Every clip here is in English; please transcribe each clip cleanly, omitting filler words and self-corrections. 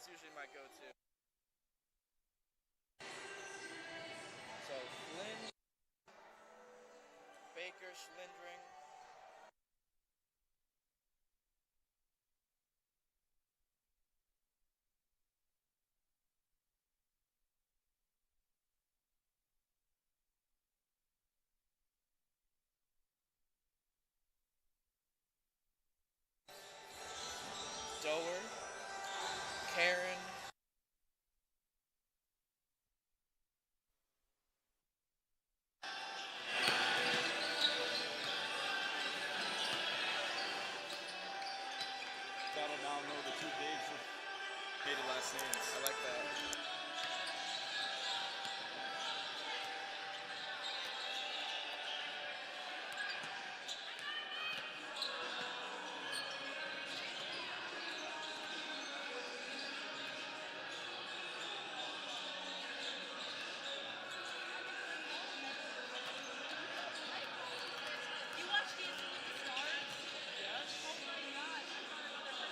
That's usually my go-to. So Flynn, Baker, Schlindring. Doer, Karen, Gotta now know the two bigs with hated last names. I like that. You watch Dancing with the Stars? Yes. Oh my gosh, I thought there was a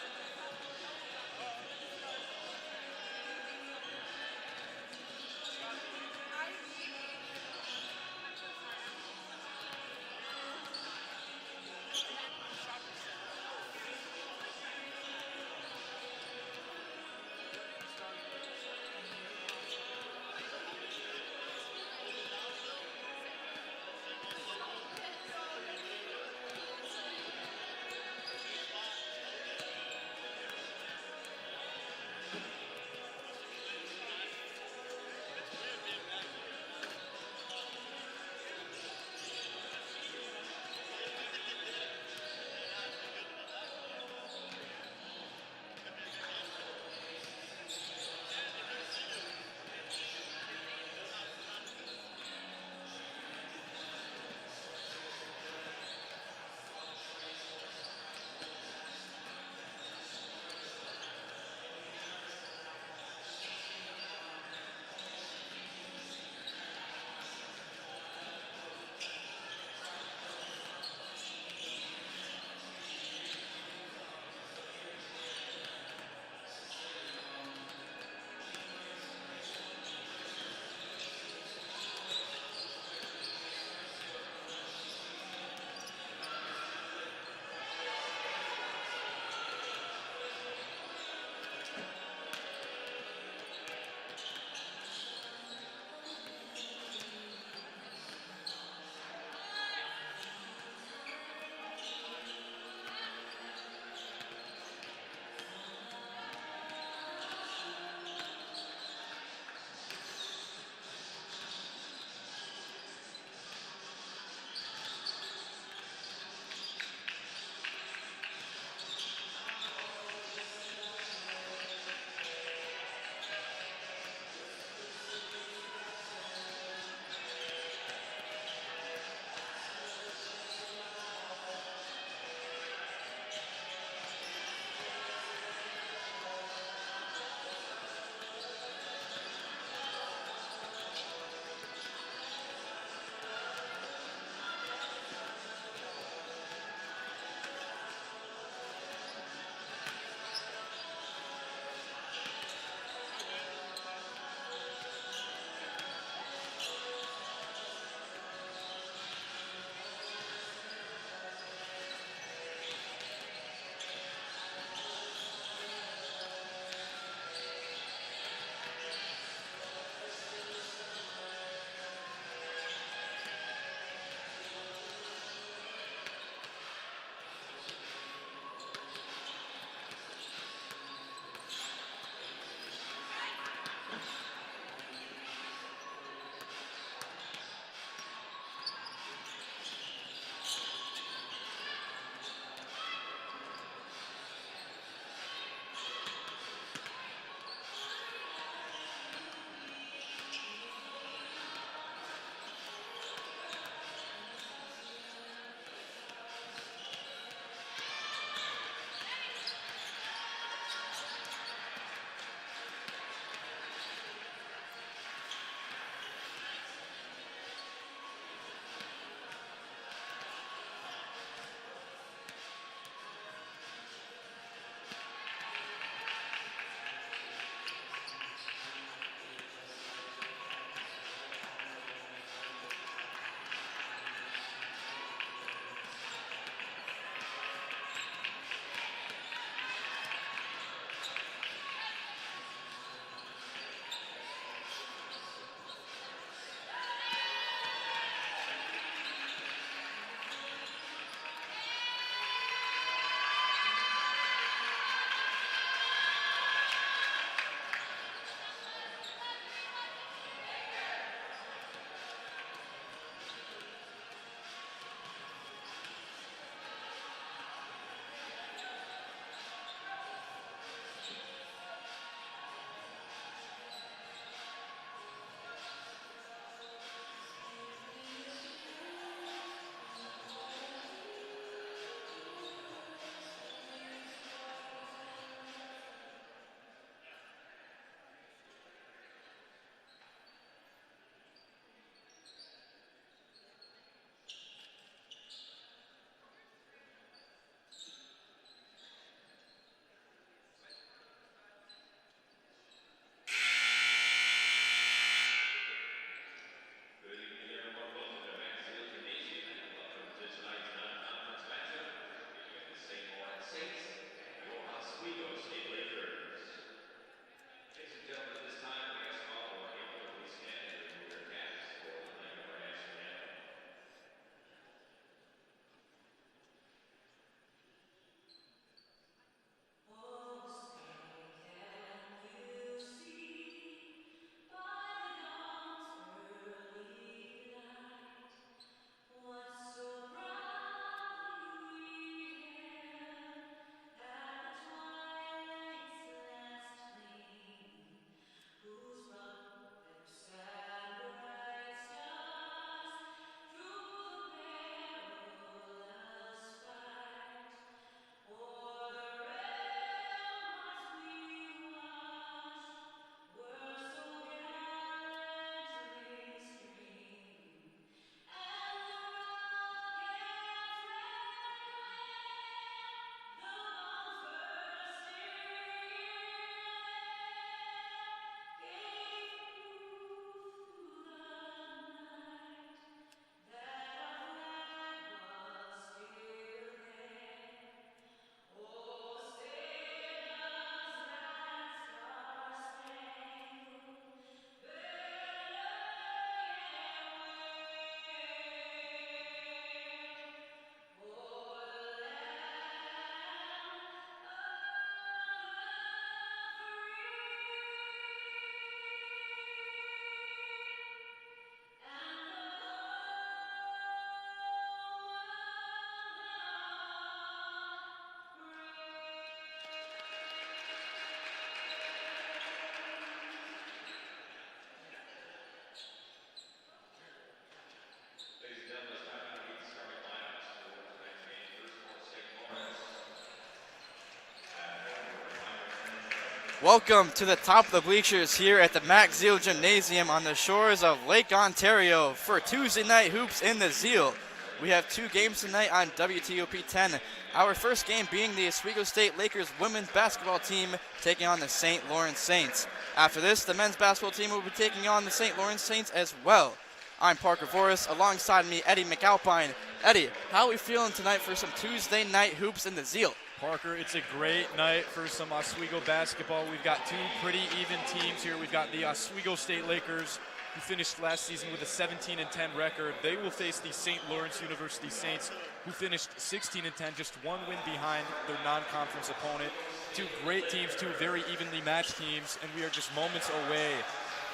Welcome to the top of the bleachers here at the Mac Zeal Gymnasium on the shores of Lake Ontario for Tuesday night hoops in the Zeal. We have two games tonight on WTOP 10. Our first game being the Oswego State Lakers women's basketball team taking on the St. Lawrence Saints. After this, the men's basketball team will be taking on the St. Lawrence Saints as well. I'm Parker Voris, alongside me Eddie McAlpine. Eddie, how are we feeling tonight for some Tuesday night hoops in the Zeal? Parker, it's a great night for some Oswego basketball. We've got two pretty even teams here. We've got the Oswego State Lakers, who finished last season with a 17-10 record. They will face the St. Lawrence University Saints, who finished 16-10, just one win behind their non-conference opponent. Two great teams, two very evenly matched teams, and we are just moments away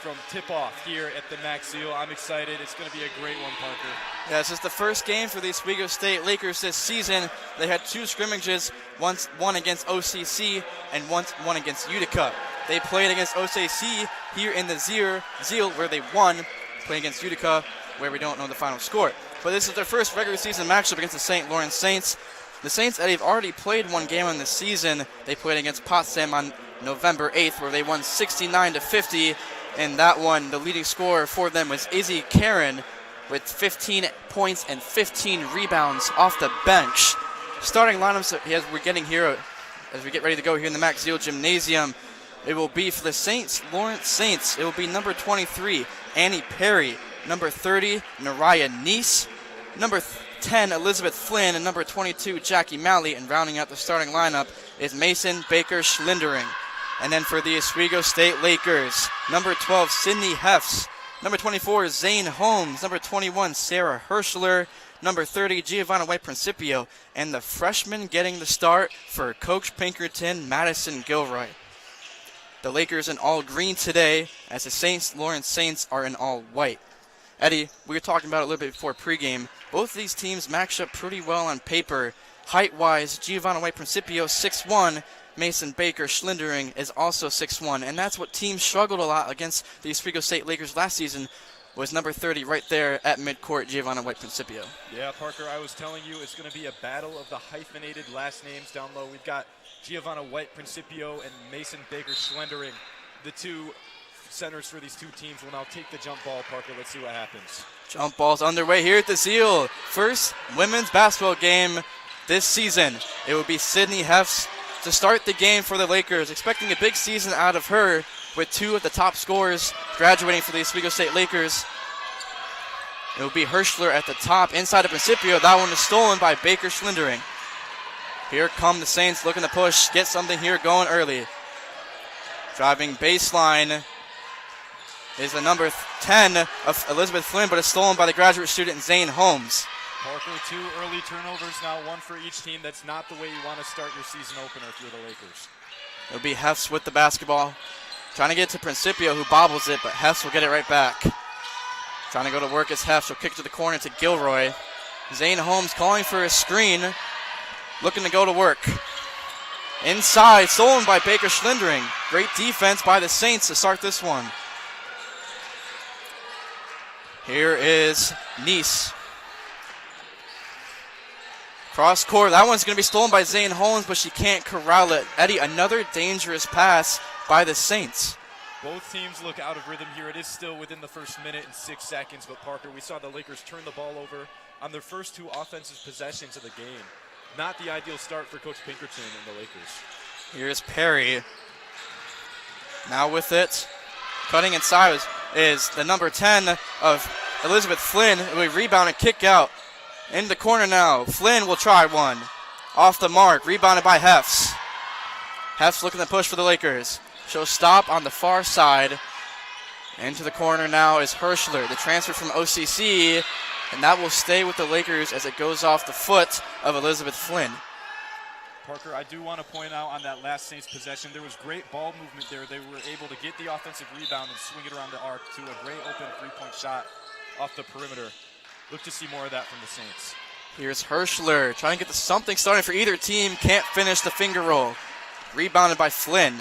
from tip-off here at the Mac Zeal. I'm excited. It's going to be a great one, Parker. Yeah, this is the first game for the Oswego State Lakers this season. They had two scrimmages, one against OCC and one against Utica. They played against OCC here in the Zeal where they won, playing against Utica where we don't know the final score. But this is their first regular season matchup against the St. Lawrence Saints. The Saints, Eddie, have already played one game in the season. They played against Potsdam on November 8th where they won 69-50. In that one, the leading scorer for them was Izzy Karen with 15 points and 15 rebounds off the bench. Starting lineups as we're getting here, as we get ready to go here in the Mac Zeal Gymnasium, it will be for the St. Lawrence Saints. It will be number 23, Annie Perry, number 30, Nariah Neese, number 10, Elizabeth Flynn, and number 22, Jackie Malley. And rounding out the starting lineup is Mason Baker Schlindering. And then for the Oswego State Lakers, number 12, Sydney Hefts, number 24, Zane Holmes, number 21, Sarah Hirschler, number 30, Giovanna White Principio, and the freshman getting the start for Coach Pinkerton, Madison Gilroy. The Lakers in all green today, as the St. Lawrence Saints are in all white. Eddie, we were talking about it a little bit before pregame. Both of these teams match up pretty well on paper. Height-wise, Giovanna White Principio, 6'1", Mason Baker Schlindering is also 6'1", and that's what teams struggled a lot against the Oswego State Lakers last season, was number 30 right there at midcourt, Giovanna White Principio. Yeah, Parker, I was telling you it's going to be a battle of the hyphenated last names down low. We've got Giovanna White Principio and Mason Baker Schlendering. The two centers for these two teams will now take the jump ball, Parker. Let's see what happens. Jump ball's underway here at the Zeal. First women's basketball game this season. It will be Sydney Hefts to start the game for the Lakers, expecting a big season out of her with two of the top scorers graduating for the Oswego State Lakers. It will be Hirschler at the top, inside of Principio. That one is stolen by Baker Schlindering. Here come the Saints looking to push, get something here going early. Driving baseline is the number 10 of Elizabeth Flynn, but it's stolen by the graduate student Zane Holmes. Parker, two early turnovers now, one for each team. That's not the way you want to start your season opener if you're the Lakers. It'll be Hefts with the basketball. Trying to get to Principio, who bobbles it, but Hefts will get it right back. Trying to go to work as Hefts. Will kick to the corner to Gilroy. Zane Holmes calling for a screen. Looking to go to work. Inside, stolen by Baker Schlindering. Great defense by the Saints to start this one. Here is Neese. Cross court, that one's going to be stolen by Zane Holmes, but she can't corral it. Eddie, another dangerous pass by the Saints. Both teams look out of rhythm here. It is still within the first minute and 6 seconds, but Parker, we saw the Lakers turn the ball over on their first two offensive possessions of the game. Not the ideal start for Coach Pinkerton and the Lakers. Here's Perry. Now with it, cutting inside is the number 10 of Elizabeth Flynn. It will rebound and kick out. In the corner now, Flynn will try one. Off the mark, rebounded by Hefts. Hefts looking to push for the Lakers. She'll stop on the far side. Into the corner now is Hirschler, the transfer from OCC, and that will stay with the Lakers as it goes off the foot of Elizabeth Flynn. Parker, I do want to point out on that last Saints possession, there was great ball movement there. They were able to get the offensive rebound and swing it around the arc to a great open three-point shot off the perimeter. Look to see more of that from the Saints. Here's Hirschler trying to get something starting for either team. Can't finish the finger roll. Rebounded by Flynn.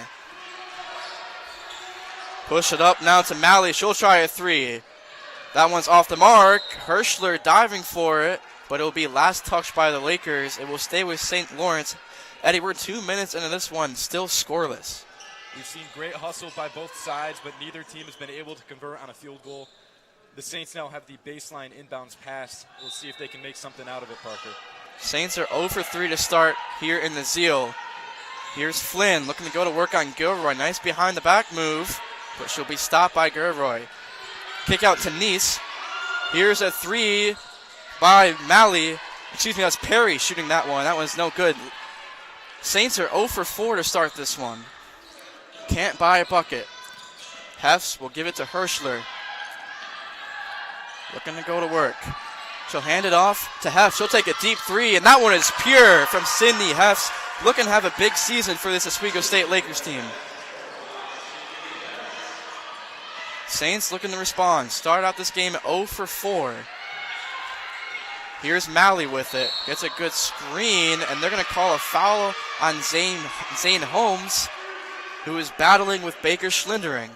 Push it up now to Malley. She'll try a three. That one's off the mark. Hirschler diving for it, but it will be last touched by the Lakers. It will stay with St. Lawrence. Eddie, we're 2 minutes into this one, still scoreless. We've seen great hustle by both sides, but neither team has been able to convert on a field goal. The Saints now have the baseline inbounds pass. We'll see if they can make something out of it, Parker. Saints are 0 for 3 to start here in the Zeal. Here's Flynn looking to go to work on Gilroy. Nice behind the back move, but she'll be stopped by Gilroy. Kick out to Nice. Here's a 3 by Malley. Excuse me, that's Perry shooting that one. That one's no good. Saints are 0 for 4 to start this one. Can't buy a bucket. Hefs will give it to Hirschler. Looking to go to work. She'll hand it off to Hefs. She'll take a deep 3, and that one is pure from Sydney Hefs. Looking to have a big season for this Oswego State Lakers team. Saints looking to respond. Start out this game 0 for 4. Here's Malley with it. Gets a good screen, and they're going to call a foul on Zane Holmes, who is battling with Baker Schlindering.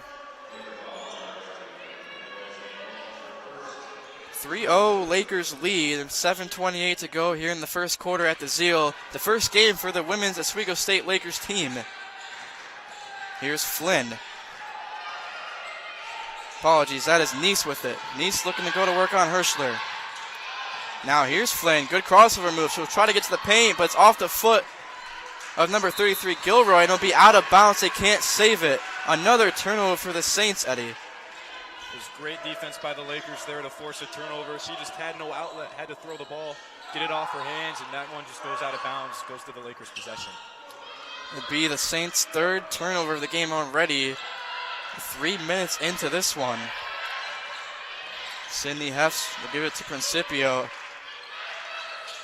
3-0 Lakers lead, and 7:28 to go here in the first quarter at the Zeal. The first game for the women's Oswego State Lakers team. Here's Flynn. Apologies, that is Nice with it. Nice looking to go to work on Hirschler. Now here's Flynn. Good crossover move. She'll try to get to the paint, but it's off the foot of number 33, Gilroy, and it'll be out of bounds. They can't save it. Another turnover for the Saints, Eddie. There's great defense by the Lakers there to force a turnover. She just had no outlet, had to throw the ball, get it off her hands, and that one just goes out of bounds, goes to the Lakers' possession. It'll be the Saints' third turnover of the game already. 3 minutes into this one. Sydney Hefs will give it to Principio.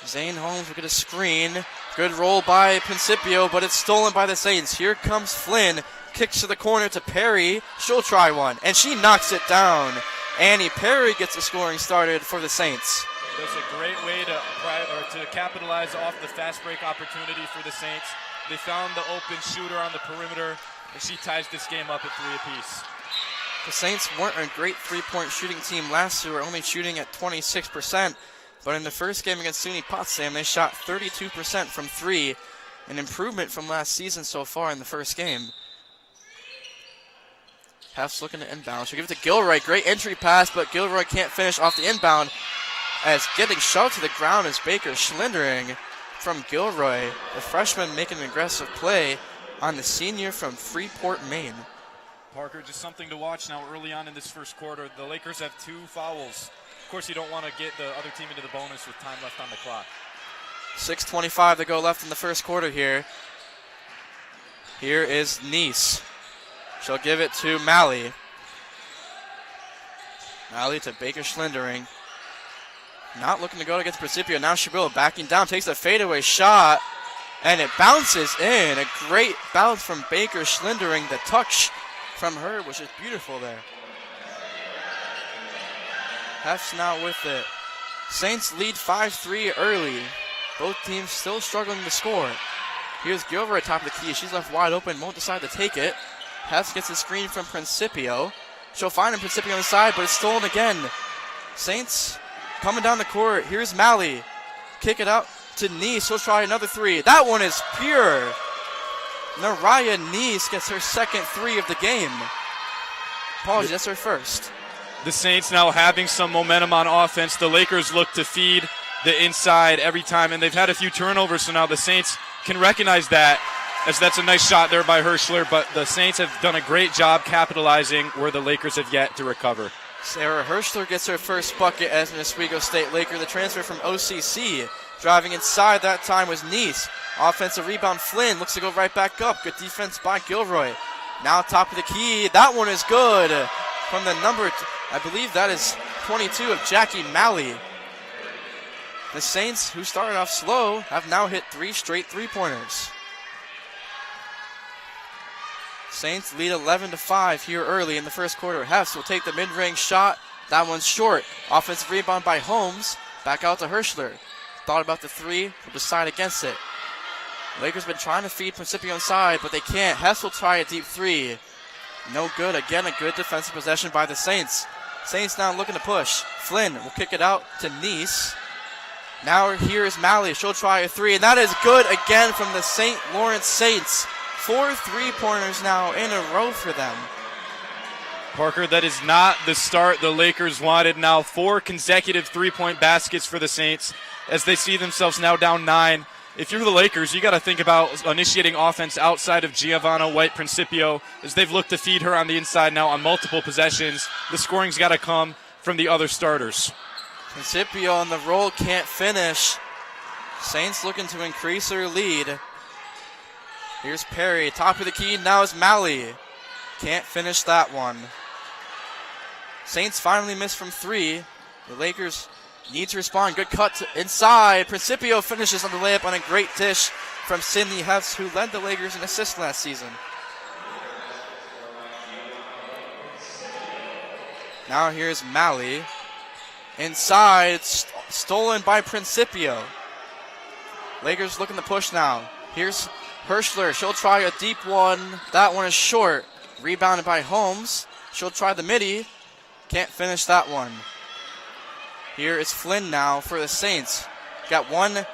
Zane Holmes will get a screen. Good roll by Principio, but it's stolen by the Saints. Here comes Flynn. Kicks to the corner to Perry. She'll try one, and she knocks it down. Annie Perry gets the scoring started for the Saints. That's a great way to capitalize off the fast break opportunity for the Saints. They found the open shooter on the perimeter, and she ties this game up at 3 apiece. The Saints weren't a great three-point shooting team last year, only shooting at 26%. But in the first game against SUNY Potsdam, they shot 32% from 3, an improvement from last season so far in the first game. Hefs looking to inbound. She'll give it to Gilroy. Great entry pass, but Gilroy can't finish off the inbound, as getting shoved to the ground is Baker Schlindering from Gilroy. The freshman making an aggressive play on the senior from Freeport, Maine. Parker, just something to watch now early on in this first quarter. The Lakers have 2 fouls. Of course, you don't want to get the other team into the bonus with time left on the clock. 6:25 to go left in the first quarter here. Here is Nice. She'll give it to Malley. Malley to Baker Schlindering. Not looking to go against Principio. Now Shabilla backing down, takes a fadeaway shot, and it bounces in. A great bounce from Baker Schlindering. The touch from her was just beautiful there. Hefs now with it. Saints lead 5-3 early. Both teams still struggling to score. Here's Gilroy top of the key. She's left wide open, won't decide to take it. Hefs gets a screen from Principio. She'll find him, Principio on the side, but it's stolen again. Saints coming down the court. Here's Malley. Kick it out to Nice. She'll try another 3. That one is pure. Naraya Nice gets her second 3 of the game. Apologies, that's her first. The Saints now having some momentum on offense. The Lakers look to feed the inside every time, and they've had a few turnovers, so now the Saints can recognize that, as that's a nice shot there by Hirschler, but the Saints have done a great job capitalizing where the Lakers have yet to recover. Sarah Hirschler gets her first bucket as an Oswego State Laker, the transfer from OCC. Driving inside that time was Nice. Offensive rebound, Flynn looks to go right back up. Good defense by Gilroy. Now top of the key. That one is good from the number, I believe that is 22 of Jackie Malley. The Saints, who started off slow, have now hit 3 straight three-pointers. Saints lead 11-5 here early in the first quarter. Hefs will take the mid-range shot. That one's short. Offensive rebound by Holmes. Back out to Hirschler. Thought about the 3, will decide against it. Lakers been trying to feed Principio inside, but they can't. Hefs will try a deep 3. No good. Again, a good defensive possession by the Saints. Saints now looking to push. Flynn will kick it out to Nice. Now here is Malley. She'll try a 3, and that is good again from the St. Lawrence Saints. 4 3-pointers now in a row for them. Parker, that is not the start the Lakers wanted. Now 4 consecutive three-point baskets for the Saints as they see themselves now down 9. If you're the Lakers, you got to think about initiating offense outside of Giovanna White-Principio as they've looked to feed her on the inside now on multiple possessions. The scoring's got to come from the other starters. Principio on the roll, can't finish. Saints looking to increase their lead. Here's Perry, top of the key, now is Malley. Can't finish that one. Saints finally missed from 3. The Lakers need to respond. Good cut inside. Principio finishes on the layup on a great dish from Sydney Hefts, who led the Lakers in assists last season. Now here's Malley. Inside, stolen by Principio. Lakers looking to push now. Here's Hirschler. She'll try a deep one. That one is short. Rebounded by Holmes. She'll try the midi. Can't finish that one. Here is Flynn now for the Saints. Got one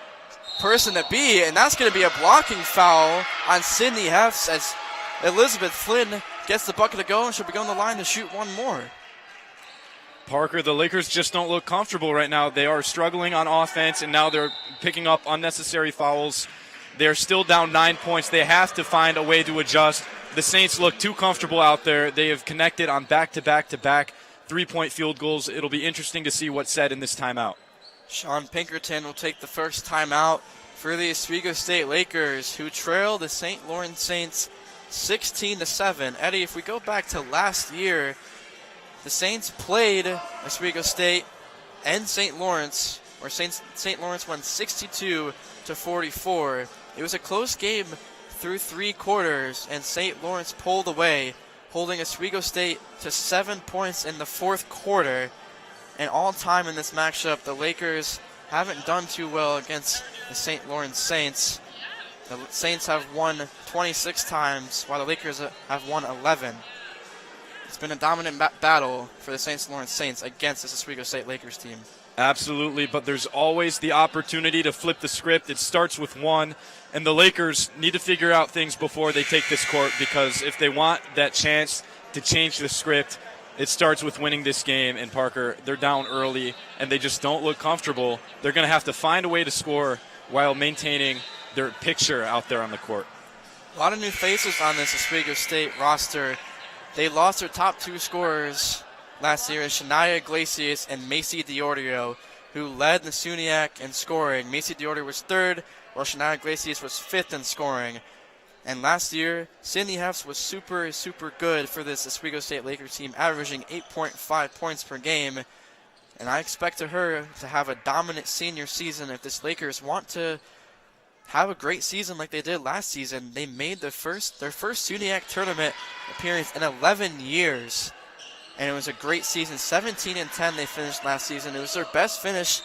person to beat, and that's going to be a blocking foul on Sydney Hefts as Elizabeth Flynn gets the bucket to go, and she'll be going to the line to shoot one more. Parker, the Lakers just don't look comfortable right now. They are struggling on offense, and now they're picking up unnecessary fouls. They're still down 9 points. They have to find a way to adjust. The Saints look too comfortable out there. They have connected on back-to-back-to-back three-point field goals. It'll be interesting to see what's said in this timeout. Sean Pinkerton will take the first timeout for the Oswego State Lakers, who trail the St. Lawrence Saints 16-7. Eddie, if we go back to last year, the Saints played Oswego State and St. Lawrence, where St. Lawrence won 62-44. It was a close game through 3 quarters, and St. Lawrence pulled away, holding Oswego State to 7 points in the 4th quarter. And all time in this matchup, the Lakers haven't done too well against the St. Lawrence Saints. The Saints have won 26 times, while the Lakers have won 11. It's been a dominant battle for the St. Lawrence Saints against this Oswego State Lakers team. Absolutely, but there's always the opportunity to flip the script. It starts with one, and the Lakers need to figure out things before they take this court, because if they want that chance to change the script, it starts with winning this game. And Parker, they're down early, and they just don't look comfortable. They're going to have to find a way to score while maintaining their picture out there on the court. A lot of new faces on this Oswego State roster. They lost their top 2 scorers last year, Shania Iglesias and Macy Diorio, who led the SUNY in scoring. Macy Diorio was 3rd, while Shania Iglesias was 5th in scoring. And last year, Sydney Hefts was super, super good for this Oswego State Lakers team, averaging 8.5 points per game. And I expect her to have a dominant senior season if this Lakers want to have a great season like they did last season. They made their first SUNY tournament appearance in 11 years. And it was a great season. 17-10 they finished last season. It was their best finish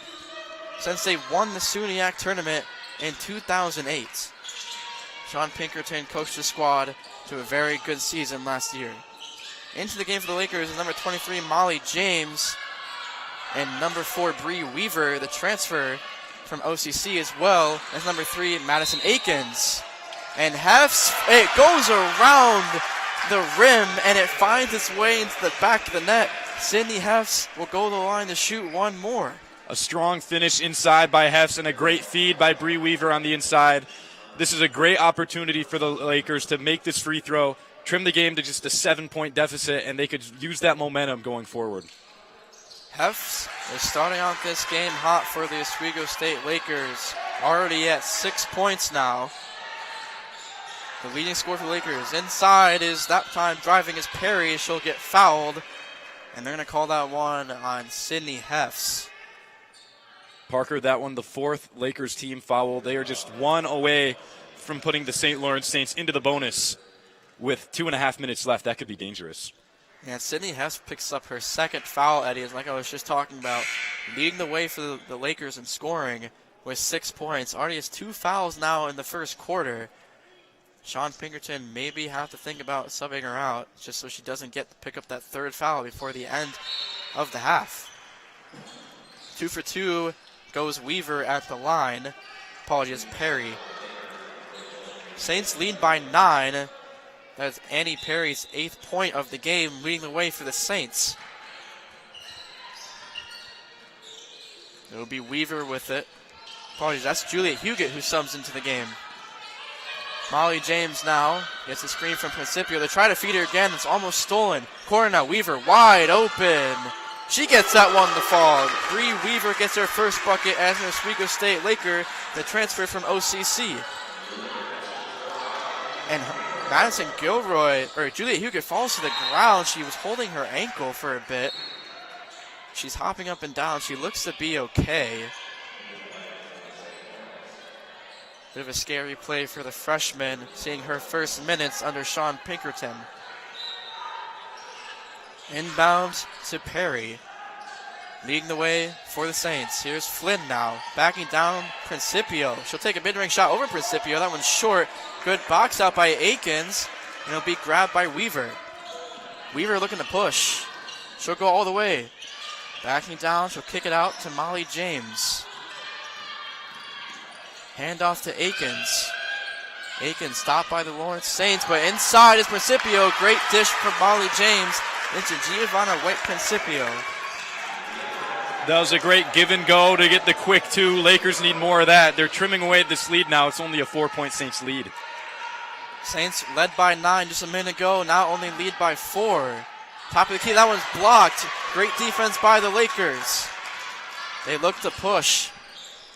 since they won the SUNY tournament in 2008. Sean Pinkerton coached the squad to a very good season last year. Into the game for the Lakers is number 23, Molly James, and number 4, Bree Weaver, the transfer from OCC, as well as number 3, Madison Akins. And Hefts, it goes around the rim, and it finds its way into the back of the net. Sydney Hefts will go to the line to shoot one more. A strong finish inside by Hefts and a great feed by Bree Weaver on the inside. This is a great opportunity for the Lakers to make this free throw, trim the game to just a 7-point deficit, and they could use that momentum going forward. Hefts is starting out this game hot for the Oswego State Lakers, already at 6 points now. The leading scorer for the Lakers. Inside is that time driving is Perry. She'll get fouled, and they're going to call that one on Sydney Hefts. Parker, that one, the 4th Lakers team foul. They are just 1 away from putting the St. Lawrence Saints into the bonus with 2.5 minutes left. That could be dangerous. And Sydney Hefts picks up her 2nd foul, Eddie, is like I was just talking about, leading the way for the Lakers in scoring with 6 points. Already has 2 fouls now in the 1st quarter. Sean Pinkerton maybe have to think about subbing her out just so she doesn't get to pick up that 3rd foul before the end of the half. 2 for 2 goes Weaver at the line. Apologies, Perry. Saints lead by 9. That's Annie Perry's 8th point of the game, leading the way for the Saints. It'll be Weaver with it. Apologies, that's Juliet Huguet who subs into the game. Molly James now gets a screen from Principio. They try to feed her again. It's almost stolen. Corner now. Weaver wide open. She gets that one to fall. Bree Weaver gets her first bucket as an Oswego State Laker, the transfer from OCC. And Madison Gilroy, or Juliet Huguet, falls to the ground. She was holding her ankle for a bit. She's hopping up and down. She looks to be okay. Bit of a scary play for the freshman, seeing her first minutes under Sean Pinkerton. Inbound to Perry. Leading the way for the Saints. Here's Flynn now. Backing down Principio. She'll take a mid-range shot over Principio. That one's short. Good box out by Akins. And it'll be grabbed by Weaver. Weaver looking to push. She'll go all the way. Backing down. She'll kick it out to Molly James. Handoff to Akins. Akins stopped by the Lawrence Saints, but inside is Principio. Great dish from Molly James into Giovanna White Principio. That was a great give and go to get the quick 2. Lakers need more of that. They're trimming away at this lead now. It's only a 4-point Saints lead. Saints led by 9 just a minute ago. Now only lead by 4. Top of the key. That one's blocked. Great defense by the Lakers. They look to push.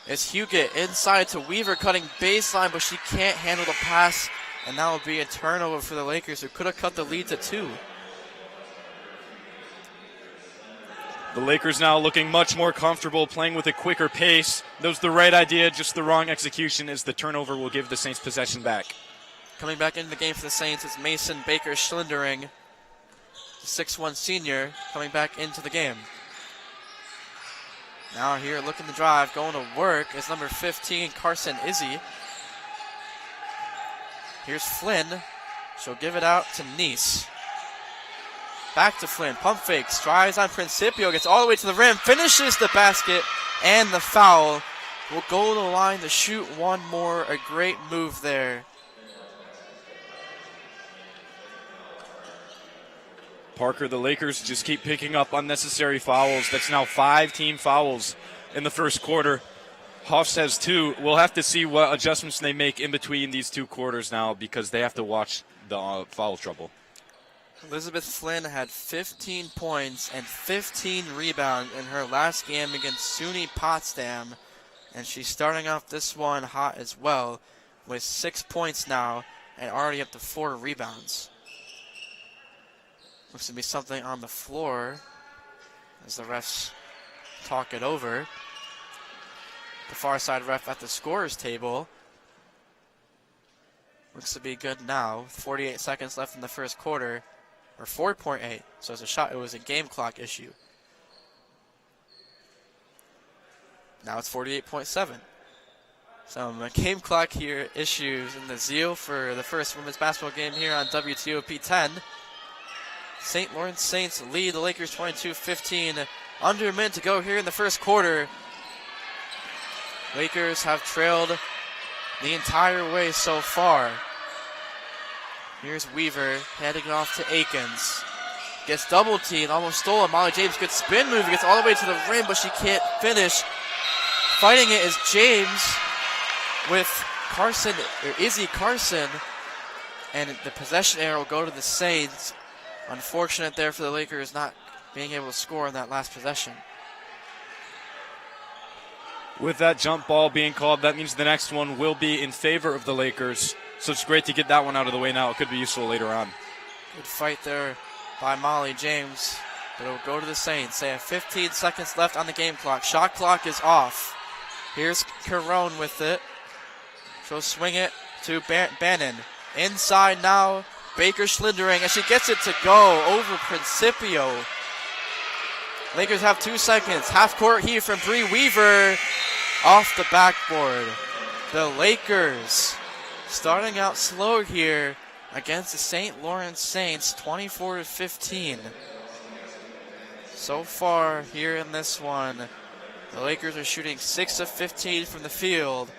It's Huguet inside to Weaver cutting baseline, but she can't handle the pass. And that will be a turnover for the Lakers, who could have cut the lead to 2. The Lakers now looking much more comfortable, playing with a quicker pace. That was the right idea, just the wrong execution, as the turnover will give the Saints possession back. Coming back into the game for the Saints is Mason Baker Schlindering, the 6'1 senior, coming back into the game. Now here looking to drive, going to work is number 15, Carson Izzy. Here's Flynn. She'll give it out to Nice. Back to Flynn, pump fake, strides on Principio, gets all the way to the rim, finishes the basket and the foul. Will go to the line to shoot one more. A great move there. Parker, the Lakers just keep picking up unnecessary fouls. That's now 5 team fouls in the first quarter. Hoffs has 2. We'll have to see what adjustments they make in between these 2 quarters now, because they have to watch the foul trouble. Elizabeth Flynn had 15 points and 15 rebounds in her last game against SUNY Potsdam. And she's starting off this one hot as well, with 6 points now and already up to 4 rebounds. Looks to be something on the floor as the refs talk it over. The far side ref at the scorer's table. Looks to be good now. 48 seconds left in the first quarter. Or 4.8. So it's a shot. It was a game clock issue. Now it's 48.7. Some game clock here issues in the Zeal for the first women's basketball game here on WTOP 10. St. Lawrence Saints lead the Lakers 22-15. Under a minute to go here in the first quarter. Lakers have trailed the entire way so far. Here's Weaver heading off to Akins. Gets double teamed, almost stolen. Molly James, good spin move, gets all the way to the rim, but she can't finish. Fighting it is James with Carson, or Izzy Carson, and the possession error will go to the Saints. Unfortunate there for the Lakers not being able to score in that last possession. With that jump ball being called, that means the next one will be in favor of the Lakers. So it's great to get that one out of the way now. It could be useful later on. Good fight there by Molly James. But it'll go to the Saints. They have 15 seconds left on the game clock. Shot clock is off. Here's Carone with it. She'll swing it to Bannon. Inside now, Baker Schlindering, and she gets it to go over Principio. Lakers have 2 seconds. Half court heat from Bree Weaver off the backboard. The Lakers starting out slow here against the St. Lawrence Saints, 24-15. So far here in this one, the Lakers are shooting 6 of 15 from the field,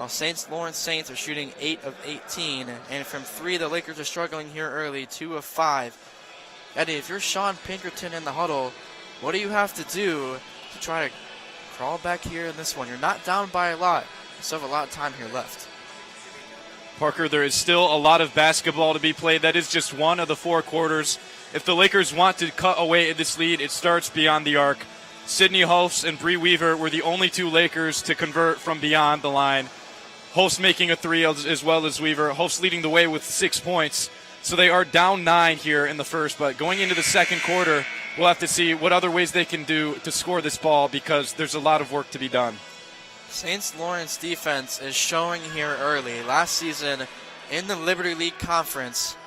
while St. Lawrence Saints are shooting 8 of 18. And from 3, the Lakers are struggling here early, 2 of 5. Eddie, if you're Sean Pinkerton in the huddle, what do you have to do to try to crawl back here in this one? You're not down by a lot. You still have a lot of time here left. Parker, there is still a lot of basketball to be played. That is just one of the 4 quarters. If the Lakers want to cut away at this lead, it starts beyond the arc. Sydney Hulse and Bree Weaver were the only 2 Lakers to convert from beyond the line. Hulse making a 3 as well as Weaver. Hulse leading the way with 6 points. So they are down 9 here in the first, but going into the second quarter, we'll have to see what other ways they can do to score this ball because there's a lot of work to be done. St. Lawrence defense is showing here early. Last season in the Liberty League Conference,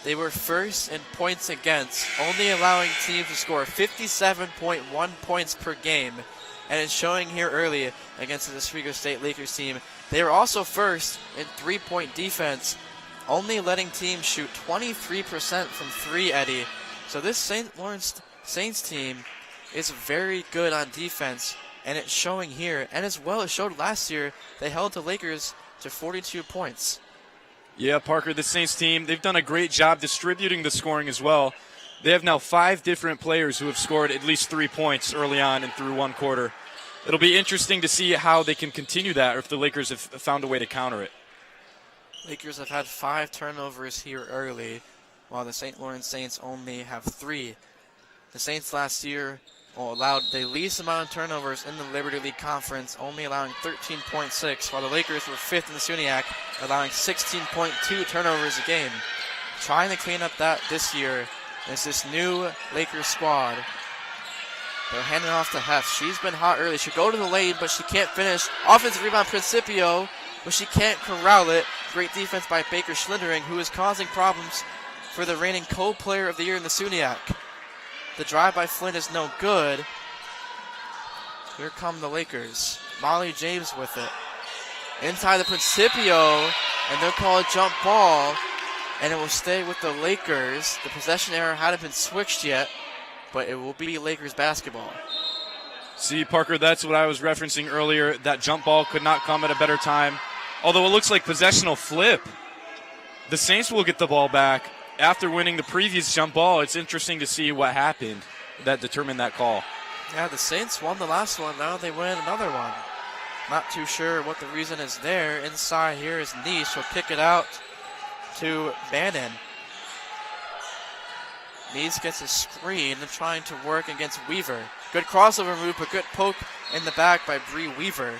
they were first in points against, only allowing teams to score 57.1 points per game. And it's showing here early against the Oswego State Lakers team. They were also first in 3-point defense, only letting teams shoot 23% from 3, Eddie. So this St. Lawrence Saints team is very good on defense, and it's showing here. And as well, it showed last year, they held the Lakers to 42 points. Yeah, Parker, the Saints team, they've done a great job distributing the scoring as well. They have now 5 different players who have scored at least 3 points early on and through 1 quarter. It'll be interesting to see how they can continue that or if the Lakers have found a way to counter it. Lakers have had 5 turnovers here early, while the St. Lawrence Saints only have 3. The Saints last year allowed the least amount of turnovers in the Liberty League Conference, only allowing 13.6, while the Lakers were 5th in the SUNY, allowing 16.2 turnovers a game. Trying to clean up that this year is this new Lakers squad. They're handing off to Hef. She's been hot early. She'll go to the lane, but she can't finish. Offensive rebound, Principio, but she can't corral it. Great defense by Baker Schlindering, who is causing problems for the reigning co-player of the year in the SUNY. The drive by Flynn is no good. Here come the Lakers. Molly James with it. Inside the Principio, and they'll call a jump ball, and it will stay with the Lakers. The possession error hadn't been switched yet, but it will be Lakers basketball. See, Parker, that's what I was referencing earlier. That jump ball could not come at a better time. Although it looks like possession will flip. The Saints will get the ball back. After winning the previous jump ball, it's interesting to see what happened that determined that call. Yeah, the Saints won the last one. Now they win another one. Not too sure what the reason is there. Inside here is Nice. She'll kick it out to Bannon. Nice gets a screen and trying to work against Weaver. Good crossover move, but good poke in the back by Bree Weaver.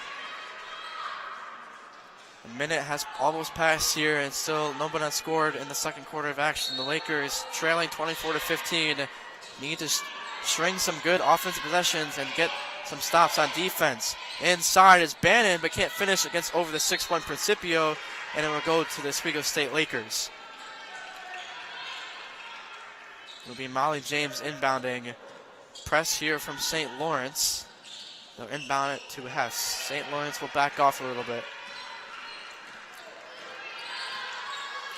A minute has almost passed here, and still nobody has scored in the second quarter of action. The Lakers trailing 24-15. Need to string some good offensive possessions and get some stops on defense. Inside is Bannon, but can't finish against over the 6'1 Principio, and it will go to the Oswego State Lakers. It'll be Molly James inbounding. Press here from St. Lawrence. They'll inbound it to Hess. St. Lawrence will back off a little bit.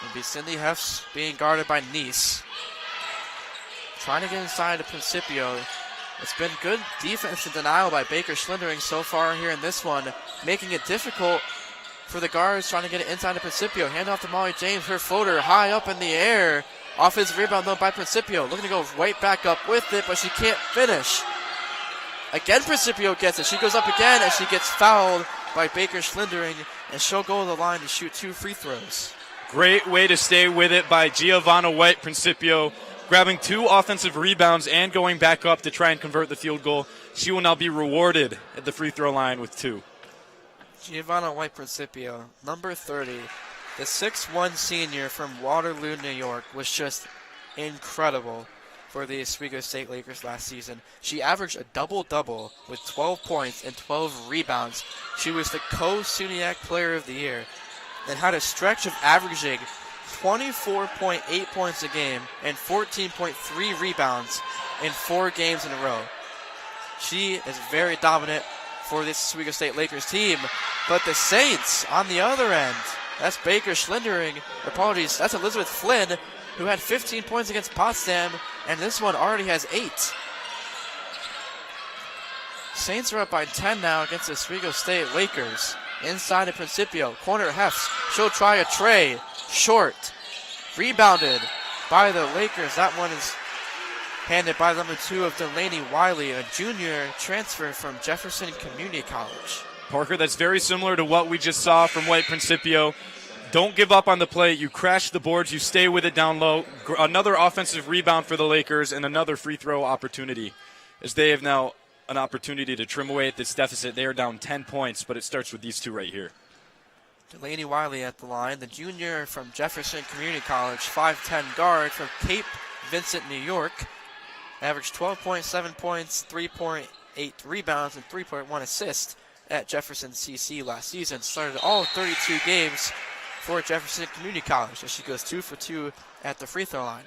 It'll be Cindy Heffs being guarded by Nice. Trying to get inside of Principio. It's been good defense and denial by Baker Schlindering so far here in this one, making it difficult for the guards trying to get it inside of Principio. Hand off to Molly James. Her floater high up in the air. Offensive rebound, though, by Principio. Looking to go right back up with it, but she can't finish. Again, Principio gets it. She goes up again, and she gets fouled by Baker Schlindering, and she'll go to the line to shoot 2 free throws. Great way to stay with it by Giovanna White Principio, grabbing 2 offensive rebounds and going back up to try and convert the field goal. She will now be rewarded at the free throw line with 2. Giovanna White Principio, number 30. The 6'1 senior from Waterloo, New York, was just incredible for the Oswego State Lakers last season. She averaged a double-double with 12 points and 12 rebounds. She was the co-SUNY Player of the Year and had a stretch of averaging 24.8 points a game and 14.3 rebounds in 4 games in a row. She is very dominant for this Oswego State Lakers team. But the Saints on the other end, that's Baker Schlindering, apologies, that's Elizabeth Flynn, who had 15 points against Potsdam, and this one already has 8. Saints are up by 10 now against the Oswego State Lakers. Inside to Principio, corner Hefts. She'll try a tray, short. Rebounded by the Lakers. That one is handed by number 2 of Delaney Wiley, a junior transfer from Jefferson Community College. Parker, that's very similar to what we just saw from White Principio. Don't give up on the play. You crash the boards. You stay with it down low. Another offensive rebound for the Lakers and another free throw opportunity, as they have now an opportunity to trim away at this deficit. They are down 10 points, but it starts with these two right here. Delaney Wiley at the line, the junior from Jefferson Community College, 5'10 guard from Cape Vincent, New York. Averaged 12.7 points, 3.8 rebounds, and 3.1 assists at Jefferson CC last season. Started all 32 games for Jefferson Community College, as she goes 2 for 2 at the free throw line.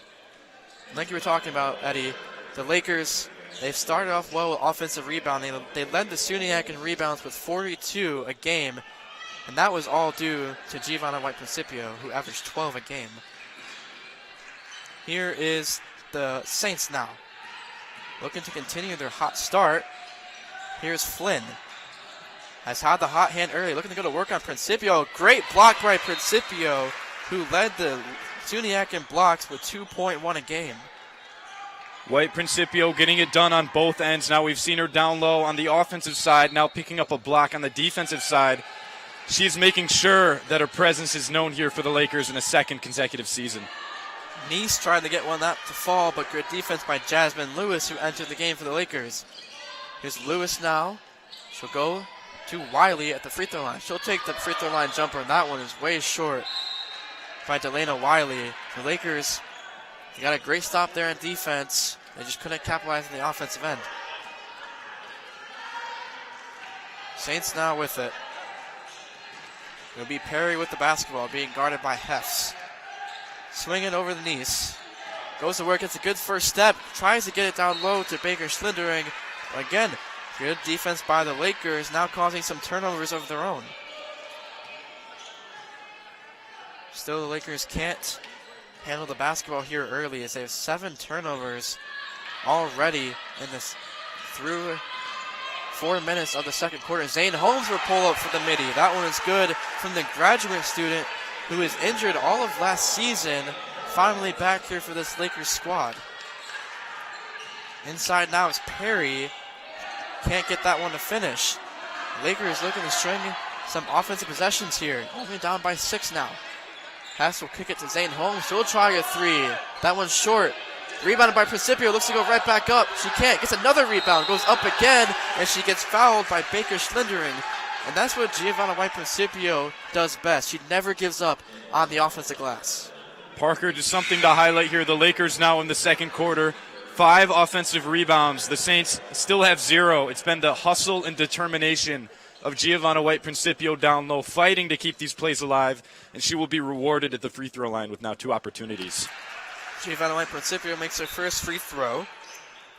Like you were talking about, Eddie, the Lakers, they've started off well with offensive rebounding. They led the SUNY in rebounds with 42 a game, and that was all due to Giovanna White Principio, who averaged 12 a game. Here is the Saints now, looking to continue their hot start. Here's Flynn. Has had the hot hand early, looking to go to work on Principio. Great block by Principio, who led the SUNY in blocks with 2.1 a game. White Principio getting it done on both ends. Now we've seen her down low on the offensive side, now picking up a block on the defensive side. She's making sure that her presence is known here for the Lakers in a second consecutive season. Nice trying to get one that to fall, but good defense by Jasmine Lewis, who entered the game for the Lakers. Here's Lewis now. She'll go to Wiley at the free throw line. She'll take the free throw line jumper, and that one is way short by Delana Wiley. The Lakers, they got a great stop there in defense. They just couldn't capitalize on the offensive end. Saints now with it. It'll be Perry with the basketball, being guarded by Hefts. Swinging over the knees. Goes to work, gets a good first step. Tries to get it down low to Baker Schlindering. Again, good defense by the Lakers, now causing some turnovers of their own. Still, the Lakers can't handle the basketball here early, as they have 7 turnovers already in this through 4 minutes of the second quarter. Zane Holmes will pull up for the midi. That one is good from the graduate student who is injured all of last season, finally back here for this Lakers squad. Inside now is Perry. Can't get that one to finish. Lakers looking to string some offensive possessions here. Only down by 6 now. Hess will kick it to Zane Holmes. She'll try a 3. That one's short. Rebounded by Principio. Looks to go right back up. She can't. Gets another rebound. Goes up again. And she gets fouled by Baker Schlindering. And that's what Giovanna White Principio does best. She never gives up on the offensive glass. Parker, just something to highlight here. The Lakers now in the second quarter, 5 offensive rebounds. The Saints still have 0. It's been the hustle and determination of Giovanna White Principio down low, fighting to keep these plays alive, and she will be rewarded at the free throw line with now 2 opportunities. Giovanna White Principio makes her first free throw.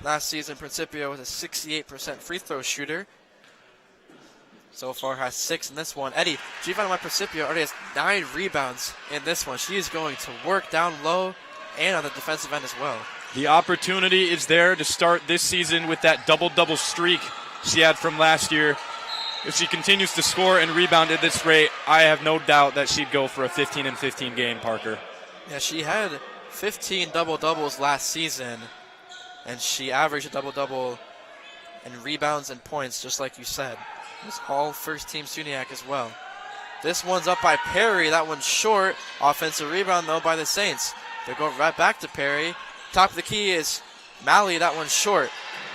Last season, Principio was a 68% free throw shooter. So far has 6 in this one. Eddie, Giovanna White Principio already has 9 rebounds in this one. She is going to work down low and on the defensive end as well. The opportunity is there to start this season with that double-double streak she had from last year. If she continues to score and rebound at this rate, I have no doubt that she'd go for a 15-15 game, Parker. Yeah, she had 15 double-doubles last season, and she averaged a double-double in rebounds and points, just like you said. It was all first-team SUNY as well. This one's up by Perry. That one's short. Offensive rebound, though, by the Saints. They go right back to Perry. Top of the key is Malley. That one's short.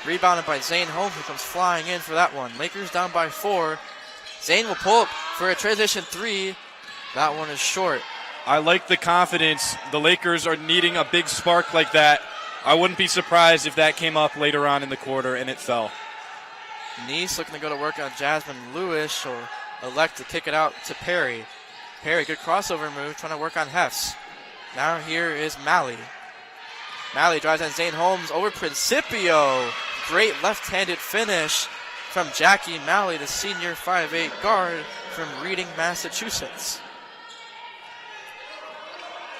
Rebounded by Zane Holmes, who comes flying in for that one. Lakers down by 4. Zane will pull up for a transition 3. That one is short. I like the confidence. The Lakers are needing a big spark like that. I wouldn't be surprised if that came up later on in the quarter and it fell. Nice looking to go to work on Jasmine Lewis. She'll elect to kick it out to Perry. Perry, good crossover move, trying to work on Hefts. Now here is Malley. Malley drives on Zane Holmes over Principio. Great left-handed finish from Jackie Malley, the senior 5'8 guard from Reading, Massachusetts.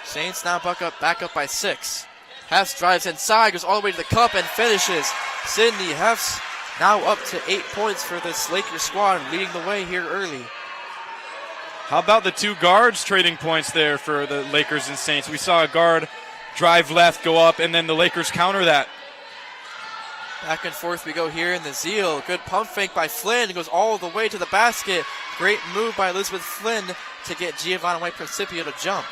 Saints now back up by 6. Hefts drives inside, goes all the way to the cup and finishes. Sydney Hefts now up to 8 points for this Lakers squad, leading the way here early. How about the two guards trading points there for the Lakers and Saints? We saw a guard drive left, go up, and then the Lakers counter that. Back and forth we go here in the Zeal. Good pump fake by Flynn. Goes all the way to the basket. Great move by Elizabeth Flynn to get Giovanna White-Principio to jump.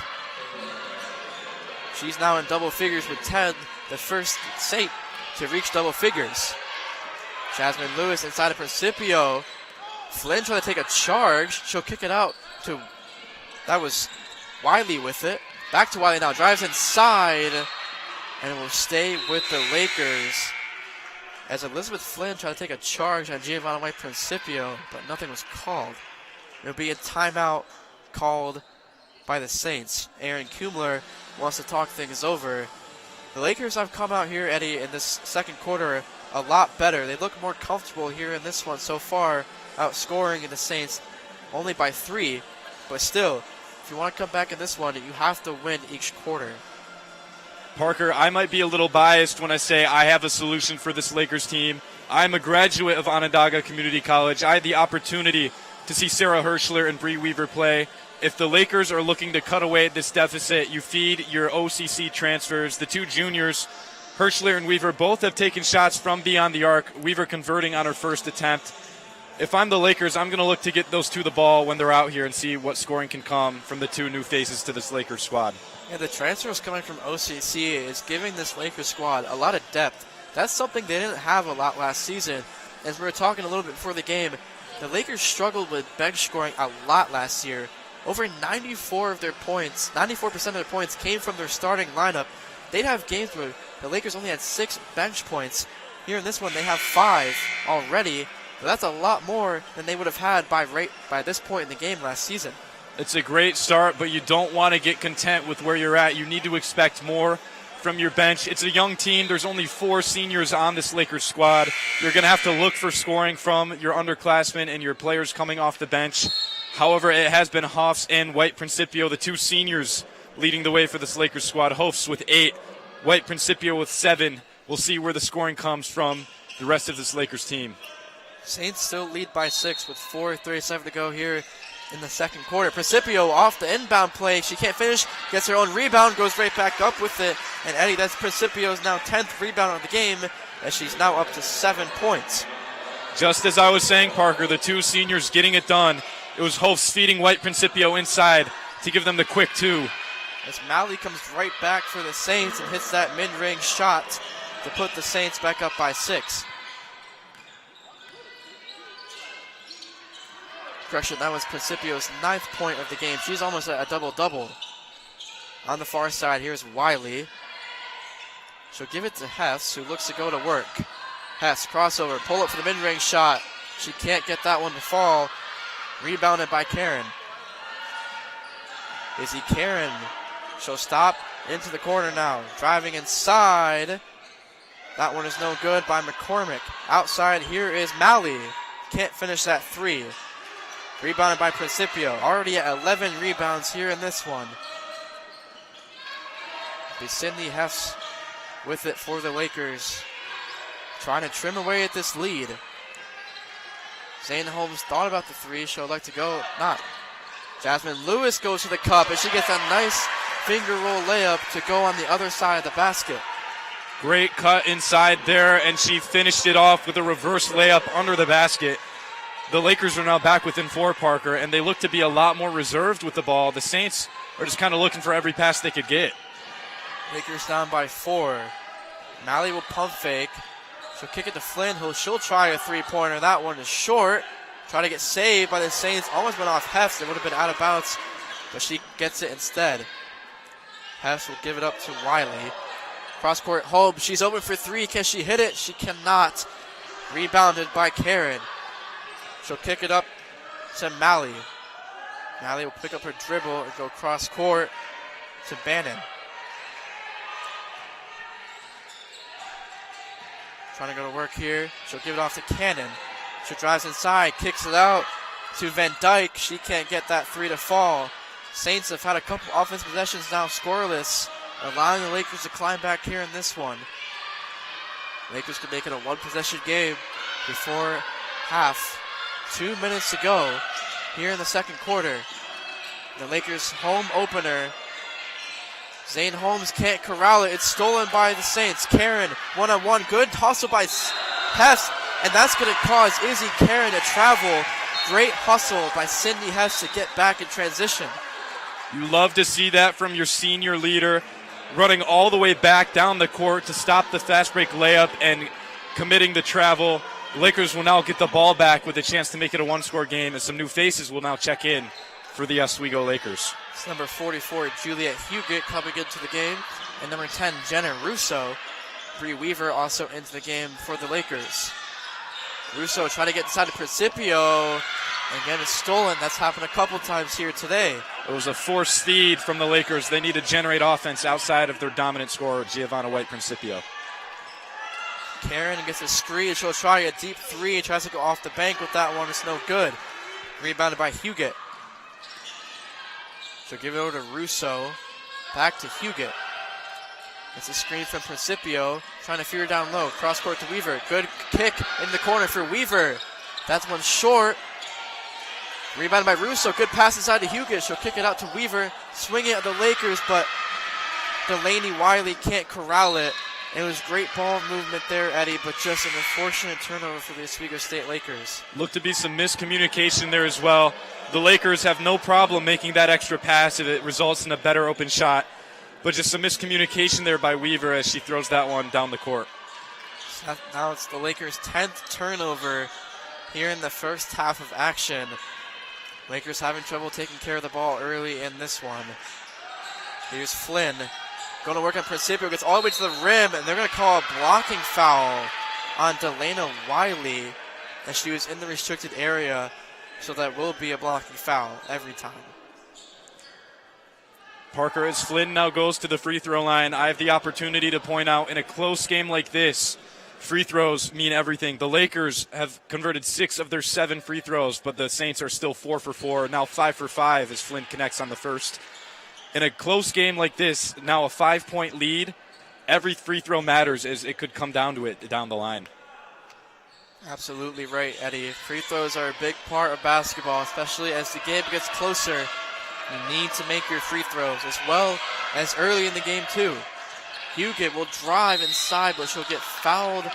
She's now in double figures with 10, the first Saint to reach double figures. Jasmine Lewis inside of Principio. Flynn trying to take a charge. She'll kick it out to, that was Wiley with it. Back to Wiley now, drives inside, and will stay with the Lakers. As Elizabeth Flynn tried to take a charge on Giovanna White-Principio, but nothing was called. It'll be a timeout called by the Saints. Aaron Kumler wants to talk things over. The Lakers have come out here, Eddie, in this second quarter a lot better. They look more comfortable here in this one so far, outscoring the Saints only by 3. But still, if you want to come back in this one, you have to win each quarter. Parker, I might be a little biased when I say I have a solution for this Lakers team. I'm a graduate of Onondaga Community College. I had the opportunity to see Sarah Hirschler and Bree Weaver play. If the Lakers are looking to cut away at this deficit, you feed your OCC transfers. The two juniors, Hirschler and Weaver, both have taken shots from beyond the arc, Weaver converting on her first attempt. If I'm the Lakers, I'm going to look to get those two the ball when they're out here and see what scoring can come from the two new faces to this Lakers squad. Yeah, the transfers coming from OCC is giving this Lakers squad a lot of depth. That's something they didn't have a lot last season. As we were talking a little bit before the game, the Lakers struggled with bench scoring a lot last year. Over 94% of their points came from their starting lineup. They'd have games where the Lakers only had 6 bench points. Here in this one, they have 5 already. But that's a lot more than they would have had by this point in the game last season. It's a great start, but you don't want to get content with where you're at. You need to expect more from your bench. It's a young team. There's only 4 seniors on this Lakers squad. You're going to have to look for scoring from your underclassmen and your players coming off the bench. However, it has been Hoffs and White-Principio, the two seniors, leading the way for this Lakers squad. Hoffs with 8, White-Principio with 7. We'll see where the scoring comes from the rest of this Lakers team. Saints still lead by 6 with 4:37 to go here in the second quarter. Principio off the inbound play. She can't finish. Gets her own rebound. Goes right back up with it. And Eddie, that's Principio's now 10th rebound of the game, as she's now up to 7 points. Just as I was saying, Parker, the two seniors getting it done. It was Hoffs feeding White-Principio inside to give them the quick 2. As Malley comes right back for the Saints and hits that mid-range shot to put the Saints back up by 6. Correction, that was Principio's 9th point of the game. She's almost at a double-double. On the far side, here's Wiley. She'll give it to Hess, who looks to go to work. Hess, crossover, pull up for the mid-range shot. She can't get that one to fall. Rebounded by Karen. Izzy Karen. She'll stop into the corner now. Driving inside. That one is no good by McCormick. Outside, here is Malley. Can't finish that 3. Rebounded by Principio. Already at 11 rebounds here in this one. Be Cindy Hess with it for the Lakers. Trying to trim away at this lead. Zane Holmes thought about the 3. She'll like to go. Not. Jasmine Lewis goes to the cup, and she gets a nice finger roll layup to go on the other side of the basket. Great cut inside there, and she finished it off with a reverse layup under the basket. The Lakers are now back within 4, Parker, and they look to be a lot more reserved with the ball. The Saints are just kind of looking for every pass they could get. Lakers down by 4. Malley will pump fake. She'll kick it to Flynn. She'll try a 3-pointer. That one is short. Try to get saved by the Saints. Almost went off Hess. It would have been out of bounds, but she gets it instead. Hess will give it up to Wiley. Cross-court Holmes. She's open for 3. Can she hit it? She cannot. Rebounded by Karen. She'll kick it up to Malley. Malley will pick up her dribble and go cross-court to Bannon. Trying to go to work here. She'll give it off to Cannon. She drives inside, kicks it out to Van Dyke. She can't get that 3 to fall. Saints have had a couple offensive possessions now scoreless, allowing the Lakers to climb back here in this one. Lakers could make it a one-possession game before half. 2 minutes to go here in the second quarter. The Lakers' home opener. Zane Holmes can't corral it. It's stolen by the Saints. Karen, one-on-one. Good hustle by Hess. And that's going to cause Izzy Karen to travel. Great hustle by Cindy Hess to get back in transition. You love to see that from your senior leader, running all the way back down the court to stop the fast break layup and committing the travel. Lakers will now get the ball back with a chance to make it a one-score game, and some new faces will now check in for the Oswego Lakers. It's number 44, Juliet Huguet, coming into the game, and number 10, Jenna Russo. Bree Weaver also into the game for the Lakers. Russo trying to get inside of Principio. Again, it's stolen. That's happened a couple times here today. It was a forced feed from the Lakers. They need to generate offense outside of their dominant scorer, Giovanna White Principio. Karen gets a screen. She'll try a deep three. Tries to go off the bank with that one. It's no good. Rebounded by Huguet. She'll give it over to Russo. Back to Huguet. It's a screen from Principio. Trying to fear down low. Cross court to Weaver. Good kick in the corner for Weaver. That's one short. Rebounded by Russo. Good pass inside to Huguet. She'll kick it out to Weaver. Swing it at the Lakers, but Delaney Wiley can't corral it. It was great ball movement there, Eddie, but just an unfortunate turnover for the Oswego State Lakers. Looked to be some miscommunication there as well. The Lakers have no problem making that extra pass if it results in a better open shot. But just some miscommunication there by Weaver as she throws that one down the court. Now it's the Lakers' 10th turnover here in the first half of action. Lakers having trouble taking care of the ball early in this one. Here's Flynn. Going to work on Principio. Gets all the way to the rim, and they're going to call a blocking foul on Delana Wiley as she was in the restricted area. So that will be a blocking foul every time. Parker, as Flynn now goes to the free throw line, I have the opportunity to point out in a close game like this, free throws mean everything. The Lakers have converted 6 of their 7 free throws, but the Saints are still 4 for 4, now 5 for 5 as Flynn connects on the first. In a close game like this, now a 5-point lead, every free throw matters as it could come down to it down the line. Absolutely right, Eddie. Free throws are a big part of basketball, especially as the game gets closer. You need to make your free throws as well as early in the game too. Huguet will drive inside, but she'll get fouled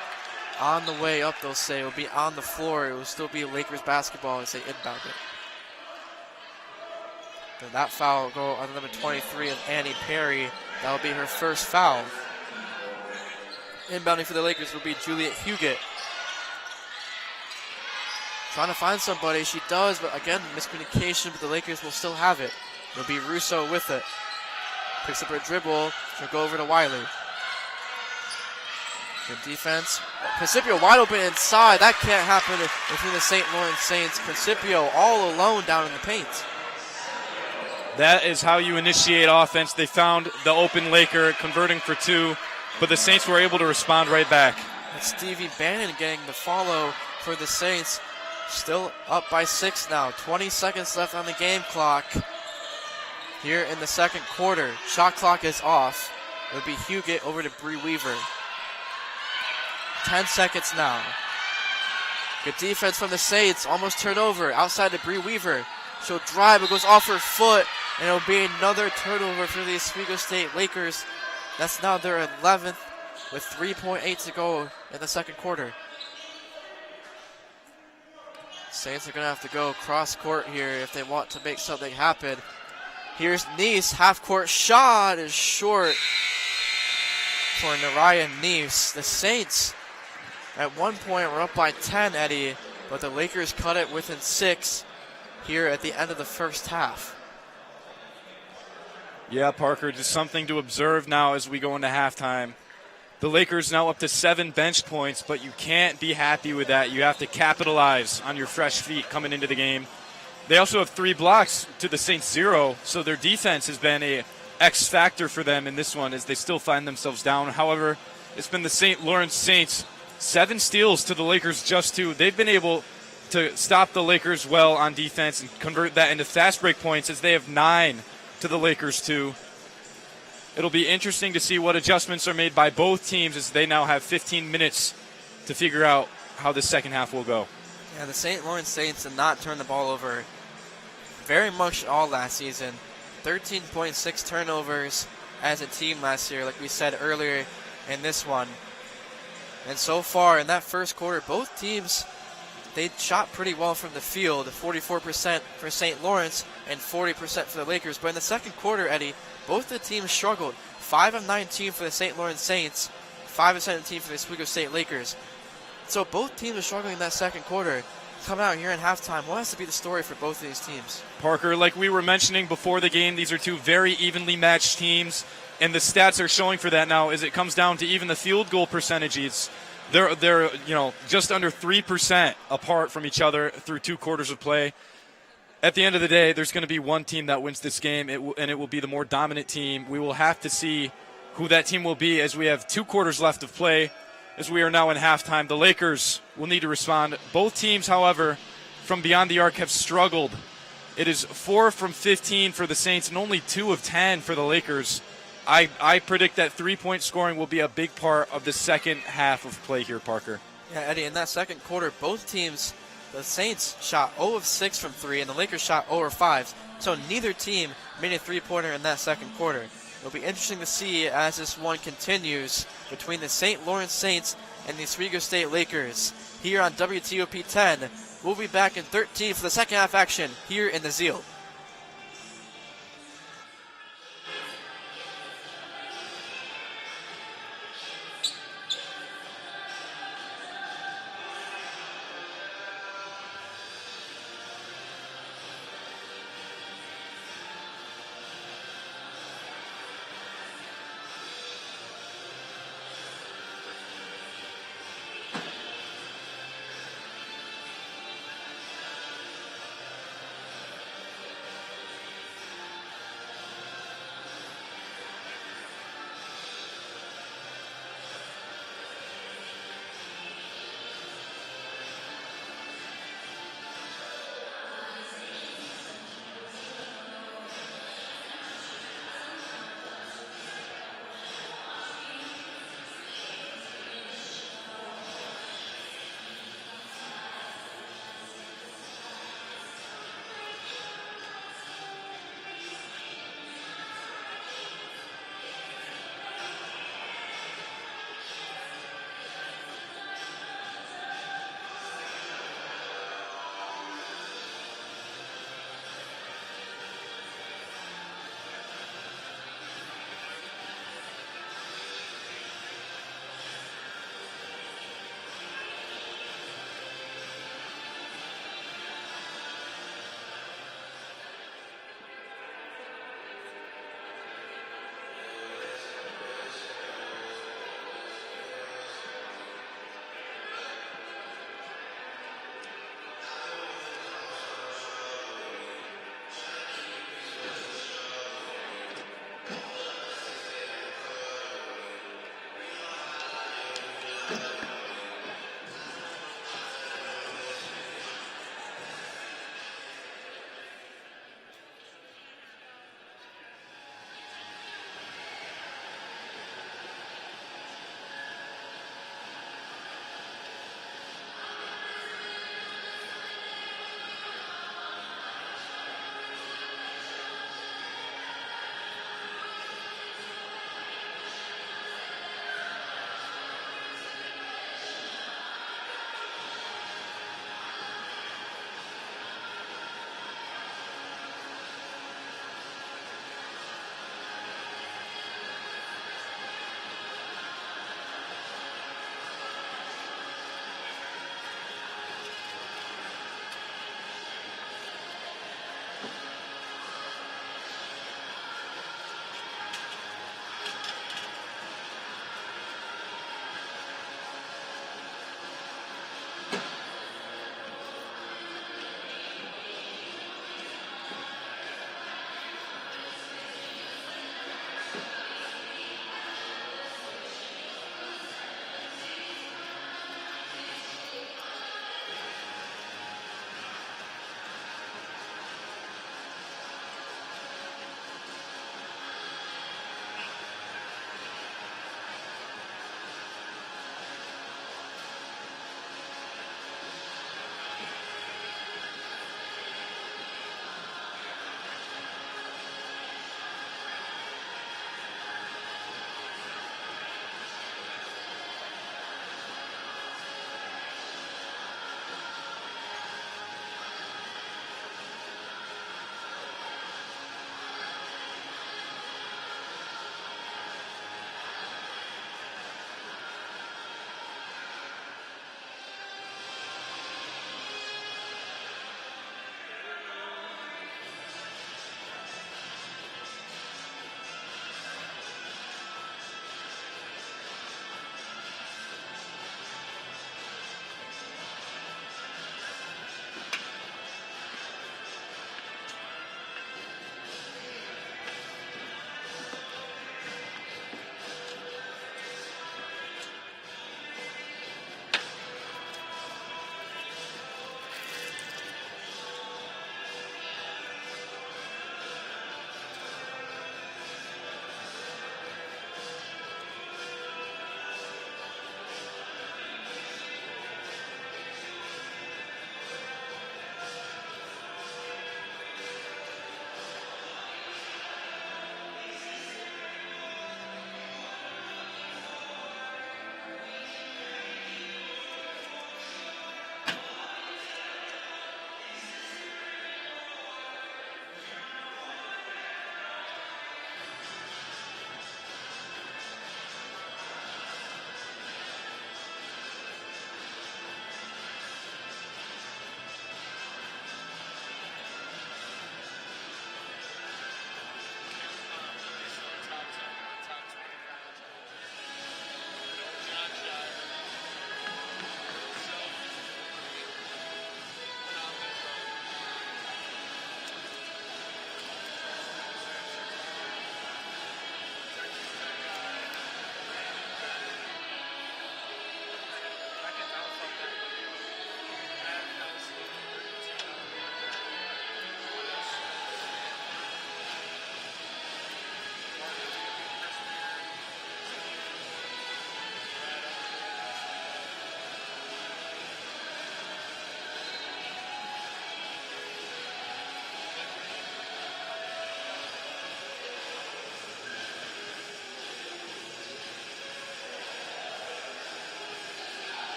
on the way up, they'll say. It will be on the floor. It will still be Lakers basketball as they inbound it. And that foul will go on number 23 of Annie Perry. That will be her first foul. Inbounding for the Lakers will be Juliet Huguet. Trying to find somebody. She does, but again, miscommunication, but the Lakers will still have it. It'll be Russo with it. Picks up her dribble. She'll go over to Wiley. Good defense. Principio wide open inside. That can't happen between the St. Lawrence Saints. Principio all alone down in the paint. That is how you initiate offense. They found the open Laker converting for 2, but the Saints were able to respond right back. It's Stevie Bannon getting the follow for the Saints. Still up by 6 now. 20 seconds left on the game clock here in the second quarter. Shot clock is off. It would be Huguet over to Bree Weaver. 10 seconds now. Good defense from the Saints. Almost turnover. Outside to Bree Weaver. She'll drive. It goes off her foot. And it'll be another turnover for the Oswego State Lakers. That's now their 11th with 3.8 to go in the second quarter. Saints are going to have to go cross court here if they want to make something happen. Here's Neese. Half court shot is short for Nariah Neese. The Saints at one point were up by 10, Eddie, but the Lakers cut it within 6 here at the end of the first half. Yeah, Parker, just something to observe now as we go into halftime. The Lakers now up to 7 bench points, but you can't be happy with that. You have to capitalize on your fresh feet coming into the game. They also have 3 blocks to the Saints 0, so their defense has been a X factor for them in this one as they still find themselves down. However, it's been the St. Lawrence Saints 7 steals to the Lakers just 2. They've been able to stop the Lakers well on defense and convert that into fast break points as they have 9 to the Lakers 2. It'll be interesting to see what adjustments are made by both teams as they now have 15 minutes to figure out how the second half will go. Yeah, the St. Lawrence Saints did not turn the ball over very much all last season. 13.6 turnovers as a team last year, like we said earlier in this one. And so far in that first quarter, both teams, they shot pretty well from the field, 44% for St. Lawrence and 40% for the Lakers. But in the second quarter, Eddie, both the teams struggled. 5 of 19 for the St. Lawrence Saints, 5 of 17 for the Oswego State Lakers. So both teams are struggling in that second quarter. Coming out here in halftime, what has to be the story for both of these teams? Parker, like we were mentioning before the game, these are two very evenly matched teams, and the stats are showing for that now as it comes down to even the field goal percentages. They're just under 3% apart from each other through 2 quarters of play. At the end of the day, there's going to be one team that wins this game, and it will be the more dominant team. We will have to see who that team will be as we have 2 quarters left of play, as we are now in halftime. The Lakers will need to respond. Both teams, however, from beyond the arc have struggled. It is 4 from 15 for the Saints and only 2 of 10 for the Lakers. I predict that 3-point scoring will be a big part of the second half of play here, Parker. Yeah, Eddie, in that second quarter, both teams, the Saints shot 0 of 6 from 3, and the Lakers shot 0 of 5. So neither team made a three-pointer in that second quarter. It'll be interesting to see as this one continues between the St. Lawrence Saints and the Oswego State Lakers. Here on WTOP 10, we'll be back in 13 for the second half action here in the Zeal.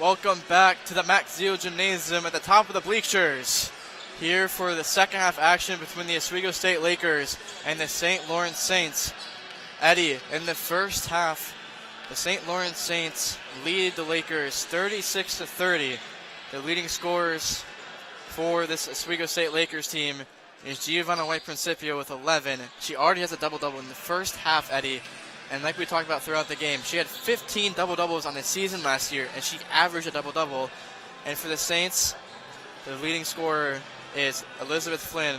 Welcome back to the Max Zio Gymnasium at the top of the bleachers. Here for the second half action between the Oswego State Lakers and the St. Lawrence Saints. Eddie, in the first half, the St. Lawrence Saints lead the Lakers 36-30. The leading scorers for this Oswego State Lakers team is Giovanna White-Principio with 11. She already has a double-double in the first half, Eddie. And like we talked about throughout the game, she had 15 double-doubles on the season last year, and she averaged a double-double. And for the Saints, the leading scorer is Elizabeth Flynn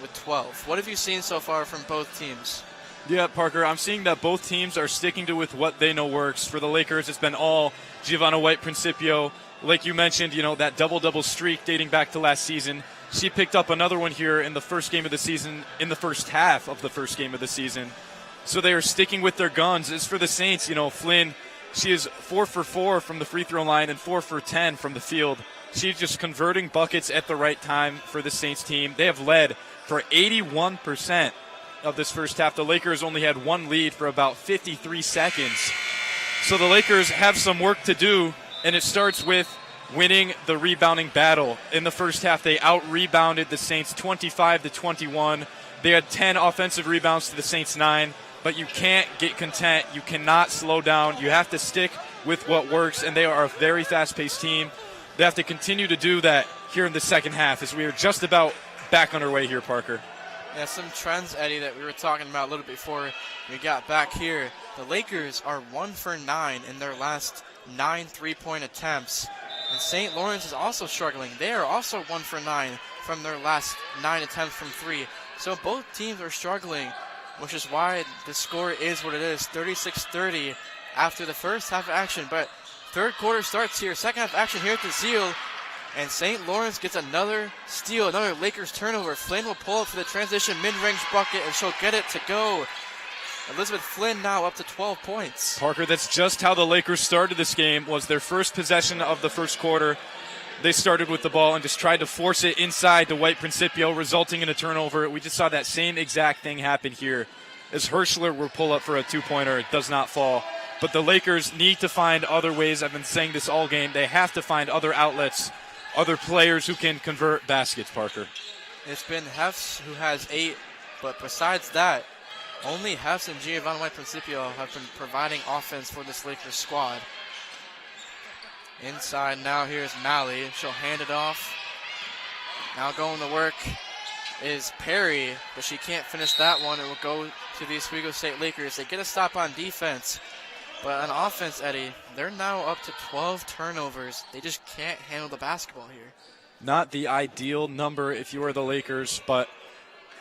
with 12. What have you seen so far from both teams? Yeah, Parker, I'm seeing that both teams are sticking to with what they know works. For the Lakers, it's been all Giovanna White-Principio. Like you mentioned, that double-double streak dating back to last season. She picked up another one here in the first game of the season, in the first half of the first game of the season. So they are sticking with their guns. As for the Saints, Flynn, she is 4 for 4 from the free throw line and 4 for 10 from the field. She's just converting buckets at the right time for the Saints team. They have led for 81% of this first half. The Lakers only had one lead for about 53 seconds. So the Lakers have some work to do, and it starts with winning the rebounding battle. In the first half, they out-rebounded the Saints 25-21. They had 10 offensive rebounds to the Saints 9. But you can't get content. You cannot slow down. You have to stick with what works, and they are a very fast-paced team. They have to continue to do that here in the second half as we are just about back underway here, Parker. Yeah, some trends, Eddie, that we were talking about a little before we got back here. The Lakers are 1 for 9 in their last 9 3-point attempts. And St. Lawrence is also struggling. They are also 1 for 9 from their last 9 attempts from 3. So both teams are struggling, which is why the score is what it is, 36-30 after the first half of action. But third quarter starts here, second half action here at the Zeal, and St. Lawrence gets another steal, another Lakers turnover. Flynn will pull up for the transition mid-range bucket, and she'll get it to go. Elizabeth Flynn now up to 12 points. Parker, that's just how the Lakers started this game. Was their first possession of the first quarter. They started with the ball and just tried to force it inside to White-Principio, resulting in a turnover. We just saw that same exact thing happen here as Hirschler will pull up for a two-pointer. It does not fall. But the Lakers need to find other ways. I've been saying this all game. They have to find other outlets, other players who can convert baskets, Parker. It's been Hefs who has 8, but besides that, only Hefs and Giovanna White-Principio have been providing offense for this Lakers squad. Inside now, here's Malley. She'll hand it off. Now going to work is Perry, but she can't finish that one. It will go to the Oswego State Lakers. They get a stop on defense, but on offense, Eddie, they're now up to 12 turnovers. They just can't handle the basketball here. Not the ideal number if you are the Lakers, but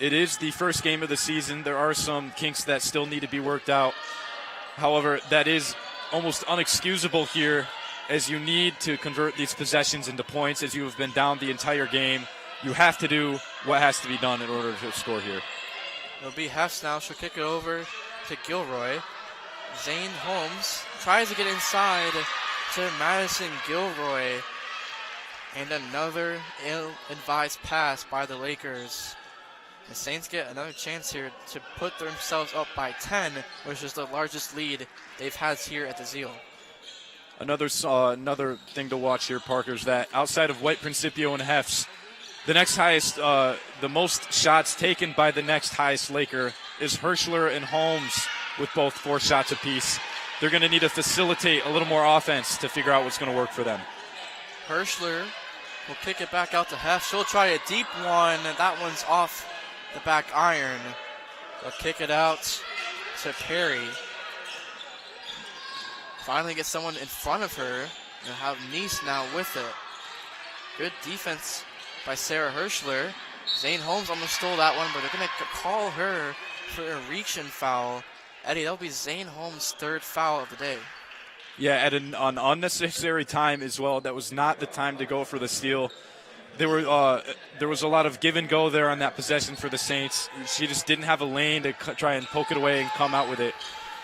it is the first game of the season. There are some kinks that still need to be worked out. However, that is almost unexcusable here, as you need to convert these possessions into points, as you have been down the entire game. You have to do what has to be done in order to score here. It'll be Hefs now. She'll kick it over to Gilroy. Zane Holmes tries to get inside to Madison Gilroy. And another ill-advised pass by the Lakers. The Saints get another chance here to put themselves up by 10, which is the largest lead they've had here at the Zeal. Another thing to watch here, Parker, is that outside of White-Principio and Hefs, the next highest, the most shots taken by the next highest Laker is Hirschler and Holmes with both 4 shots apiece. They're going to need to facilitate a little more offense to figure out what's going to work for them. Hirschler will kick it back out to Hefs. She'll try a deep one, and that one's off the back iron. They'll kick it out to Perry. Finally get someone in front of her and have Nice now with it. Good defense by Sarah Hirschler. Zane Holmes almost stole that one, but they're going to call her for a reach-in foul. Eddie, that'll be Zane Holmes' 3rd foul of the day. Yeah, at an unnecessary time as well. That was not the time to go for the steal. There was a lot of give and go there on that possession for the Saints. She just didn't have a lane to try and poke it away and come out with it.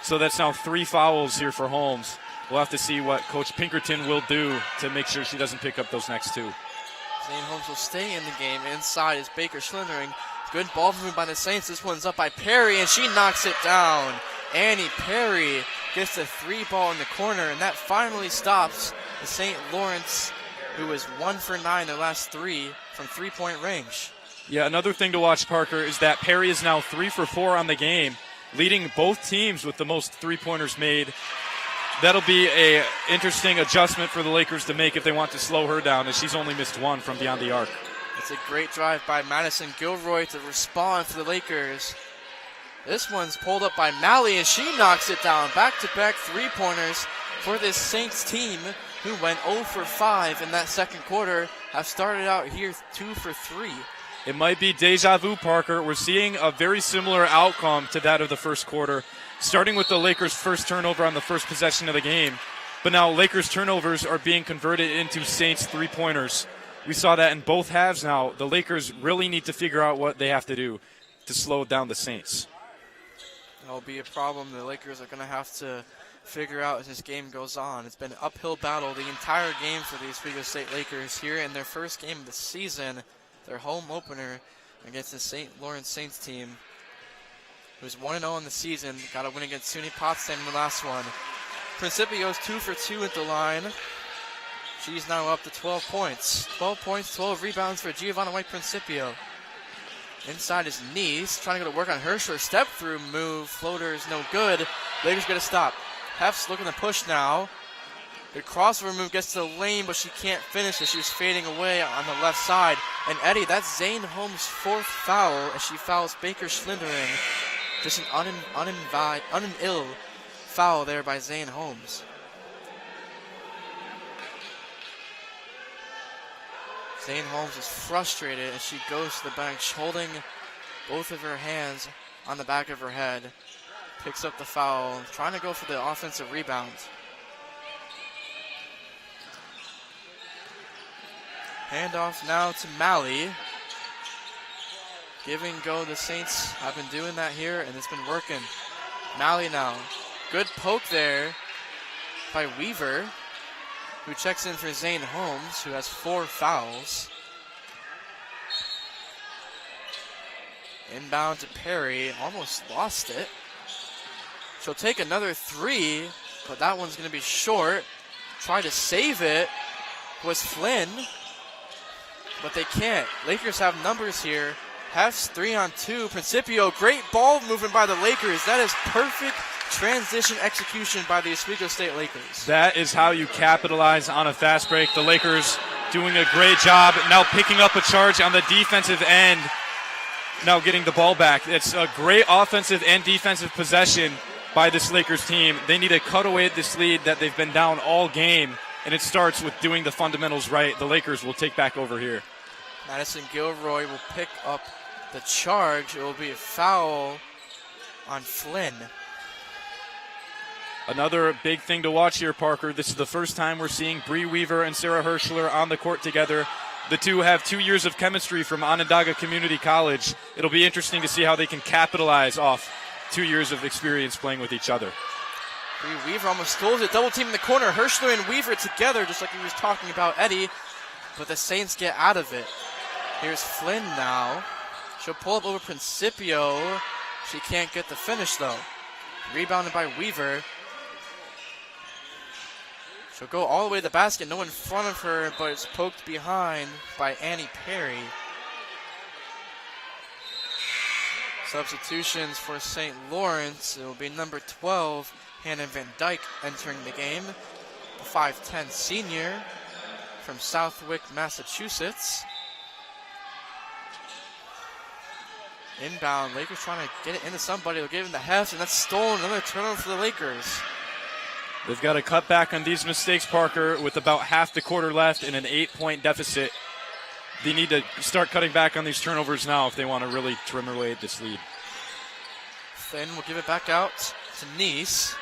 So that's now 3 fouls here for Holmes. We'll have to see what Coach Pinkerton will do to make sure she doesn't pick up those next 2. Zane Holmes will stay in the game. Inside is Baker Schlindering. Good ball movement by the Saints. This one's up by Perry, and she knocks it down. Annie Perry gets the 3 ball in the corner, and that finally stops the St. Lawrence, who is 1 for 9 their last 3 from three-point range. Yeah, another thing to watch, Parker, is that Perry is now 3 for 4 on the game, leading both teams with the most three-pointers made. That'll be a interesting adjustment for the Lakers to make if they want to slow her down, as she's only missed 1 from beyond the arc. It's a great drive by Madison Gilroy to respond for the Lakers. This one's pulled up by Malley, and she knocks it down. Back-to-back three-pointers for this Saints team, who went 0 for 5 in that second quarter, have started out here 2 for 3. It might be deja vu, Parker. We're seeing a very similar outcome to that of the first quarter, starting with the Lakers' first turnover on the first possession of the game. But now Lakers' turnovers are being converted into Saints three-pointers. We saw that in both halves now. The Lakers really need to figure out what they have to do to slow down the Saints. That'll be a problem the Lakers are going to have to figure out as this game goes on. It's been an uphill battle the entire game for the Oswego State Lakers here in their first game of the season, their home opener against the St. Lawrence Saints team, who's 1-0 in the season. Got a win against SUNY Potsdam in the last one. Principio's 2 for 2 at the line. She's now up to 12 points. 12 points, 12 rebounds for Giovanna White Principio. Inside is Nice, trying to go to work on Hirschler. Step through move, floater is no good. Lakers going to stop. Hef's looking to push now. Good crossover move, gets to the lane, but she can't finish it. She was fading away on the left side. And Eddie, that's Zane Holmes' 4th foul as she fouls Baker Schlindering. Just an unill foul there by Zane Holmes. Zane Holmes is frustrated as she goes to the bench, holding both of her hands on the back of her head. Picks up the foul, trying to go for the offensive rebound. Handoff now to Malley. Give and go, the Saints have been doing that here, and it's been working. Malley now. Good poke there by Weaver, who checks in for Zane Holmes, who has 4 fouls. Inbound to Perry, almost lost it. She'll take another 3, but that one's going to be short. Try to save it was Flynn, but they can't. Lakers have numbers here. Hef's 3-on-2. Principio, great ball movement by the Lakers. That is perfect transition execution by the Oswego State Lakers. That is how you capitalize on a fast break. The Lakers doing a great job, now picking up a charge on the defensive end, now getting the ball back. It's a great offensive and defensive possession by this Lakers team. They need to cut away at this lead that they've been down all game, and it starts with doing the fundamentals right. The Lakers will take back over here. Madison Gilroy will pick up the charge. It will be a foul on Flynn. Another big thing to watch here, Parker. This is the first time we're seeing Bree Weaver and Sarah Hirschler on the court together. The two have 2 years of chemistry from Onondaga Community College. It'll be interesting to see how they can capitalize off 2 years of experience playing with each other. Bree Weaver almost stole it. Double team in the corner. Hirschler and Weaver together, just like he was talking about Eddie. But the Saints get out of it. Here's Flynn now. She'll pull up over Principio. She can't get the finish, though. Rebounded by Weaver. She'll go all the way to the basket. No in front of her, but it's poked behind by Annie Perry. Substitutions for St. Lawrence. It will be number 12, Hannah Van Dyke, entering the game. The 5'10 senior from Southwick, Massachusetts. Inbound, Lakers trying to get it into somebody. They'll give him the heft, and that's stolen. Another turnover for the Lakers. They've got to cut back on these mistakes, Parker, with about half the quarter left and an 8-point deficit. They need to start cutting back on these turnovers now if they want to really trim away at this lead. Flynn will give it back out to Nice.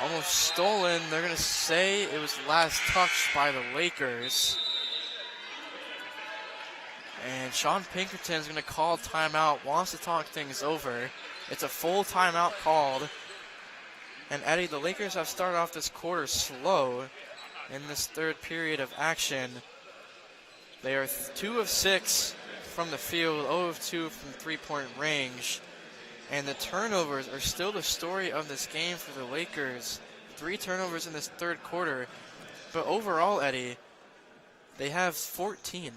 Almost stolen. They're going to say it was last touched by the Lakers. And Sean Pinkerton is going to call timeout, wants to talk things over. It's a full timeout called. And Eddie, the Lakers have started off this quarter slow in this third period of action. They are 2 of 6 from the field, 0 of 2 from three-point range. And the turnovers are still the story of this game for the Lakers. 3 turnovers in this third quarter. But overall, Eddie, they have 14.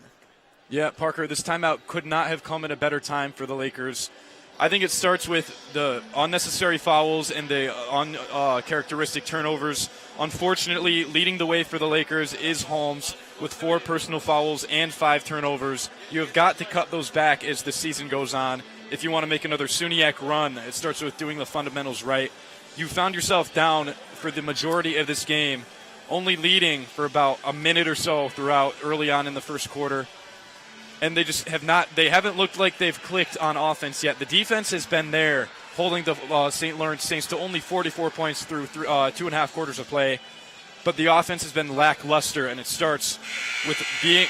Yeah, Parker, this timeout could not have come at a better time for the Lakers. I think it starts with the unnecessary fouls and the uncharacteristic turnovers. Unfortunately, leading the way for the Lakers is Holmes with 4 personal fouls and 5 turnovers. You have got to cut those back as the season goes on. If you want to make another SUNYAC run, it starts with doing the fundamentals right. You found yourself down for the majority of this game, only leading for about a minute or so throughout early on in the first quarter. And they just haven't looked like they've clicked on offense yet. The defense has been there, holding the St. Lawrence Saints to only 44 points through 2.5 quarters of play. But the offense has been lackluster, and it starts with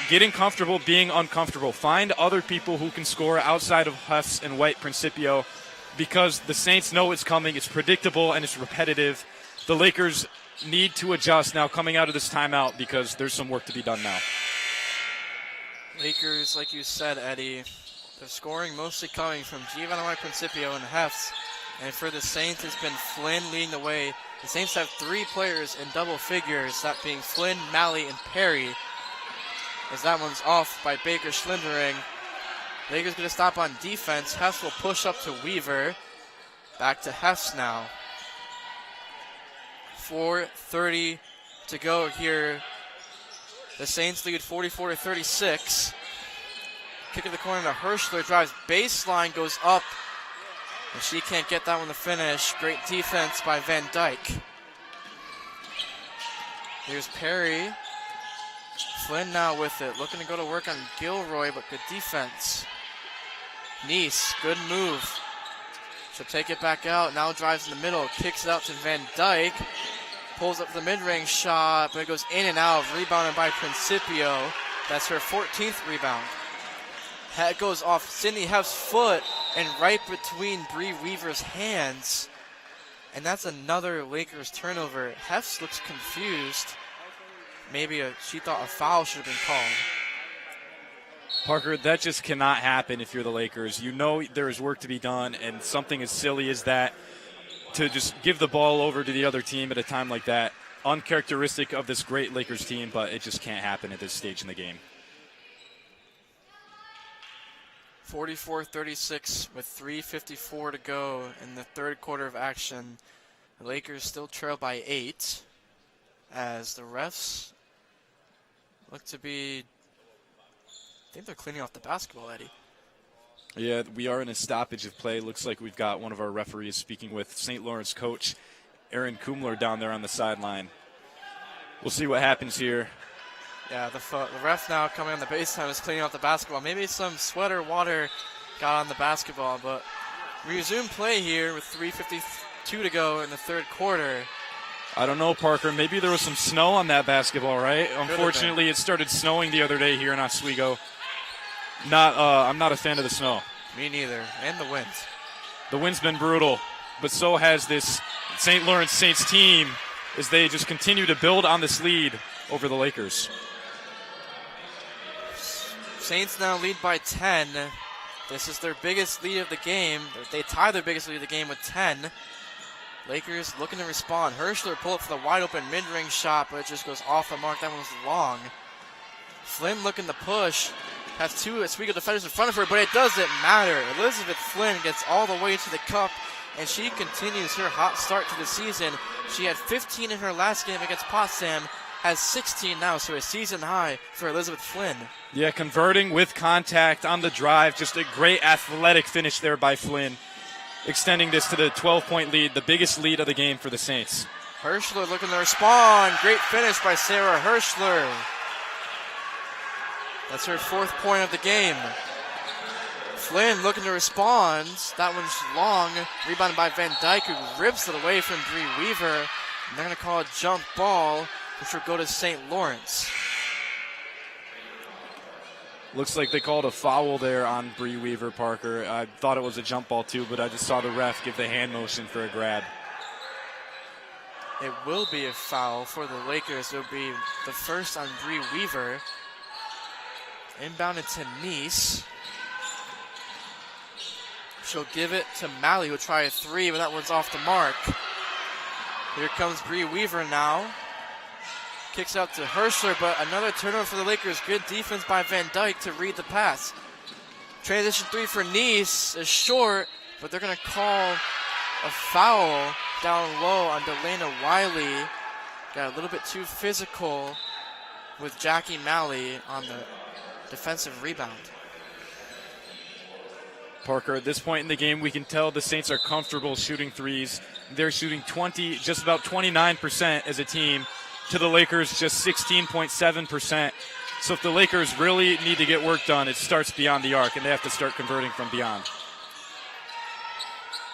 getting comfortable, being uncomfortable. Find other people who can score outside of Huffs and White Principio, because the Saints know it's coming. It's predictable, and it's repetitive. The Lakers need to adjust now coming out of this timeout, because there's some work to be done now. Lakers, like you said, Eddie, they're scoring mostly coming from Giovanni White Principio and Hefts. And for the Saints, it's been Flynn leading the way. The Saints have 3 players in double figures, that being Flynn, Malley, and Perry. As that one's off by Baker Schlindering. Lakers going to stop on defense. Hefts will push up to Weaver. Back to Hefts now. 4:30 to go here. The Saints lead 44-36. Kick in the corner to Hirschler, drives baseline, goes up. And she can't get that one to finish. Great defense by Van Dyke. Here's Perry. Flynn now with it, looking to go to work on Gilroy, but good defense. Neese, good move. She'll take it back out, now drives in the middle, kicks it out to Van Dyke. Pulls up the mid-range shot, but it goes in and out, rebounded by Principio. That's her 14th rebound. That goes off Sydney Heff's foot and right between Bree Weaver's hands. And that's another Lakers turnover. Heffs looks confused. Maybe she thought a foul should have been called. Parker, that just cannot happen if you're the Lakers. You know there is work to be done, and something as silly as that, to just give the ball over to the other team at a time like that, uncharacteristic of this great Lakers team, but it just can't happen at this stage in the game. 44-36 with 3:54 to go in the third quarter of action. The Lakers still trail by 8 as the refs look to be, I think they're cleaning off the basketball, Eddie. Yeah, we are in a stoppage of play. Looks like we've got one of our referees speaking with St. Lawrence coach Aaron Kumler down there on the sideline. We'll see what happens here. Yeah, the ref now coming on the baseline is cleaning off the basketball. Maybe some sweat or water got on the basketball, but resume play here with 3:52 to go in the third quarter. I don't know, Parker. Maybe there was some snow on that basketball, right? Unfortunately, it started snowing the other day here in Oswego. I'm not a fan of the snow. Me neither. And the wind. The wind's been brutal, but so has this St. Lawrence Saints team as they just continue to build on this lead over the Lakers. Saints now lead by 10. This is their biggest lead of the game. They tie their biggest lead of the game with 10. Lakers looking to respond. Hirschler pull up for the wide open mid-range shot, but it just goes off the mark. That one was long. Flynn looking to push. Has 2 Oswego defenders in front of her, but it doesn't matter. Elizabeth Flynn gets all the way to the cup, and she continues her hot start to the season. She had 15 in her last game against Potsdam, has 16 now, so a season high for Elizabeth Flynn. Yeah, converting with contact on the drive. Just a great athletic finish there by Flynn, extending this to the 12-point lead, the biggest lead of the game for the Saints. Hirschler looking to respond. Great finish by Sarah Hirschler. That's her 4th point of the game. Flynn looking to respond. That one's long. Rebounded by Van Dyke, who rips it away from Bree Weaver. And they're going to call a jump ball, which will go to St. Lawrence. Looks like they called a foul there on Bree Weaver, Parker. I thought it was a jump ball too, but I just saw the ref give the hand motion for a grab. It will be a foul for the Lakers. It will be the first on Bree Weaver. Inbounded to Neese. She'll give it to Malley, who'll try a 3, but that one's off the mark. Here comes Bree Weaver now. Kicks out to Herschler, but another turnover for the Lakers. Good defense by Van Dyke to read the pass. Transition 3 for Nice is short, but they're going to call a foul down low on Delana Wiley. Got a little bit too physical with Jackie Malley on the defensive rebound. Parker, at this point in the game, we can tell the Saints are comfortable shooting threes. They're shooting just about 29% as a team, to the Lakers just 16.7%. So if the Lakers really need to get work done, it starts beyond the arc, and they have to start converting from beyond.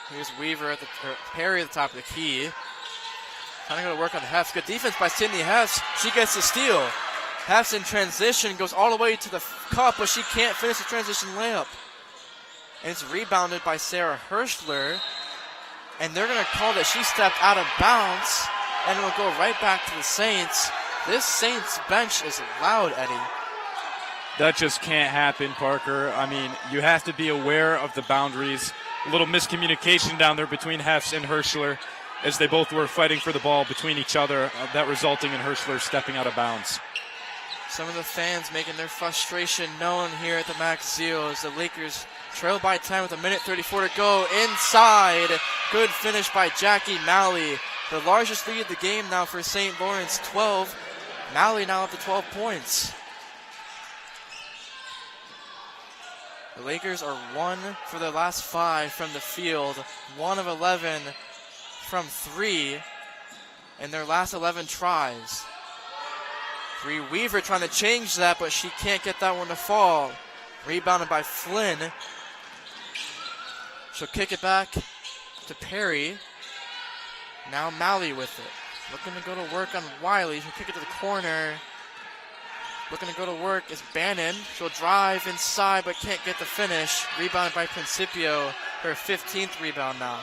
Here's Weaver Perry at the top of the key. Trying to go to work on Hefts. Good defense by Sydney Hefts. She gets the steal. Hefts in transition, goes all the way to the cup, but she can't finish the transition layup. And it's rebounded by Sarah Herschler. And they're going to call that she stepped out of bounds. And it will go right back to the Saints. This Saints bench is loud, Eddie. That just can't happen, Parker. I mean, you have to be aware of the boundaries. A little miscommunication down there between Hefts and Herschler as they both were fighting for the ball between each other, that resulting in Herschler stepping out of bounds. Some of the fans making their frustration known here at the Max Zeal as the Lakers trail by 10 with 1:34 to go. Inside, good finish by Jackie Malley. The largest lead of the game now for St. Lawrence, 12. Malley now up to 12 points. The Lakers are 1 for their last 5 from the field, 1 of 11 from 3 in their last 11 tries. Bree Weaver trying to change that, but she can't get that one to fall. Rebounded by Flynn. She'll kick it back to Perry. Now Malley with it. Looking to go to work on Wiley. She'll kick it to the corner. Looking to go to work is Bannon. She'll drive inside but can't get the finish. Rebounded by Principio. Her 15th rebound now.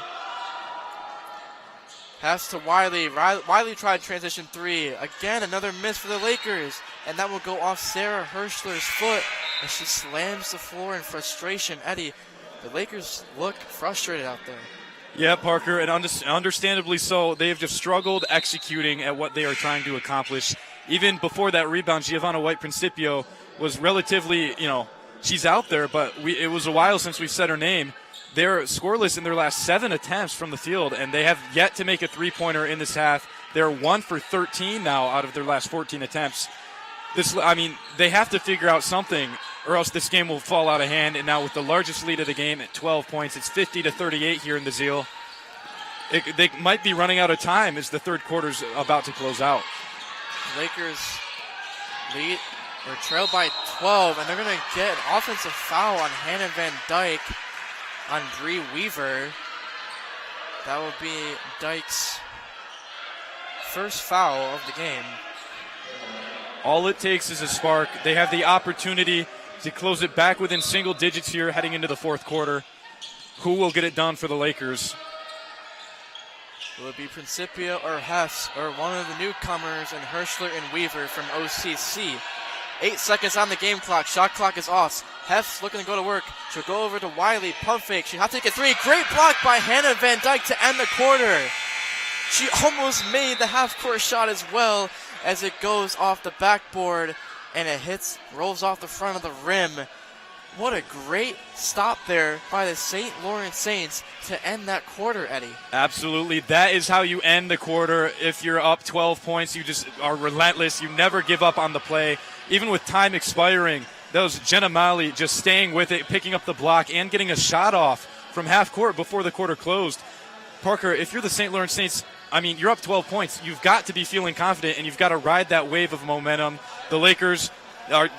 Pass to Wiley. Wiley tried transition 3. Again, another miss for the Lakers. And that will go off Sarah Herschler's foot as she slams the floor in frustration. Eddie, the Lakers look frustrated out there. Yeah, Parker, and understandably so. They have just struggled executing at what they are trying to accomplish. Even before that rebound, Giovanna White-Principio was relatively, she's out there, but it was a while since we've said her name. They're scoreless in their last 7 attempts from the field, and they have yet to make a three-pointer in this half. They're 1 for 13 now out of their last 14 attempts. They have to figure out something, or else this game will fall out of hand. And now with the largest lead of the game at 12 points, it's 50-38 here in the Zeal. They might be running out of time as the third quarter's about to close out. Lakers lead or trail by 12, and they're going to get an offensive foul on Hannah Van Dyke on Bree Weaver. That would be Dyke's first foul of the game. All it takes is a spark. They have the opportunity to close it back within single digits here heading into the fourth quarter. Who will get it done for the Lakers? Will it be Principio or Hefts or one of the newcomers and Herschler and Weaver from OCC? 8 seconds on the game clock. Shot clock is off. Hefts looking to go to work. She'll go over to Wiley. Pump fake. She'll have to take a 3. Great block by Hannah Van Dyke to end the quarter. She almost made the half-court shot as well as it goes off the backboard and it rolls off the front of the rim. What a great stop there by the St. Lawrence Saints to end that quarter, Eddie. Absolutely. That is how you end the quarter. If you're up 12 points, you just are relentless. You never give up on the play. Even with time expiring, that was Jenna Malley just staying with it, picking up the block, and getting a shot off from half court before the quarter closed. Parker, if you're the St. Lawrence Saints, you're up 12 points. You've got to be feeling confident, and you've got to ride that wave of momentum. The Lakers,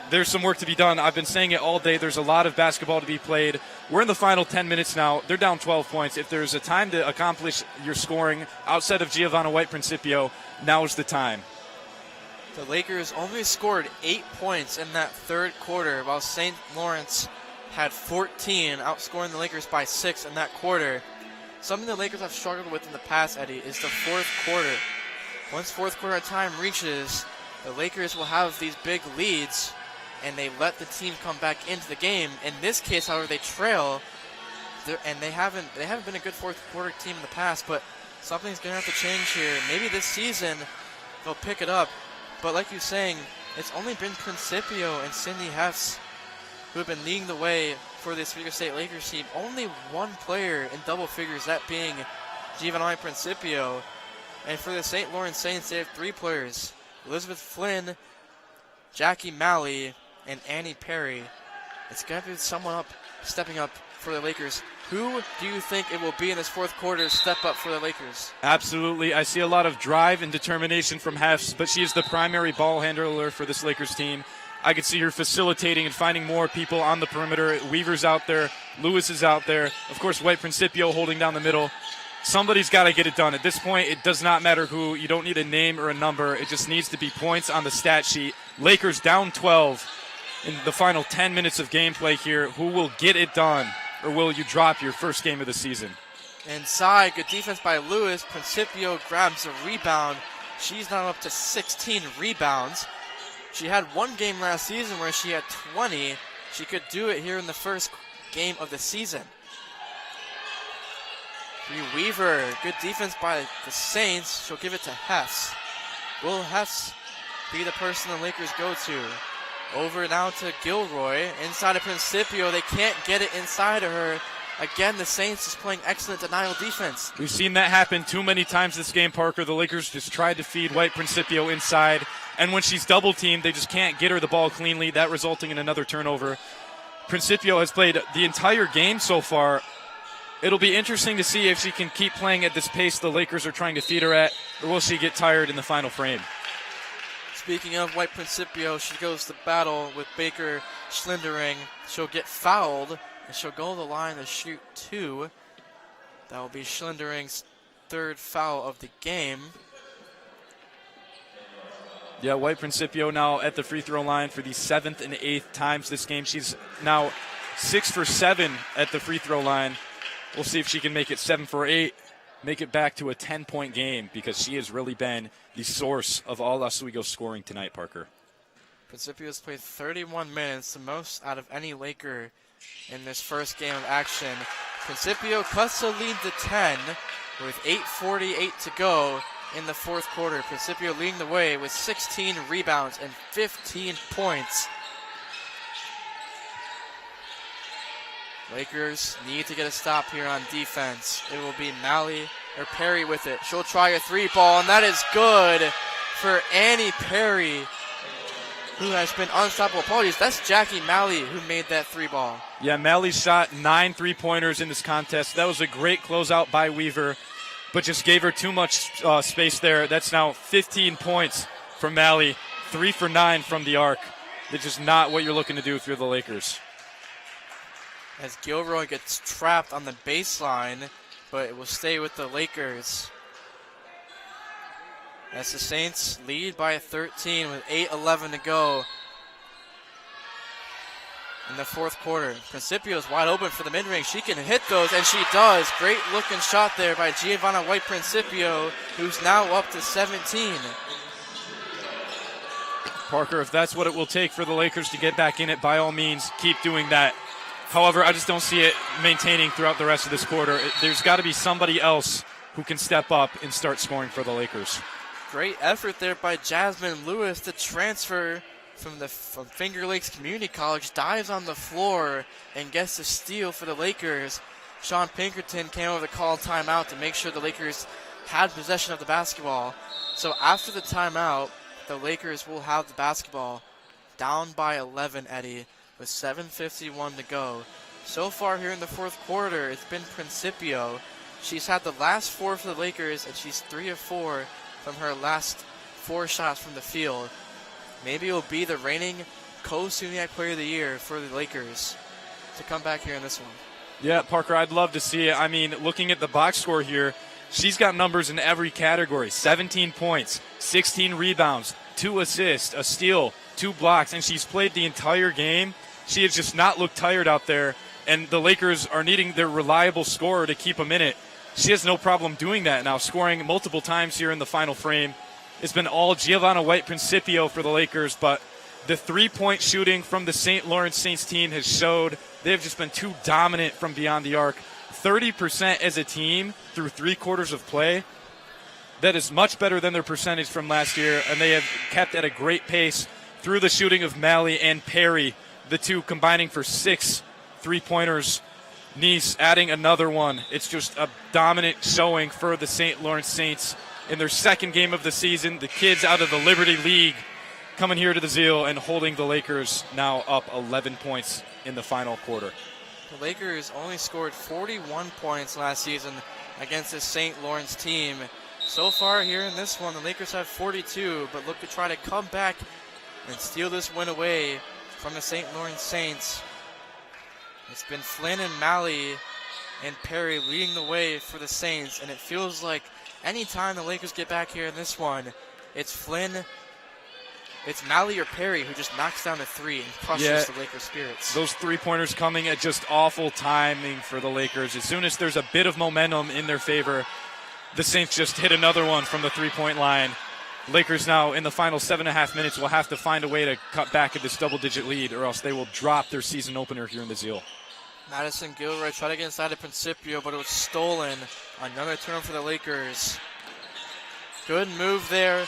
there's some work to be done. I've been saying it all day. There's a lot of basketball to be played. We're in the final 10 minutes now. They're down 12 points. If there's a time to accomplish your scoring outside of Giovanna White-Principio, now is the time. The Lakers only scored 8 points in that third quarter, while St. Lawrence had 14, outscoring the Lakers by 6 in that quarter. Something the Lakers have struggled with in the past, Eddie, is the fourth quarter. Once fourth quarter time reaches, the Lakers will have these big leads, and they let the team come back into the game. In this case, however, they trail, and they haven't been a good fourth quarter team in the past, but something's going to have to change here. Maybe this season they'll pick it up. But like you're saying, it's only been Principio and Cindy Hefts who have been leading the way for this Oswego State Lakers team. Only one player in double figures, that being Giovanni Principio. And for the St. Lawrence Saints, they have 3 players: Elizabeth Flynn, Jackie Malley, and Annie Perry. It's going to be someone stepping up for the Lakers. Who do you think it will be in this fourth quarter to step up for the Lakers? Absolutely. I see a lot of drive and determination from Hefts, but she is the primary ball handler for this Lakers team. I could see her facilitating and finding more people on the perimeter. Weaver's out there. Lewis is out there. Of course, White Principio holding down the middle. Somebody's got to get it done. At this point, it does not matter who. You don't need a name or a number. It just needs to be points on the stat sheet. Lakers down 12 in the final 10 minutes of gameplay here. Who will get it done, or will you drop your first game of the season? Inside, good defense by Lewis. Principio grabs a rebound. She's now up to 16 rebounds. She had one game last season where she had 20. She could do it here in the first game of the season. Weaver, good defense by the Saints. She'll give it to Hefts. Will Hefts be the person the Lakers go to? Over now to Gilroy. Inside of Principio. They can't get it inside of her. Again, the Saints is playing excellent denial defense. We've seen that happen too many times this game, Parker. The Lakers just tried to feed White Principio inside, and when she's double-teamed, they just can't get her the ball cleanly, that resulting in another turnover. Principio has played the entire game so far. It'll be interesting to see if she can keep playing at this pace the Lakers are trying to feed her at, or will she get tired in the final frame? Speaking of White Principio, she goes to battle with Baker Schlindering. She'll get fouled, and she'll go to the line to shoot 2. That will be Schlindering's 3rd foul of the game. Yeah, White Principio now at the free throw line for the 7th and 8th times this game. She's now 6 for 7 at the free throw line. We'll see if she can make it 7 for 8, make it back to a 10-point game, because she has really been the source of all Oswego scoring tonight, Parker. Principio's played 31 minutes, the most out of any Laker in this first game of action. Principio cuts the lead to 10 with 8:48 to go in the fourth quarter. Principio leading the way with 16 rebounds and 15 points. Lakers need to get a stop here on defense. It will be Malley or Perry with it. She'll try a 3-ball, and that is good for Annie Perry, who has been unstoppable. Apologies, that's Jackie Malley who made that 3-ball. Yeah, Malley shot 9 3-pointers in this contest. That was a great closeout by Weaver, but just gave her too much space there. That's now 15 points from Malley, 3 for 9 from the arc. That's just not what you're looking to do if you're the Lakers. As Gilroy gets trapped on the baseline, but it will stay with the Lakers. As the Saints lead by 13 with 8:11 to go in the fourth quarter. Principio is wide open for the mid-range. She can hit those, and she does. Great looking shot there by Giovanna White Principio, who's now up to 17. Parker, if that's what it will take for the Lakers to get back in it, by all means, keep doing that. However, I just don't see it maintaining throughout the rest of this quarter. There's got to be somebody else who can step up and start scoring for the Lakers. Great effort there by Jasmine Lewis to transfer from Finger Lakes Community College. Dives on the floor and gets the steal for the Lakers. Sean Pinkerton came over to call timeout to make sure the Lakers had possession of the basketball. So after the timeout, the Lakers will have the basketball down by 11, Eddie, with 7:51 to go. So far here in the fourth quarter, it's been Principio. She's had the last 4 for the Lakers, and she's 3 of 4 from her last 4 shots from the field. Maybe it'll be the reigning co-SUNY Player of the Year for the Lakers to come back here in this one. Yeah, Parker, I'd love to see it. I mean, looking at the box score here, she's got numbers in every category. 17 points, 16 rebounds, 2 assists, a steal, 2 blocks, and she's played the entire game. She has just not looked tired out there, and the Lakers are needing their reliable scorer to keep them in it. She has no problem doing that now, scoring multiple times here in the final frame. It's been all Giovanna White Principio for the Lakers, but the 3-point shooting from the St. Lawrence Saints team has showed they've just been too dominant from beyond the arc. 30% as a team through 3 quarters of play. that is much better than their percentage from last year, and they have kept at a great pace through the shooting of Malley and Perry, the two combining for 6 3-pointers. Nice adding another one. It's just a dominant showing for the St. Lawrence Saints in their second game of the season. The kids out of the Liberty League coming here to the Zeal and holding the Lakers now up 11 points in the final quarter. The Lakers only scored 41 points last season against the St. Lawrence team. So far here in this one, the Lakers have 42, but look to try to come back and steal this win away from the St. Lawrence Saints. It's been Flynn and Malley and Perry leading the way for the Saints, and it feels like anytime the Lakers get back here in this one, it's Malley or Perry who just knocks down a three and crushes the Lakers' spirits. Those 3-pointers coming at just awful timing for the Lakers. As soon as there's a bit of momentum in their favor, the Saints just hit another one from the 3-point line. Lakers now in the final 7.5 minutes will have to find a way to cut back at this double-digit lead, or else they will drop their season opener here in the Zeal. Madison Gilroy tried to get inside of Principio, but it was stolen. Another turn for the Lakers. Good move there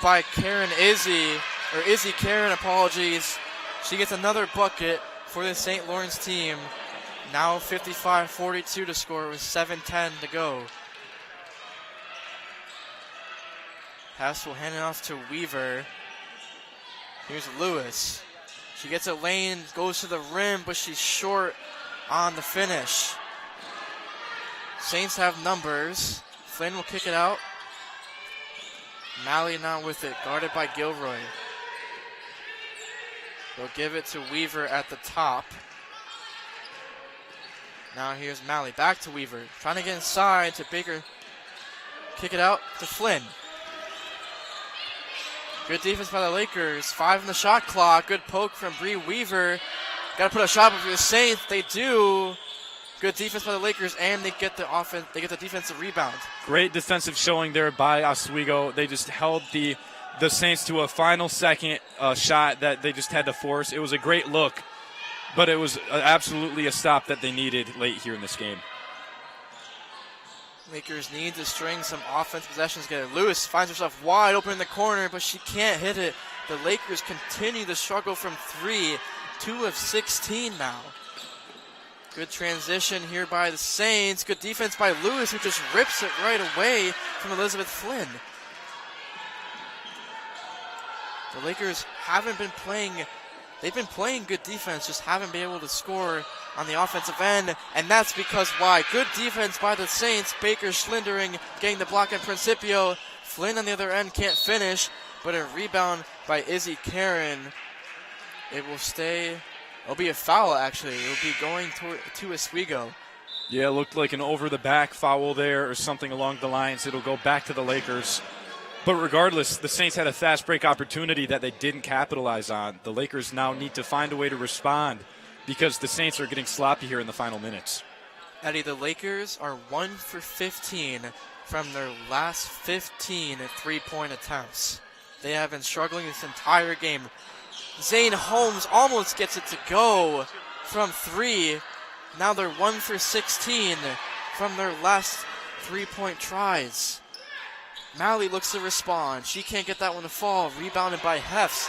by Izzy Karen, apologies. She gets another bucket for the St. Lawrence team. Now 55-42 to score with 7:10 to go. Pass will hand it off to Weaver. Here's Lewis. She gets a lane, goes to the rim, but she's short on the finish. Saints have numbers. Flynn will kick it out. Malley now with it, guarded by Gilroy. They'll give it to Weaver at the top. Now here's Malley, back to Weaver. Trying to get inside to Baker. Kick it out to Flynn. Good defense by the Lakers. 5 in the shot clock. Good poke from Bree Weaver. Got to put a shot up for the Saints. They do. Good defense by the Lakers, and they get the offense. They get the defensive rebound. Great defensive showing there by Oswego. They just held the Saints to a final second shot that they just had to force. It was a great look, but it was absolutely a stop that they needed late here in this game. Lakers need to string some offense possessions together. Lewis finds herself wide open in the corner, but she can't hit it. The Lakers continue to struggle from 3, 2 of 16 now. Good transition here by the Saints. Good defense by Lewis, who just rips it right away from Elizabeth Flynn. The Lakers haven't been playing, they've been playing good defense, just haven't been able to score on the offensive end, and that's because why? Good defense by the Saints. Baker Schlindering getting the block in Principio. Flynn on the other end can't finish, but a rebound by Izzy Karen. It will stay. It'll be a foul, actually. It'll be going to Oswego. Yeah, it looked like an over-the-back foul there or something along the lines. It'll go back to the Lakers. But regardless, the Saints had a fast break opportunity that they didn't capitalize on. The Lakers now need to find a way to respond because the Saints are getting sloppy here in the final minutes. Eddie, the Lakers are 1 for 15 from their last 15 3-point attempts. They have been struggling this entire game. Zane Holmes almost gets it to go from 3. Now they're 1 for 16 from their last 3-point tries. Malley looks to respond. She can't get that one to fall. Rebounded by Hefts.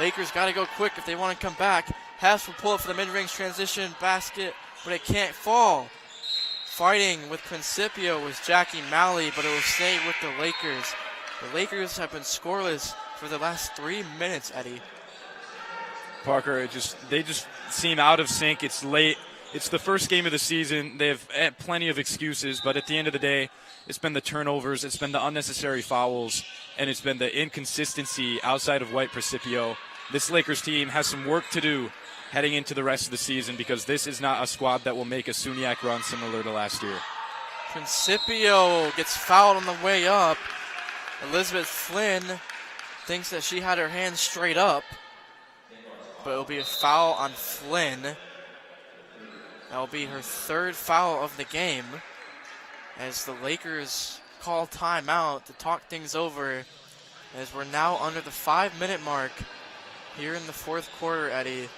Lakers got to go quick if they want to come back. Hefts will pull up for the mid-range transition basket, but it can't fall. Fighting with Principio was Jackie Malley, but it will stay with the Lakers. The Lakers have been scoreless for the last 3 minutes, Eddie. Parker, they just seem out of sync. It's late. It's the first game of the season. They have had plenty of excuses, but at the end of the day, it's been the turnovers, it's been the unnecessary fouls, and it's been the inconsistency outside of White Principio. This Lakers team has some work to do heading into the rest of the season because this is not a squad that will make a SUNY run similar to last year. Principio gets fouled on the way up. Elizabeth Flynn thinks that she had her hands straight up, but it'll be a foul on Flynn. That'll be her 3rd foul of the game as the Lakers call timeout to talk things over as we're now under the 5-minute mark here in the 4th quarter, Eddie.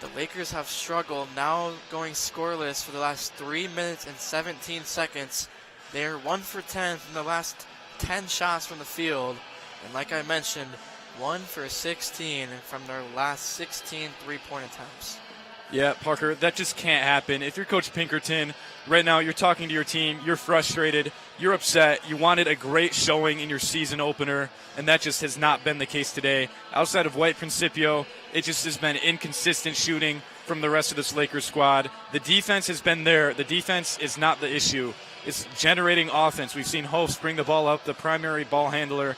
The Lakers have struggled, now going scoreless for the last 3 minutes and 17 seconds. They are 1 for 10 from the last 10 shots from the field. And like I mentioned, 1 for 16 from their last 16 three-point attempts. Yeah, Parker, that just can't happen. If you're Coach Pinkerton, right now you're talking to your team, you're frustrated, you're upset, you wanted a great showing in your season opener, and that just has not been the case today. Outside of White Principio, it just has been inconsistent shooting from the rest of this Lakers squad. The defense has been there. The defense is not the issue. It's generating offense. We've seen Host bring the ball up, the primary ball handler.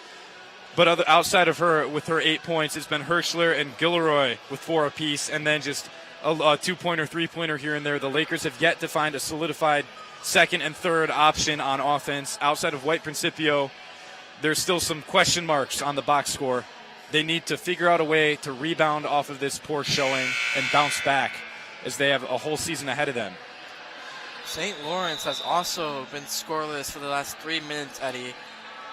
But outside of her, with her 8 points, it's been Hirschler and Gilroy with 4 apiece, and then just a two-pointer, three-pointer here and there. The Lakers have yet to find a solidified second and third option on offense. Outside of White Principio, there's still some question marks on the box score. They need to figure out a way to rebound off of this poor showing and bounce back as they have a whole season ahead of them. St. Lawrence has also been scoreless for the last 3 minutes, Eddie,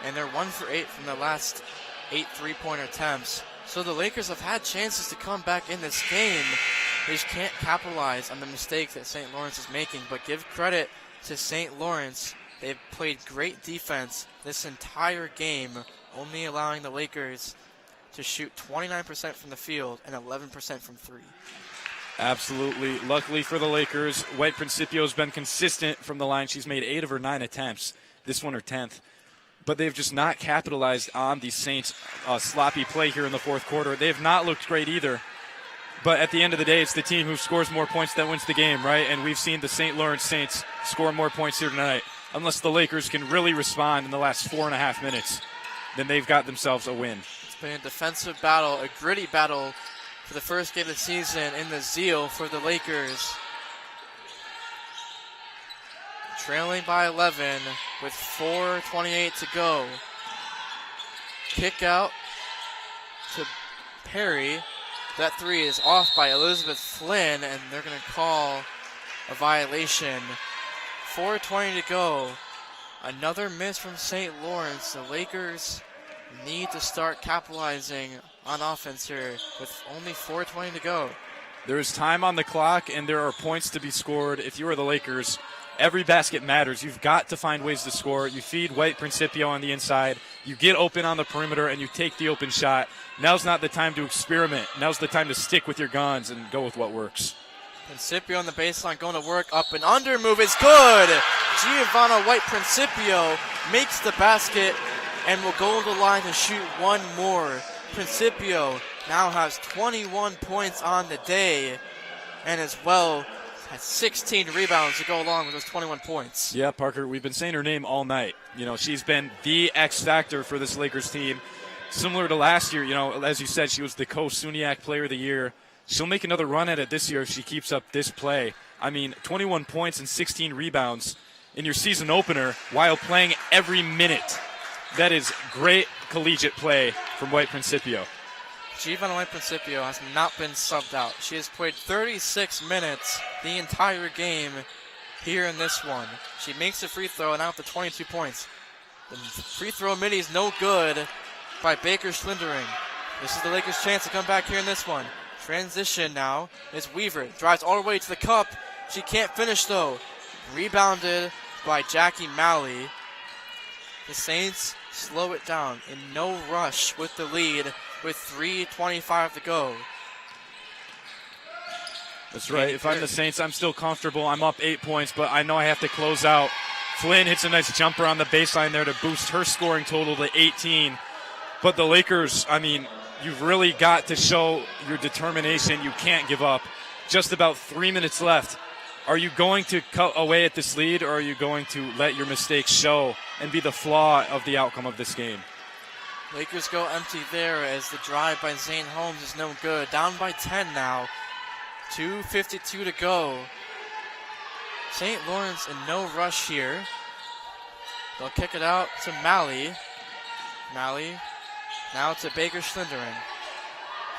and they're 1 for 8 from the last 8 three-pointer attempts. So the Lakers have had chances to come back in this game. They just can't capitalize on the mistakes that St. Lawrence is making. But give credit to St. Lawrence. They've played great defense this entire game, only allowing the Lakers to shoot 29% from the field and 11% from three. Absolutely. Luckily for the Lakers, White Principio has been consistent from the line. She's made 8 of her 9 attempts. This one her 10th. But they've just not capitalized on the Saints' sloppy play here in the fourth quarter. They have not looked great either. But at the end of the day, it's the team who scores more points that wins the game, right? And we've seen the St. Lawrence Saints score more points here tonight. Unless the Lakers can really respond in the last 4.5 minutes, then they've got themselves a win. It's been a defensive battle, a gritty battle for the first game of the season in the zeal for the Lakers. Trailing by 11 with 4:28 to go. Kick out to Perry. That three is off by Elizabeth Flynn, and they're going to call a violation. 4:20 to go. Another miss from St. Lawrence. The Lakers need to start capitalizing on offense here with only 4:20 to go. There is time on the clock, and there are points to be scored. If you are the Lakers, every basket matters. You've got to find ways to score. You feed White Principio on the inside. You get open on the perimeter, and you take the open shot. Now's not the time to experiment. Now's the time to stick with your guns and go with what works. Principio on the baseline going to work. Up and under move is good. Giovanna White Principio makes the basket and will go to the line to shoot one more. Principio now has 21 points on the day and as well has 16 rebounds to go along with those 21 points. Yeah, Parker, we've been saying her name all night. You know, she's been the X factor for this Lakers team. Similar to last year, you know, as you said, she was the SUNY Player of the Year. She'll make another run at it this year if she keeps up this play. I mean, 21 points and 16 rebounds in your season opener while playing every minute. That is great collegiate play from White Principio. Giovanna White Principio has not been subbed out. She has played 36 minutes the entire game here in this one. She makes the free throw and out to 22 points. The free throw midi is no good by Baker Schlindering. This is the Lakers' chance to come back here in this one. Transition now is Weaver. Drives all the way to the cup. She can't finish though. Rebounded by Jackie Malley. The Saints slow it down in no rush with the lead with 3:25 to go. That's right. If I'm the Saints, I'm still comfortable. I'm up 8 points, but I know I have to close out. Flynn hits a nice jumper on the baseline there to boost her scoring total to 18. But the Lakers, I mean, you've really got to show your determination. You can't give up. Just about 3 minutes left. Are you going to cut away at this lead, or are you going to let your mistakes show and be the flaw of the outcome of this game? Lakers go empty there as the drive by Zane Holmes is no good. Down by 10 now. 2:52 to go. St. Lawrence in no rush here. They'll kick it out to Malley. Malley now to Baker Schlindering.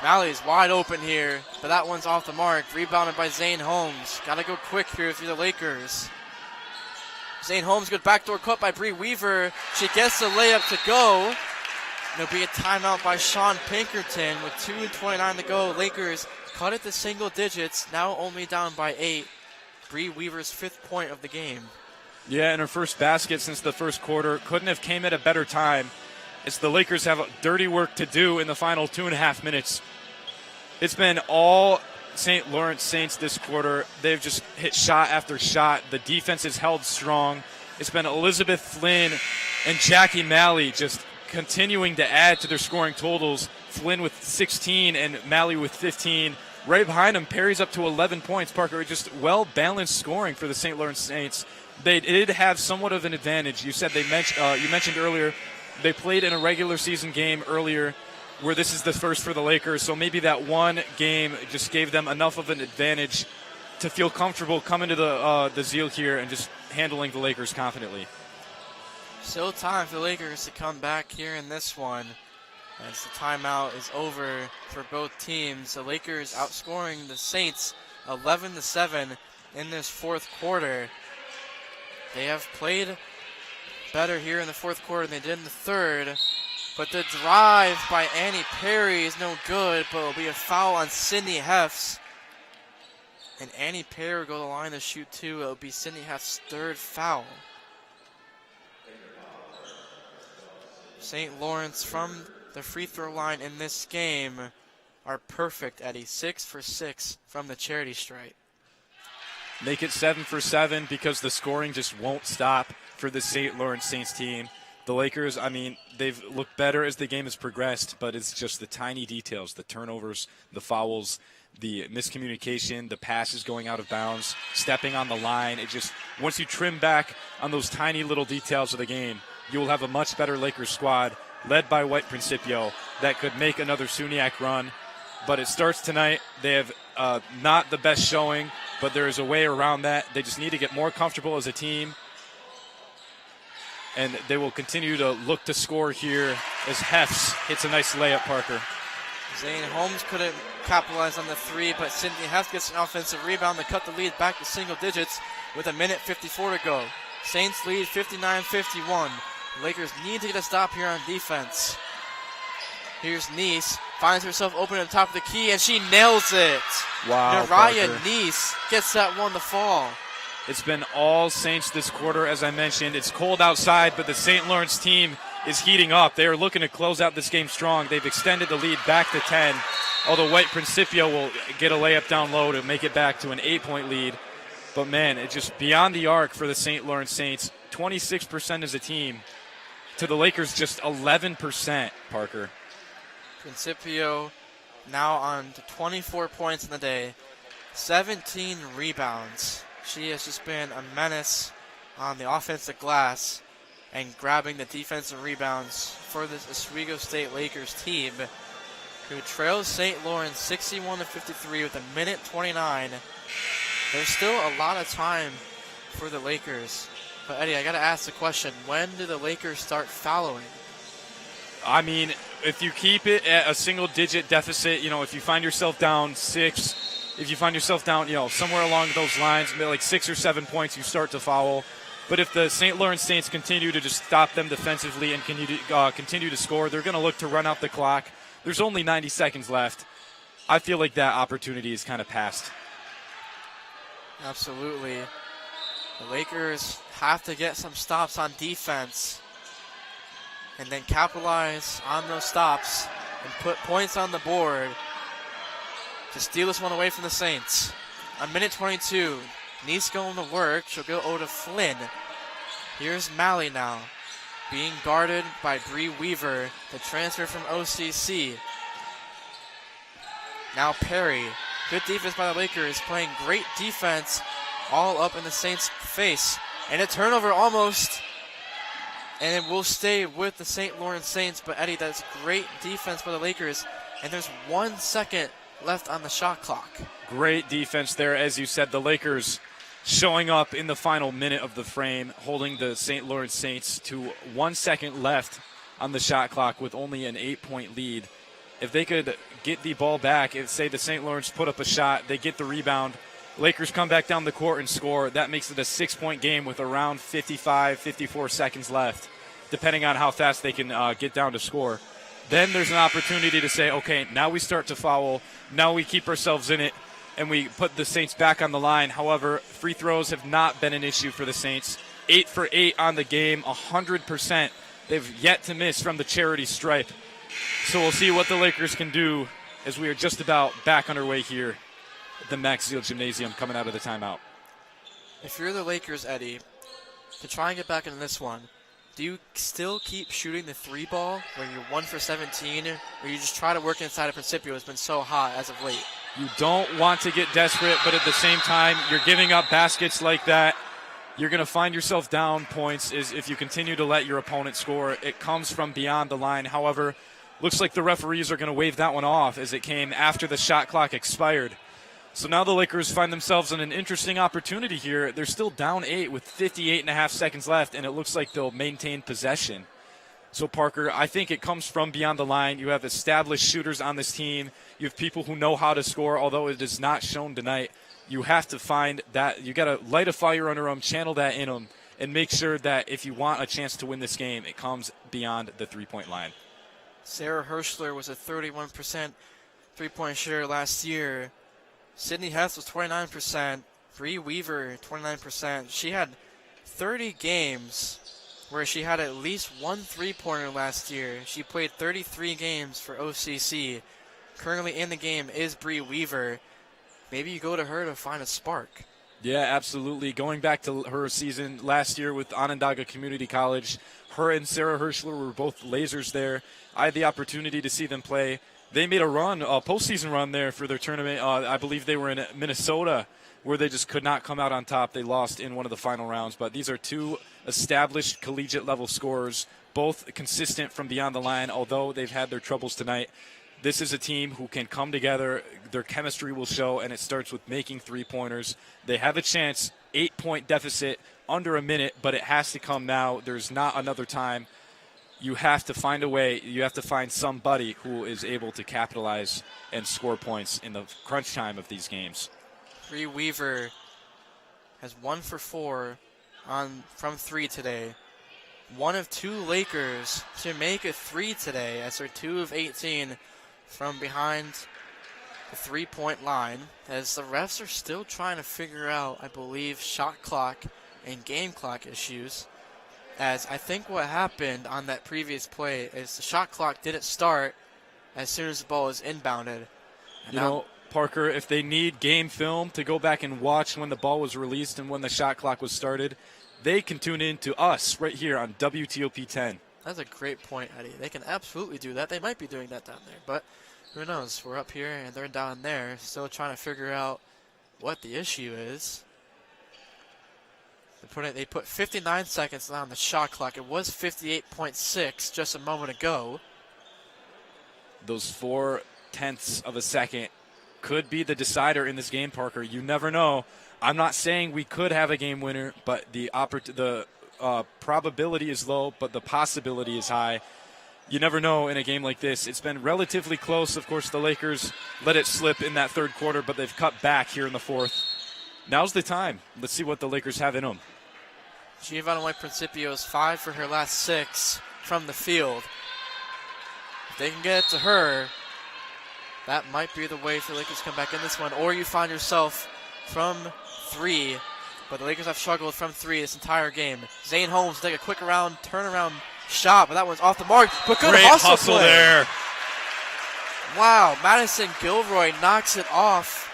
Malley's wide open here, but that one's off the mark. Rebounded by Zane Holmes. Got to go quick here if you're the Lakers. Zane Holmes, good backdoor cut by Bree Weaver. She gets the layup to go. There'll be a timeout by Sean Pinkerton with 2:29 to go. Lakers cut it to single digits, now only down by 8. Bree Weaver's 5th point of the game. Yeah, and her first basket since the first quarter. Couldn't have came at a better time. It's the Lakers have dirty work to do in the final 2.5 minutes. It's been all St. Lawrence Saints this quarter. They've just hit shot after shot. The defense has held strong. It's been Elizabeth Flynn and Jackie Malley just continuing to add to their scoring totals. Flynn with 16 and Malley with 15. Right behind him, Perry's up to 11 points. Parker, just well-balanced scoring for the St. Lawrence Saints. They did have somewhat of an advantage. You mentioned earlier they played in a regular season game earlier where this is the first for the Lakers, so maybe that one game just gave them enough of an advantage to feel comfortable coming to the Zeal here and just handling the Lakers confidently. Still time for the Lakers to come back here in this one as the timeout is over for both teams. The Lakers outscoring the Saints 11-7 in this fourth quarter. They have played better here in the fourth quarter than they did in the third. But the drive by Annie Perry is no good, but it'll be a foul on Sydney Hefts. And Annie Perry will go to the line to shoot two. It'll be Sydney Hefts' third foul. St. Lawrence from the free throw line in this game are perfect, Eddie. 6 for 6 from the charity stripe. Make it 7 for 7 because the scoring just won't stop for the St. Lawrence Saints team. The Lakers, they've looked better as the game has progressed, but it's just the tiny details, the turnovers, the fouls, the miscommunication, the passes going out of bounds, stepping on the line. It just, once you trim back on those tiny little details of the game, you will have a much better Lakers squad led by White Principio that could make another SUNYAC run. But it starts tonight. They have not the best showing, but there is a way around that. They just need to get more comfortable as a team. And they will continue to look to score here as Hefts hits a nice layup, Parker. Zane Holmes couldn't capitalize on the three, but Sydney Hefts gets an offensive rebound to cut the lead back to single digits with 1:54 to go. Saints lead 59-51. Lakers need to get a stop here on defense. Here's Neese, finds herself open at the top of the key, and she nails it. Wow, Naraya Parker. Neese gets that one to fall. It's been all Saints this quarter, as I mentioned. It's cold outside, but the St. Lawrence team is heating up. They are looking to close out this game strong. They've extended the lead back to 10, although White Principio will get a layup down low to make it back to an 8-point lead. But, man, it's just beyond the arc for the St. Lawrence Saints. 26% as a team to the Lakers, just 11%, Parker. Principio now on to 24 points in the day, 17 rebounds. She has just been a menace on the offensive glass and grabbing the defensive rebounds for this Oswego State Lakers team, who trails St. Lawrence 61-53 with 1:29. There's still a lot of time for the Lakers. But, Eddie, I got to ask the question, when do the Lakers start fouling? If you keep it at a single-digit deficit, if you find yourself down 6, if you find yourself down, somewhere along those lines, like 6 or 7 points, you start to foul. But if the St. Lawrence Saints continue to just stop them defensively and continue to score, they're going to look to run out the clock. There's only 90 seconds left. I feel like that opportunity is kind of passed. Absolutely. The Lakers have to get some stops on defense and then capitalize on those stops and put points on the board to steal this one away from the Saints. 1:22. Neese going to work. She'll go over to Flynn. Here's Malley now, being guarded by Bree Weaver, the transfer from OCC. Now Perry. Good defense by the Lakers, playing great defense all up in the Saints' face. And a turnover almost. And it will stay with the St. Lawrence Saints. But, Eddie, that's great defense by the Lakers. And there's 1 second left on the shot clock. Great defense there, as you said. The Lakers showing up in the final minute of the frame, holding the St. Lawrence Saints to 1 second left on the shot clock with only an 8-point lead. If they could get the ball back, if, say, the St. Lawrence put up a shot, they get the rebound, Lakers come back down the court and score, that makes it a 6-point game with around 55, 54 seconds left, depending on how fast they can get down to score. Then there's an opportunity to say, okay, now we start to foul, now we keep ourselves in it, and we put the Saints back on the line. However, free throws have not been an issue for the Saints. 8 for 8 on the game, 100%. They've yet to miss from the charity stripe. So we'll see what the Lakers can do as we are just about back underway here at the Max Seal Gymnasium coming out of the timeout. If you're the Lakers, Eddie, to try and get back into this one, do you still keep shooting the 3 ball where you're 1 for 17, or you just try to work inside of Principio? It's been so hot as of late. You don't want to get desperate, but at the same time, you're giving up baskets like that. You're going to find yourself down points if you continue to let your opponent score. It comes from beyond the line. However, looks like the referees are going to wave that one off as it came after the shot clock expired. So now the Lakers find themselves in an interesting opportunity here. They're still down 8 with 58.5 seconds left, and it looks like they'll maintain possession. So, Parker, I think it comes from beyond the line. You have established shooters on this team. You have people who know how to score, although it is not shown tonight. You have to find that. You got to light a fire under them, channel that in them, and make sure that if you want a chance to win this game, it comes beyond the three-point line. Sarah Hirschler was a 31% three-point shooter last year. Sydney Hess was 29%. Bree Weaver, 29%. She had 30 games where she had at least one three-pointer last year. She played 33 games for OCC. Currently in the game is Bree Weaver. Maybe you go to her to find a spark. Yeah, absolutely. Going back to her season last year with Onondaga Community College, her and Sarah Hirschler were both lasers there. I had the opportunity to see them play. They made a postseason run there for their tournament. I believe they were in Minnesota, where they just could not come out on top. They lost in one of the final rounds. But these are two established collegiate-level scorers, both consistent from beyond the line, although they've had their troubles tonight. This is a team who can come together. Their chemistry will show, and it starts with making three-pointers. They have a chance, 8-point deficit, under a minute, but it has to come now. There's not another time. You have to find a way. You have to find somebody who is able to capitalize and score points in the crunch time of these games. Bree Weaver has 1 for 4 from 3 today. One of 2 Lakers to make a 3 today, as they're 2 of 18 from behind the three-point line, as the refs are still trying to figure out, I believe, shot clock and game clock issues. As I think what happened on that previous play is the shot clock didn't start as soon as the ball was inbounded. You know, Parker, if they need game film to go back and watch when the ball was released and when the shot clock was started, they can tune in to us right here on WTOP 10. That's a great point, Eddie. They can absolutely do that. They might be doing that down there, but who knows? We're up here and they're down there, still trying to figure out what the issue is. They put 59 seconds on the shot clock. It was 58.6 just a moment ago. Those 0.4 of a second could be the decider in this game, Parker. You never know. I'm not saying we could have a game winner, but the probability is low, but the possibility is high. You never know in a game like this. It's been relatively close. Of course, the Lakers let it slip in that third quarter, but they've cut back here in the fourth. Now's the time. Let's see what the Lakers have in them. Giovanna White Principio is 5 for her last 6 from the field. If they can get it to her, that might be the way for the Lakers to come back in this one. Or you find yourself from 3, but the Lakers have struggled from 3 this entire game. Zane Holmes take a quick turnaround shot, but that one's off the mark. But good Great hustle play there. Wow, Madison Gilroy knocks it off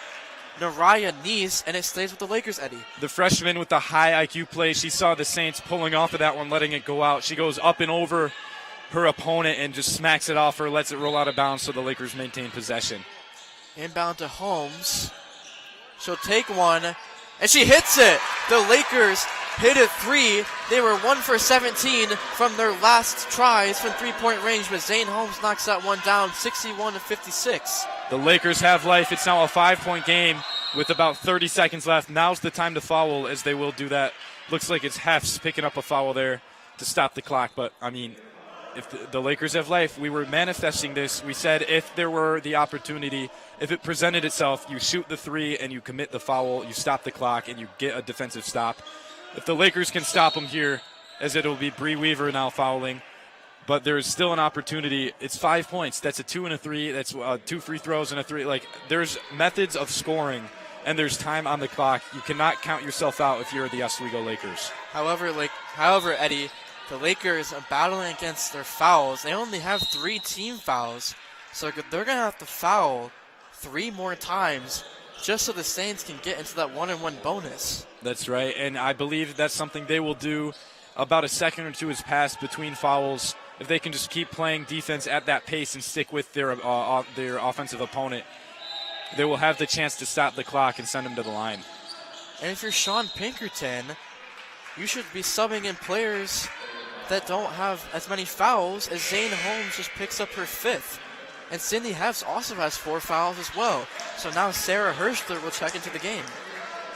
Naraya Neese, and it stays with the Lakers, Eddie. The freshman with the high IQ play, she saw the Saints pulling off of that one, letting it go out. She goes up and over her opponent and just smacks it off her, lets it roll out of bounds so the Lakers maintain possession. Inbound to Holmes. She'll take one, and she hits it. The Lakers hit a 3. They were 1 for 17 from their last tries from three-point range, but Zane Holmes knocks that one down, 61-56. The Lakers have life. It's now a 5-point game with about 30 seconds left. Now's the time to foul, as they will do that. Looks like it's Hefts picking up a foul there to stop the clock. But, I mean, if the Lakers have life, we were manifesting this. We said if there were the opportunity, if it presented itself, you shoot the 3 and you commit the foul, you stop the clock, and you get a defensive stop. If the Lakers can stop them here, as it'll be Bree Weaver now fouling, but there's still an opportunity. It's 5 points. That's a 2 and a 3. That's 2 free throws and a 3. Like, there's methods of scoring and there's time on the clock. You cannot count yourself out if you're the Oswego Lakers. However, Eddie, the Lakers are battling against their fouls. They only have 3 team fouls, so they're going to have to foul 3 more times just so the Saints can get into that 1-and-1 bonus. That's right, and I believe that's something they will do. About a second or two has passed between fouls. If they can just keep playing defense at that pace and stick with their offensive opponent, they will have the chance to stop the clock and send them to the line. And if you're Sean Pinkerton, you should be subbing in players that don't have as many fouls as Zane Holmes just picks up her 5th. And Cindy Heffs also has 4 fouls as well. So now Sarah Hirschler will check into the game.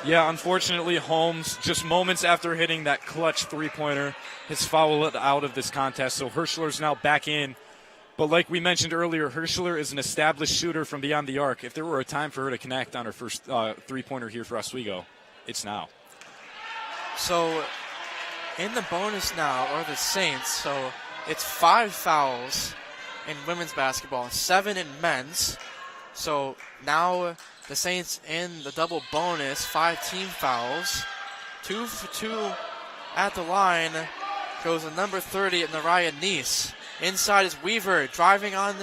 Yeah, unfortunately, Holmes, just moments after hitting that clutch three-pointer, has fouled out of this contest. So Hirschler's now back in. But like we mentioned earlier, Hirschler is an established shooter from beyond the arc. If there were a time for her to connect on her first three-pointer here for Oswego, it's now. So in the bonus now are the Saints. So it's 5 fouls in women's basketball, 7 in men's. So now the Saints in the double bonus, 5 team fouls. 2 for 2 at the line goes the number 30 Naraya Neese. Inside is Weaver driving on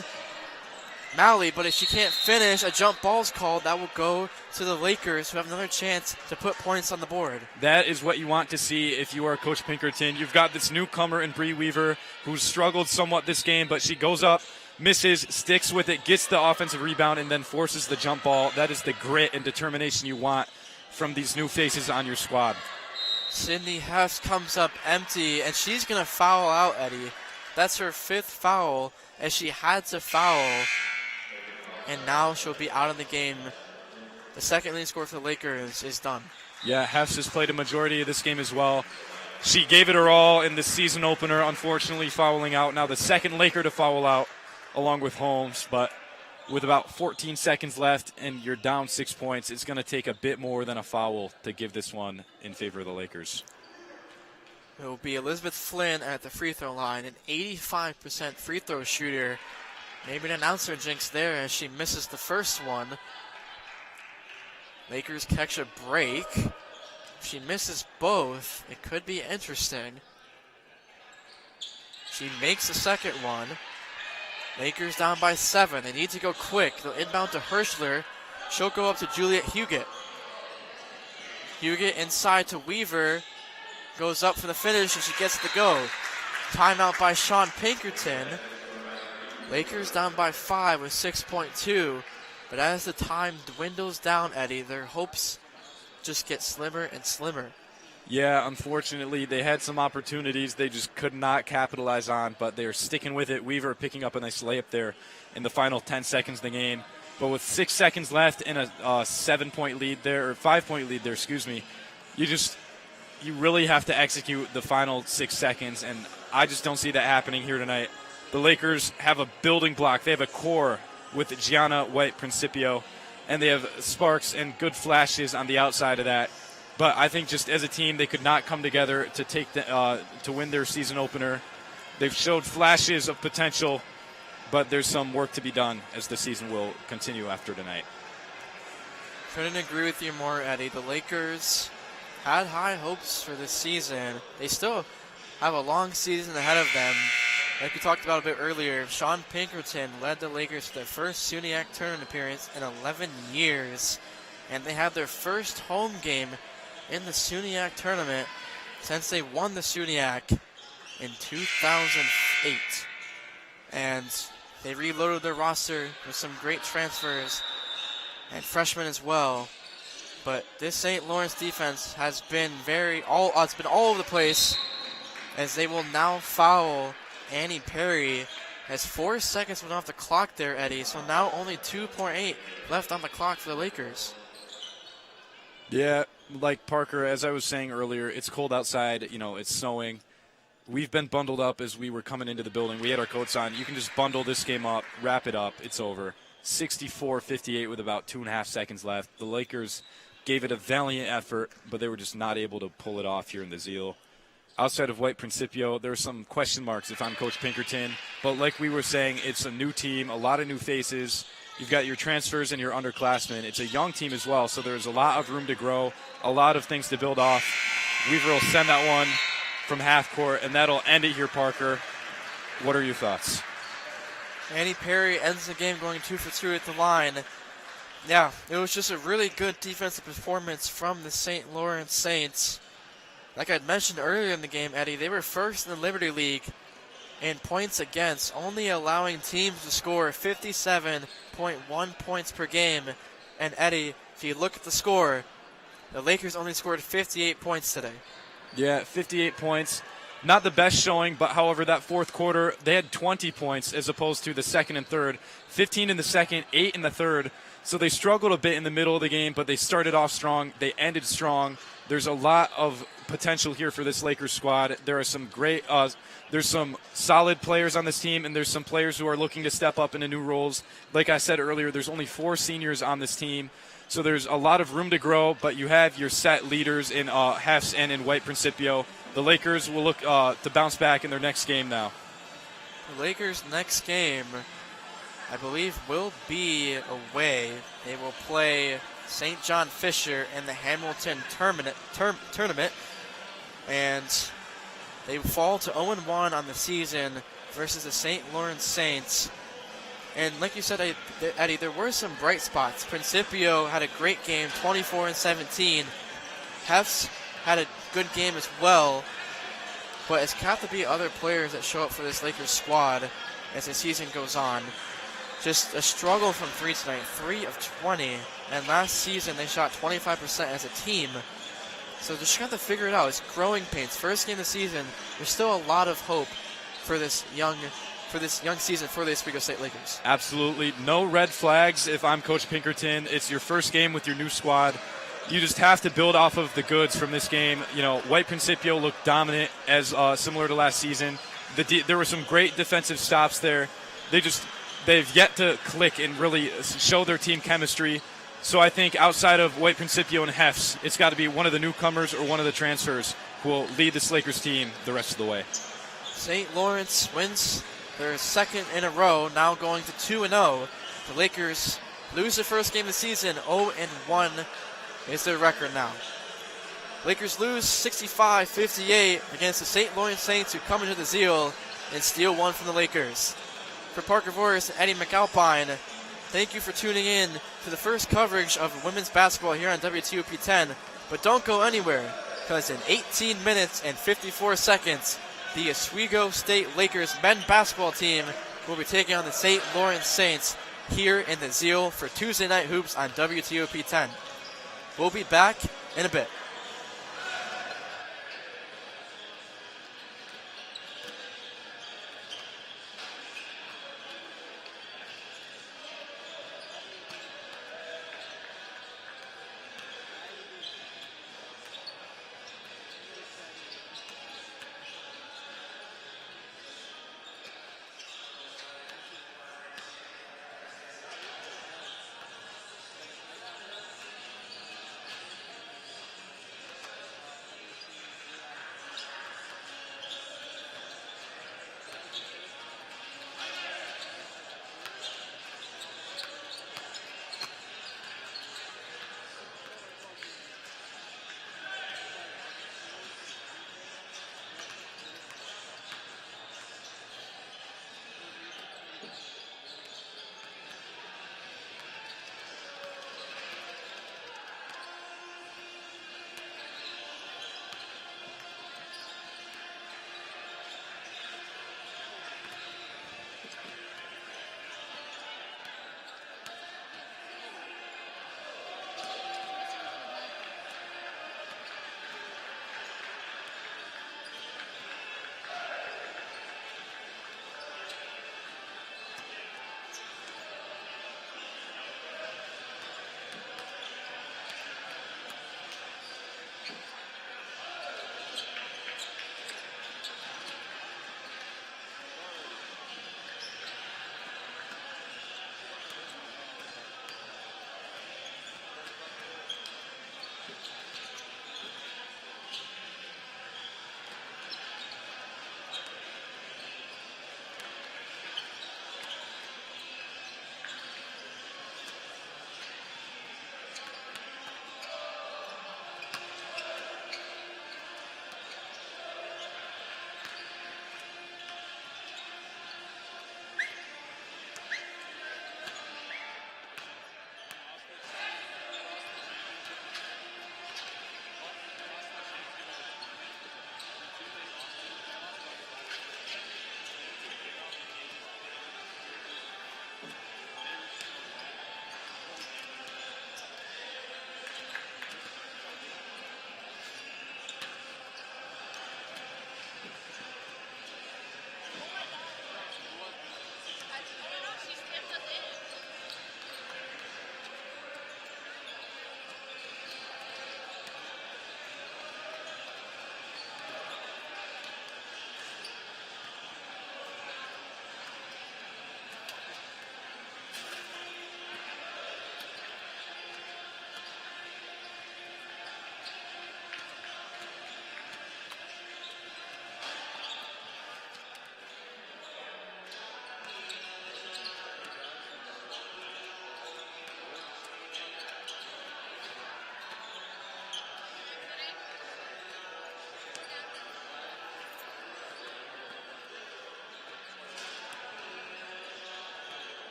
Malley, but if she can't finish, a jump ball's called. That will go to the Lakers, who have another chance to put points on the board. That is what you want to see if you are Coach Pinkerton. You've got this newcomer in Bree Weaver who's struggled somewhat this game, but she goes up, misses, sticks with it, gets the offensive rebound, and then forces the jump ball. That is the grit and determination you want from these new faces on your squad. Sydney Heffs comes up empty, and she's going to foul out, Eddie. That's her 5th foul, as she had to foul, and now she'll be out of the game. The second leading score for the Lakers is done. Yeah, Heffs has played a majority of this game as well. She gave it her all in the season opener, unfortunately fouling out. Now the second Laker to foul out, along with Holmes, but with about 14 seconds left and you're down 6 points, it's going to take a bit more than a foul to give this one in favor of the Lakers. It will be Elizabeth Flynn at the free throw line, an 85% free throw shooter. Maybe an announcer jinx there as she misses the first one. Lakers catch a break. If she misses both, it could be interesting. She makes the second one. Lakers down by 7. They need to go quick. They'll inbound to Hirschler. She'll go up to Juliet Huguet. Huguet inside to Weaver. Goes up for the finish, and she gets the go. Timeout by Sean Pinkerton. Lakers down by 5 with 6.2. But as the time dwindles down, Eddie, their hopes just get slimmer and slimmer. Yeah, unfortunately, they had some opportunities they just could not capitalize on, but they're sticking with it. Weaver picking up a nice layup there in the final 10 seconds of the game. But with 6 seconds left and a 7-point lead there, or 5-point lead there, you really have to execute the final 6 seconds, and I just don't see that happening here tonight. The Lakers have a building block. They have a core with Gianna White-Principio, and they have sparks and good flashes on the outside of that. But I think just as a team, they could not come together to to win their season opener. They've showed flashes of potential, but there's some work to be done as the season will continue after tonight. Couldn't agree with you more, Eddie. The Lakers had high hopes for this season. They still have a long season ahead of them. Like we talked about a bit earlier, Sean Pinkerton led the Lakers to their first SUNY tournament appearance in 11 years. And they had their first home game in the SUNY tournament since they won the SUNY in 2008. And they reloaded their roster with some great transfers and freshmen as well. But this St. Lawrence defense has been it's been all over the place, as they will now foul Annie Perry as 4 seconds went off the clock there, Eddie. So now only 2.8 left on the clock for the Lakers. Yeah, like Parker, as I was saying earlier, it's cold outside. It's snowing. We've been bundled up as we were coming into the building. We had our coats on. You can just bundle this game up, wrap it up. It's over. 64-58 with about 2.5 seconds left. The Lakers gave it a valiant effort, but they were just not able to pull it off here in the Zeal. Outside of White-Principio, there are some question marks if I'm Coach Pinkerton. But like we were saying, it's a new team, a lot of new faces. You've got your transfers and your underclassmen. It's a young team as well, so there's a lot of room to grow, a lot of things to build off. Weaver will send that one from half court, and that'll end it here, Parker. What are your thoughts? Andy Perry ends the game going 2 for 2 at the line. Yeah, it was just a really good defensive performance from the St. Lawrence Saints. Like I mentioned earlier in the game, Eddie, they were first in the Liberty League in points against, only allowing teams to score 57.1 points per game. And Eddie, if you look at the score, the Lakers only scored 58 points today. Yeah, 58 points. Not the best showing, but however, that fourth quarter, they had 20 points as opposed to the second and third. 15 in the second, 8 in the third. So they struggled a bit in the middle of the game, but they started off strong. They ended strong. There's a lot of potential here for this Lakers squad. There are some there's some solid players on this team, and there's some players who are looking to step up into new roles. Like I said earlier, there's only 4 seniors on this team. So there's a lot of room to grow, but you have your set leaders in Hefs and in White Principio. The Lakers will look to bounce back in their next game now. The Lakers' next game, I believe, will be away. They will play St. John Fisher in the Hamilton tournament. And they fall to 0-1 on the season versus the St. Lawrence Saints. And like you said, Eddie, there were some bright spots. Principio had a great game, 24-17. Hefs had a good game as well. But it's got to be other players that show up for this Lakers squad as the season goes on. Just a struggle from 3 tonight, 3 of 20. And last season they shot 25% as a team. So just got to figure it out. It's growing pains. First game of the season, there's still a lot of hope for this young season for the Oswego State Lakers. Absolutely. No red flags if I'm Coach Pinkerton. It's your first game with your new squad. You just have to build off of the goods from this game. You know, White Principio looked dominant as similar to last season. There were some great defensive stops there. They've yet to click and really show their team chemistry. So I think outside of White Principio and Hefs, it's got to be one of the newcomers or one of the transfers who will lead this Lakers team the rest of the way. St. Lawrence wins their second in a row, now going to 2-0. The Lakers lose their first game of the season, 0-1 is their record now. Lakers lose 65-58 against the St. Lawrence Saints, who come into the Zeal and steal one from the Lakers. For Parker Voris and Eddie McAlpine, thank you for tuning in to the first coverage of women's basketball here on WTOP 10. But don't go anywhere, because in 18 minutes and 54 seconds, the Oswego State Lakers men's basketball team will be taking on the St. Lawrence Saints here in the Zeal for Tuesday Night Hoops on WTOP 10. We'll be back in a bit.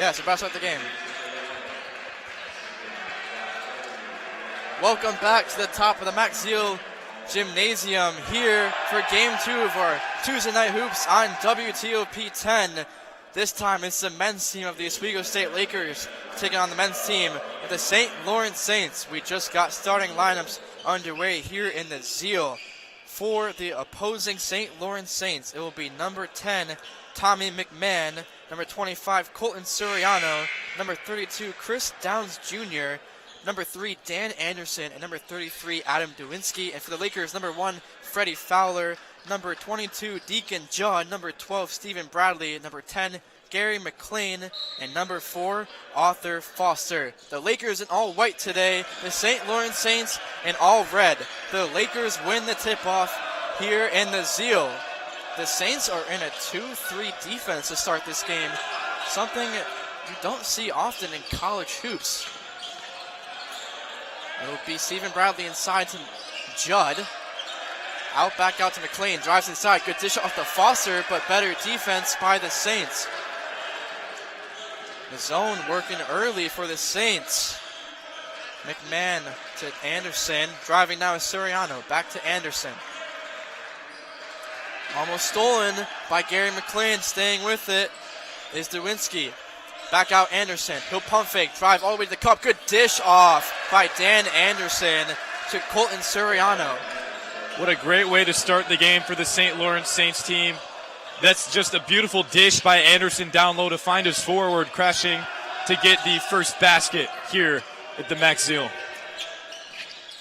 Yeah, so about to start the game. Welcome back to the top of the Max Zeal Gymnasium here for Game 2 of our Tuesday Night Hoops on WTOP 10. This time it's the men's team of the Oswego State Lakers taking on the men's team of the St. Lawrence Saints. We just got starting lineups underway here in the Zeal. For the opposing St. Lawrence Saints, it will be number 10, Tommy McMahon, number 25, Colton Suriano, number 32, Chris Downs Jr., number 3, Dan Anderson, and number 33, Adam Dewinski. And for the Lakers, number 1, Freddie Fowler, number 22, Deacon Judd, number 12, Stephen Bradley, number 10, Gary McLean, and number 4, Arthur Foster. The Lakers in all white today, the St. Lawrence Saints in all red. The Lakers win the tip-off here in the Zeal. The Saints are in a 2-3 defense to start this game, something you don't see often in college hoops. It will be Stephen Bradley inside to Judd. Back out to McLean, drives inside, good dish off to Foster, but better defense by the Saints. The zone working early for the Saints. McMahon to Anderson, driving now is Suriano, back to Anderson. Almost stolen by Gary McLean, staying with it is Dewinski. Back out Anderson, he'll pump fake, drive all the way to the cup, good dish off by Dan Anderson to Colton Suriano. What a great way to start the game for the St. Lawrence Saints team. That's just a beautiful dish by Anderson down low to find his forward, crashing to get the first basket here at the Max Zeal.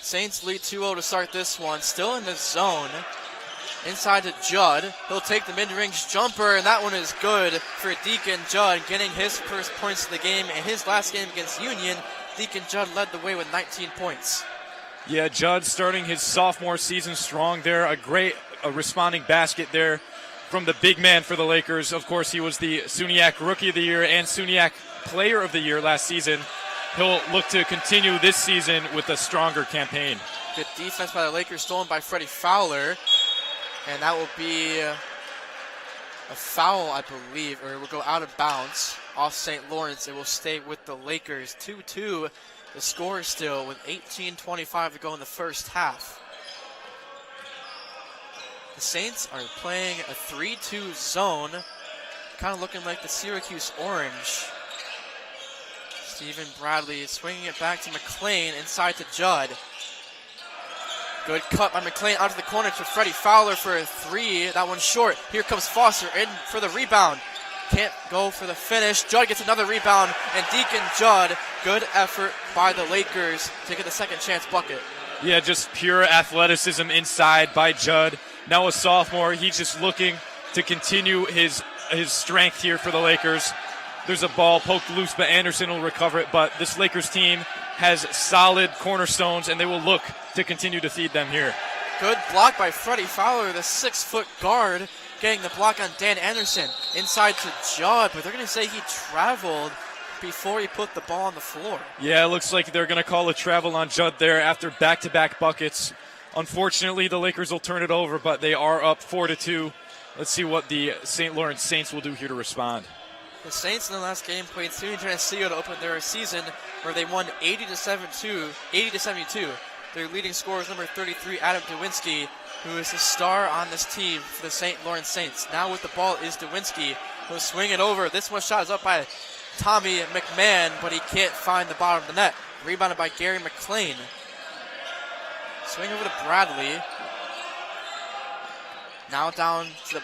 Saints lead 2-0 to start this one, still in the zone. Inside to Judd, he'll take the mid-range jumper, and that one is good for Deacon Judd, getting his first points of the game. In his last game against Union, Deacon Judd led the way with 19 points. Yeah, Judd starting his sophomore season strong there. A great responding basket there from the big man for the Lakers. Of course, he was the SUNY Rookie of the Year and SUNY Player of the Year last season. He'll look to continue this season with a stronger campaign. Good defense by the Lakers, stolen by Freddie Fowler. And that will be a foul, I believe, or it will go out of bounds off St. Lawrence. It will stay with the Lakers. 2-2. The score is still with 18:25 to go in the first half. The Saints are playing a 3-2 zone, kind of looking like the Syracuse Orange. Stephen Bradley swinging it back to McLean, inside to Judd. Good cut by McLean out to the corner to Freddie Fowler for a 3. That one's short. Here comes Foster in for the rebound. Can't go for the finish. Judd gets another rebound, and Deacon Judd, good effort by the Lakers to get the second chance bucket. Yeah, just pure athleticism inside by Judd. Now a sophomore, he's just looking to continue his strength here for the Lakers. There's a ball poked loose, but Anderson will recover it. But this Lakers team has solid cornerstones, and they will look to continue to feed them here. Good block by Freddie Fowler, the 6-foot guard, getting the block on Dan Anderson. Inside to Judd, but they're going to say he traveled before he put the ball on the floor. Yeah, it looks like they're going to call a travel on Judd there after back-to-back buckets. Unfortunately, the Lakers will turn it over, but they are up 4-2. Let's see what the St. Lawrence Saints will do here to respond. The Saints in the last game played SUNY Geneseo to open their season, where they won 80-72. Their leading scorer is number 33, Adam Dewinski, who is the star on this team for the St. Lawrence Saints. Now with the ball is Dewinski, who'll swing it over. This one shot is up by Tommy McMahon, but he can't find the bottom of the net. Rebounded by Gary McLean. Swing over to Bradley. Now down to the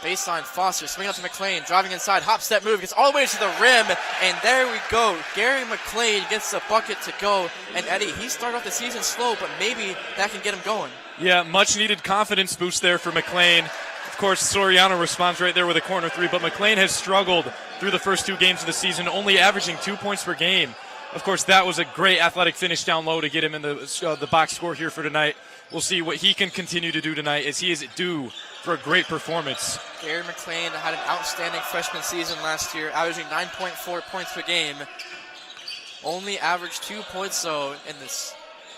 baseline, Foster, swing out to McLean, driving inside, hop step move, gets all the way to the rim, and there we go. Gary McLean gets the bucket to go, and Eddie, he started off the season slow, but maybe that can get him going. Yeah, much needed confidence boost there for McLean. Of course, Soriano responds right there with a corner 3, but McLean has struggled through the first 2 games of the season, only averaging 2 points per game. Of course, that was a great athletic finish down low to get him in the box score here for tonight. We'll see what he can continue to do tonight, as he is due for a great performance. Gary McLean had an outstanding freshman season last year, averaging 9.4 points per game. Only averaged 2 points, though, in this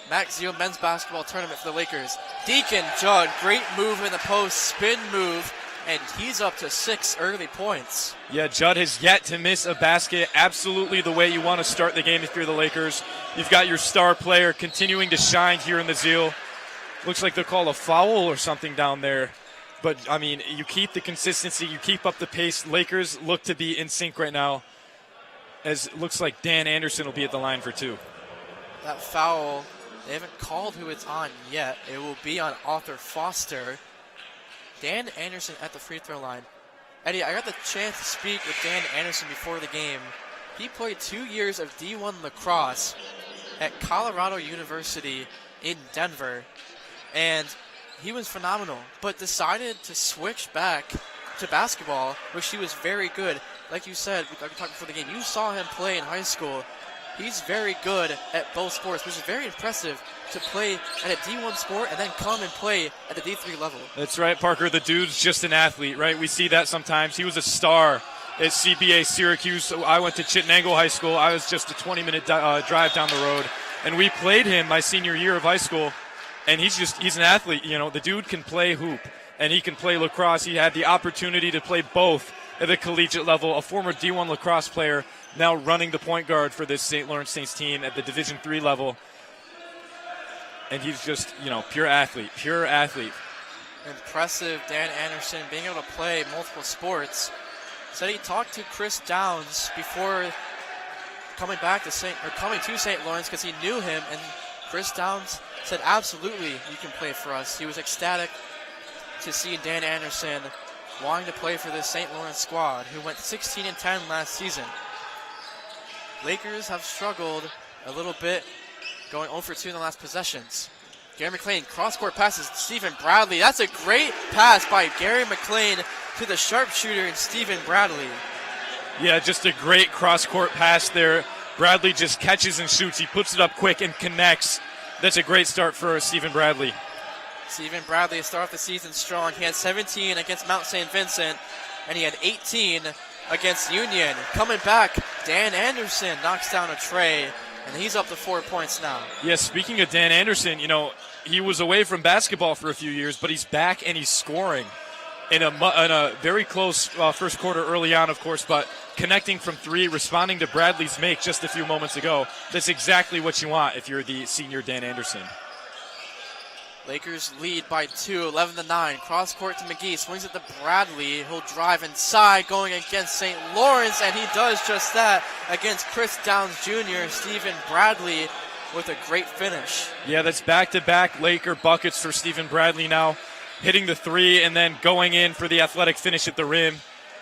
Max Zeal men's basketball tournament for the Lakers. Deacon Judd, great move in the post, spin move, and he's up to 6 early points. Yeah, Judd has yet to miss a basket. Absolutely the way you want to start the game if you're the Lakers. You've got your star player continuing to shine here in the Zeal. Looks like they'll call a foul or something down there. But, I mean, you keep the consistency, you keep up the pace. Lakers look to be in sync right now, as it looks like Dan Anderson will be at the line for 2. That foul, they haven't called who it's on yet. It will be on Arthur Foster. Dan Anderson at the free throw line. Eddie, I got the chance to speak with Dan Anderson before the game. He played 2 years of D1 lacrosse at Colorado University in Denver, and he was phenomenal, but decided to switch back to basketball, which he was very good. Like you said, we talked before the game, you saw him play in high school. He's very good at both sports, which is very impressive to play at a D1 sport and then come and play at the D3 level. That's right, Parker. The dude's just an athlete, right? We see that sometimes. He was a star at CBA Syracuse. So I went to Chittenango High School. I was just a 20-minute drive down the road. And we played him my senior year of high school. And he's an athlete. You know, the dude can play hoop and he can play lacrosse. He had the opportunity to play both at the collegiate level. A former D1 lacrosse player, now running the point guard for this St. Lawrence Saints team at the Division III level. And he's just, pure athlete. Impressive. Dan Anderson being able to play multiple sports. Said he talked to Chris Downs before coming to St. Lawrence because he knew him, and Chris Downs said, absolutely, you can play for us. He was ecstatic to see Dan Anderson wanting to play for this St. Lawrence squad, who went 16-10 last season. Lakers have struggled a little bit, going 0 for 2 in the last possessions. Gary McLean, cross-court passes Stephen Bradley. That's a great pass by Gary McLean to the sharpshooter in Stephen Bradley. Yeah, just a great cross-court pass there. Bradley just catches and shoots. He puts it up quick and connects. That's a great start for Stephen Bradley. Stephen Bradley started off the season strong. He had 17 against Mount St. Vincent, and he had 18 against Union. Coming back, Dan Anderson knocks down a tray, and he's up to 4 points now. Yeah, speaking of Dan Anderson, he was away from basketball for a few years, but he's back and he's scoring in a very close first quarter early on, of course, but connecting from 3, responding to Bradley's make just a few moments ago. That's exactly what you want if you're the senior Dan Anderson. Lakers lead by 2, 11-9. Cross court to McGee, swings it to Bradley. He'll drive inside, going against St. Lawrence, and he does just that against Chris Downs Jr. Stephen Bradley with a great finish. Yeah, that's back-to-back Laker buckets for Stephen Bradley now, hitting the 3 and then going in for the athletic finish at the rim.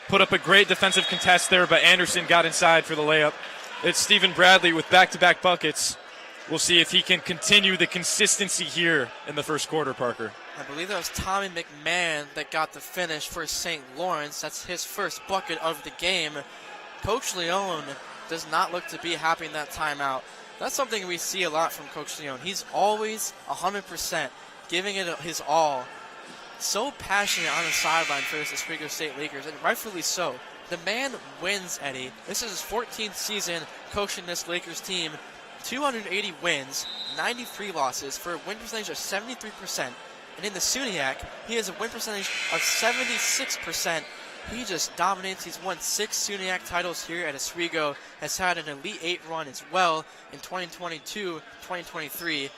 Put up a great defensive contest there, but Anderson got inside for the layup. It's Stephen Bradley with back-to-back buckets. We'll see if he can continue the consistency here in the first quarter, Parker. I believe that was Tommy McMahon that got the finish for St. Lawrence. That's his first bucket of the game. Coach Leone does not look to be happy in that timeout. That's something we see a lot from Coach Leone. He's always 100%, giving it his all. So passionate on the sideline for this Oswego State Lakers, and rightfully so. The man wins, Eddie. This is his 14th season coaching this Lakers team. 280 wins, 93 losses for a win percentage of 73%. And in the SUNY, he has a win percentage of 76%. He just dominates. He's won 6 SUNY titles here at Oswego, has had an Elite 8 run as well in 2022, 2023.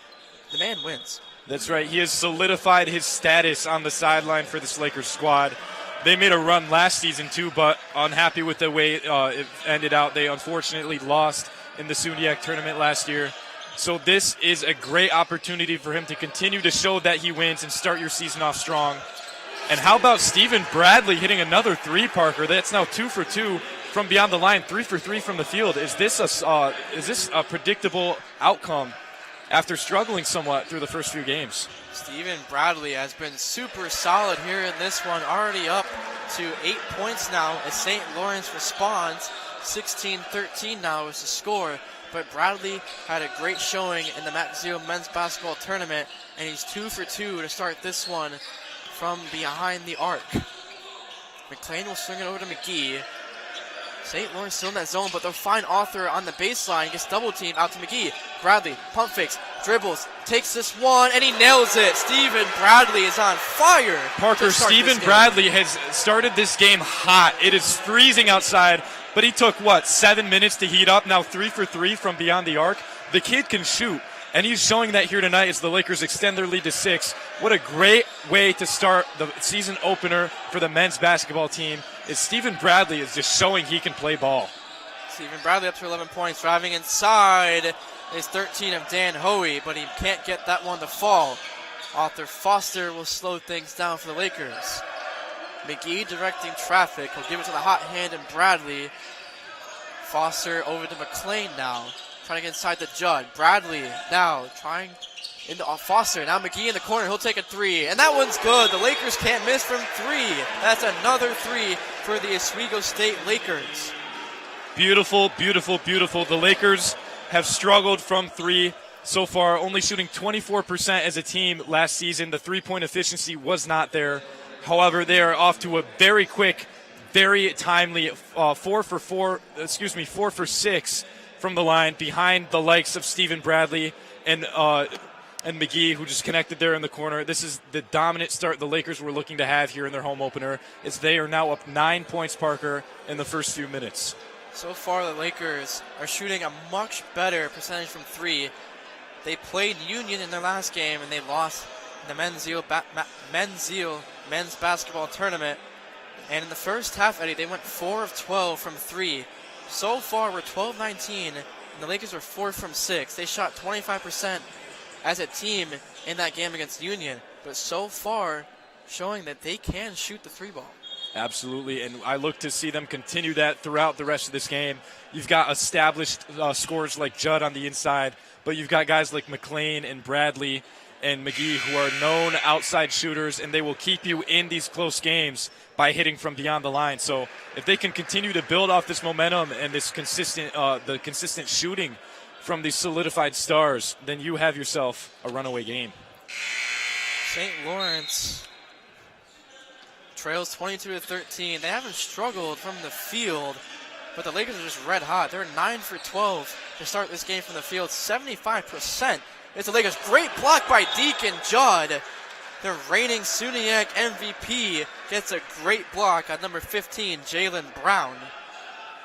The man wins. That's right. He has solidified his status on the sideline for this Lakers squad. They made a run last season too, but unhappy with the way it ended out. They unfortunately lost in the SUNY tournament last year. So this is a great opportunity for him to continue to show that he wins and start your season off strong. And how about Stephen Bradley hitting another 3, Parker? That's now 2 for 2 from beyond the line, 3 for 3 from the field. Is this a predictable outcome after struggling somewhat through the first few games? Stephen Bradley has been super solid here in this one, already up to 8 points now as St. Lawrence responds. 16-13 now is the score, but Bradley had a great showing in the Mac Zero men's basketball tournament, and he's 2 for 2 to start this one from behind the arc. McLean will swing it over to McGee. St. Lawrence still in that zone, but they'll find Arthur on the baseline. Gets double teamed out to McGee. Bradley, pump fakes, dribbles, takes this one, and he nails it. Stephen Bradley is on fire. Parker, Stephen Bradley has started this game hot. It is freezing outside, but he took, 7 minutes to heat up? Now 3 for 3 from beyond the arc. The kid can shoot, and he's showing that here tonight as the Lakers extend their lead to 6. What a great way to start the season opener for the men's basketball team is Stephen Bradley is just showing he can play ball. Stephen Bradley up to 11 points, driving inside is 13 of Dan Hoey, but he can't get that one to fall. Arthur Foster will slow things down for the Lakers. McGee directing traffic. He'll give it to the hot hand and Bradley. Foster over to McClain now, trying to get inside the Judd. Bradley now trying into Foster. Now McGee in the corner. He'll take a 3, and that one's good. The Lakers can't miss from 3. That's another 3 for the Oswego State Lakers. Beautiful, beautiful, beautiful. The Lakers have struggled from 3 so far, only shooting 24% as a team last season. The three-point efficiency was not there. However, they are off to a very quick, very timely 4 for 6 from the line, behind the likes of Stephen Bradley and McGee, who just connected there in the corner. This is the dominant start the Lakers were looking to have here in their home opener, as they are now up 9 points, Parker, in the first few minutes. So far, the Lakers are shooting a much better percentage from 3. They played Union in their last game, and they lost in the men's basketball tournament. And in the first half, Eddie, they went 4 of 12 from 3. So far, we're 12-19, and the Lakers were 4 from 6. They shot 25% as a team in that game against Union, but so far, showing that they can shoot the 3 ball. Absolutely, and I look to see them continue that throughout the rest of this game. You've got established scorers like Judd on the inside, but you've got guys like McClain and Bradley and McGee who are known outside shooters, and they will keep you in these close games by hitting from beyond the line. So if they can continue to build off this momentum and this consistent shooting from these solidified stars, then you have yourself a runaway game. St. Lawrence trails 22-13. They haven't struggled from the field, but the Lakers are just red hot. They're 9 for 12 to start this game from the field. 75%. It's the Lakers. Great block by Deacon Judd. The reigning SUNY MVP gets a great block on number 15, Jalen Brown.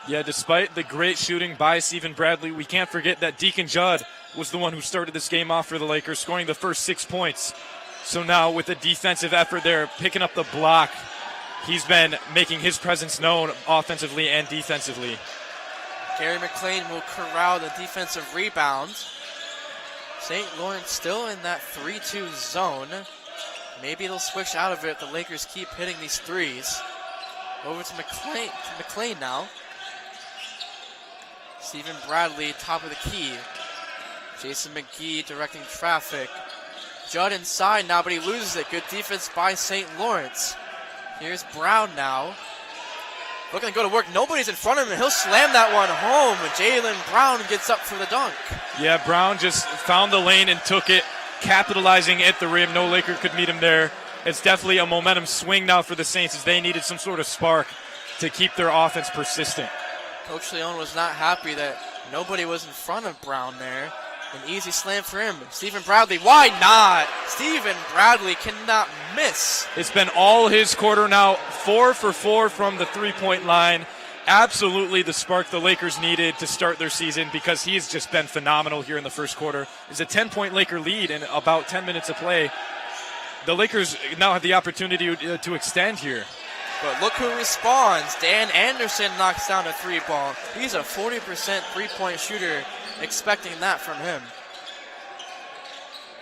Yeah, despite the great shooting by Stephen Bradley, we can't forget that Deacon Judd was the one who started this game off for the Lakers, scoring the first 6 points. So now with a defensive effort there, picking up the block, he's been making his presence known offensively and defensively. Gary McClain will corral the defensive rebound. St. Lawrence still in that 3-2 zone. Maybe they'll switch out of it if the Lakers keep hitting these threes. Over to McClain now. Stephen Bradley, top of the key. Jason McGee directing traffic. Judd inside now, but he loses it. Good defense by St. Lawrence. Here's Brown now. Looking to go to work. Nobody's in front of him. He'll slam that one home. Jalen Brown gets up for the dunk. Yeah, Brown just found the lane and took it, capitalizing at the rim. No Laker could meet him there. It's definitely a momentum swing now for the Saints, as they needed some sort of spark to keep their offense persistent. Coach Leone was not happy that nobody was in front of Brown there. An easy slam for him. Stephen Bradley, why not? Stephen Bradley cannot miss. It's been all his quarter now. 4 for 4 from the three-point line. Absolutely the spark the Lakers needed to start their season, because he's just been phenomenal here in the first quarter. It's a 10-point Laker lead in about 10 minutes of play. The Lakers now have the opportunity to extend here. But look who responds. Dan Anderson knocks down a 3 ball. He's a 40% three-point shooter. Expecting that from him.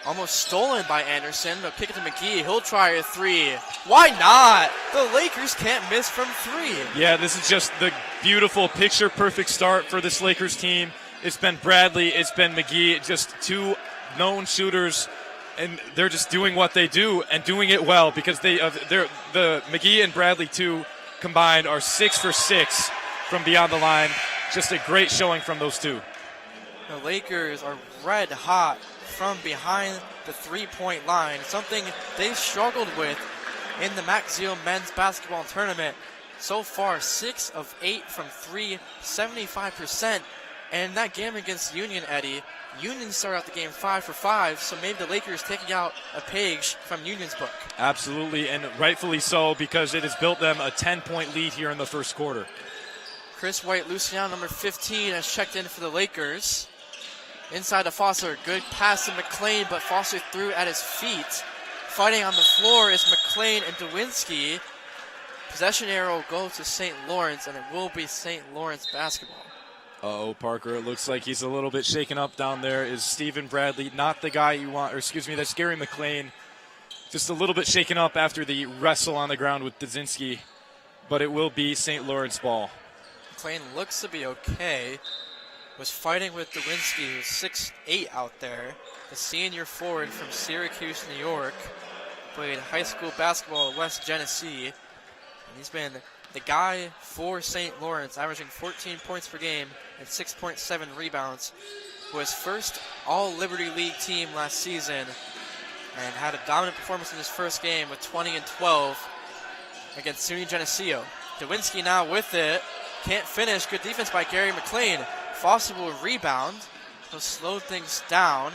Almost stolen by Anderson. They'll kick it to McGee. He'll try a 3. Why not? The Lakers can't miss from 3. Yeah, this is just the beautiful picture-perfect start for this Lakers team. It's been Bradley, it's been McGee, just 2 known shooters, and they're just doing what they do and doing it well, because the McGee and Bradley, too, combined are 6 for 6 from beyond the line. Just a great showing from those 2. The Lakers are red hot from behind the three-point line, something they struggled with in the Maxio men's basketball tournament. So far, 6 of 8 from 3, 75%. And that game against Union, Eddie, Union started out the game 5 for 5, so maybe the Lakers taking out a page from Union's book. Absolutely, and rightfully so, because it has built them a 10-point lead here in the first quarter. Chris White-Luciano, number 15, has checked in for the Lakers. Inside to Foster, good pass to McLean, but Foster threw it at his feet. Fighting on the floor is McLean and Dewinski. Possession arrow goes to St. Lawrence, and it will be St. Lawrence basketball. Uh-oh, Parker, it looks like he's a little bit shaken up down there. Is Stephen Bradley not the guy you want, or excuse me, that's Gary McLean. Just a little bit shaken up after the wrestle on the ground with Dzinski, but it will be St. Lawrence ball. McLean looks to be okay. Was fighting with Dewinski, who's 6'8" out there. The senior forward from Syracuse, New York. Played high school basketball at West Genesee. And he's been the guy for St. Lawrence, averaging 14 points per game and 6.7 rebounds. Was first All-Liberty League team last season and had a dominant performance in his first game with 20 and 12 against SUNY Geneseo. Dewinski now with it. Can't finish. Good defense by Gary McLean. Foster will rebound. He'll slow things down.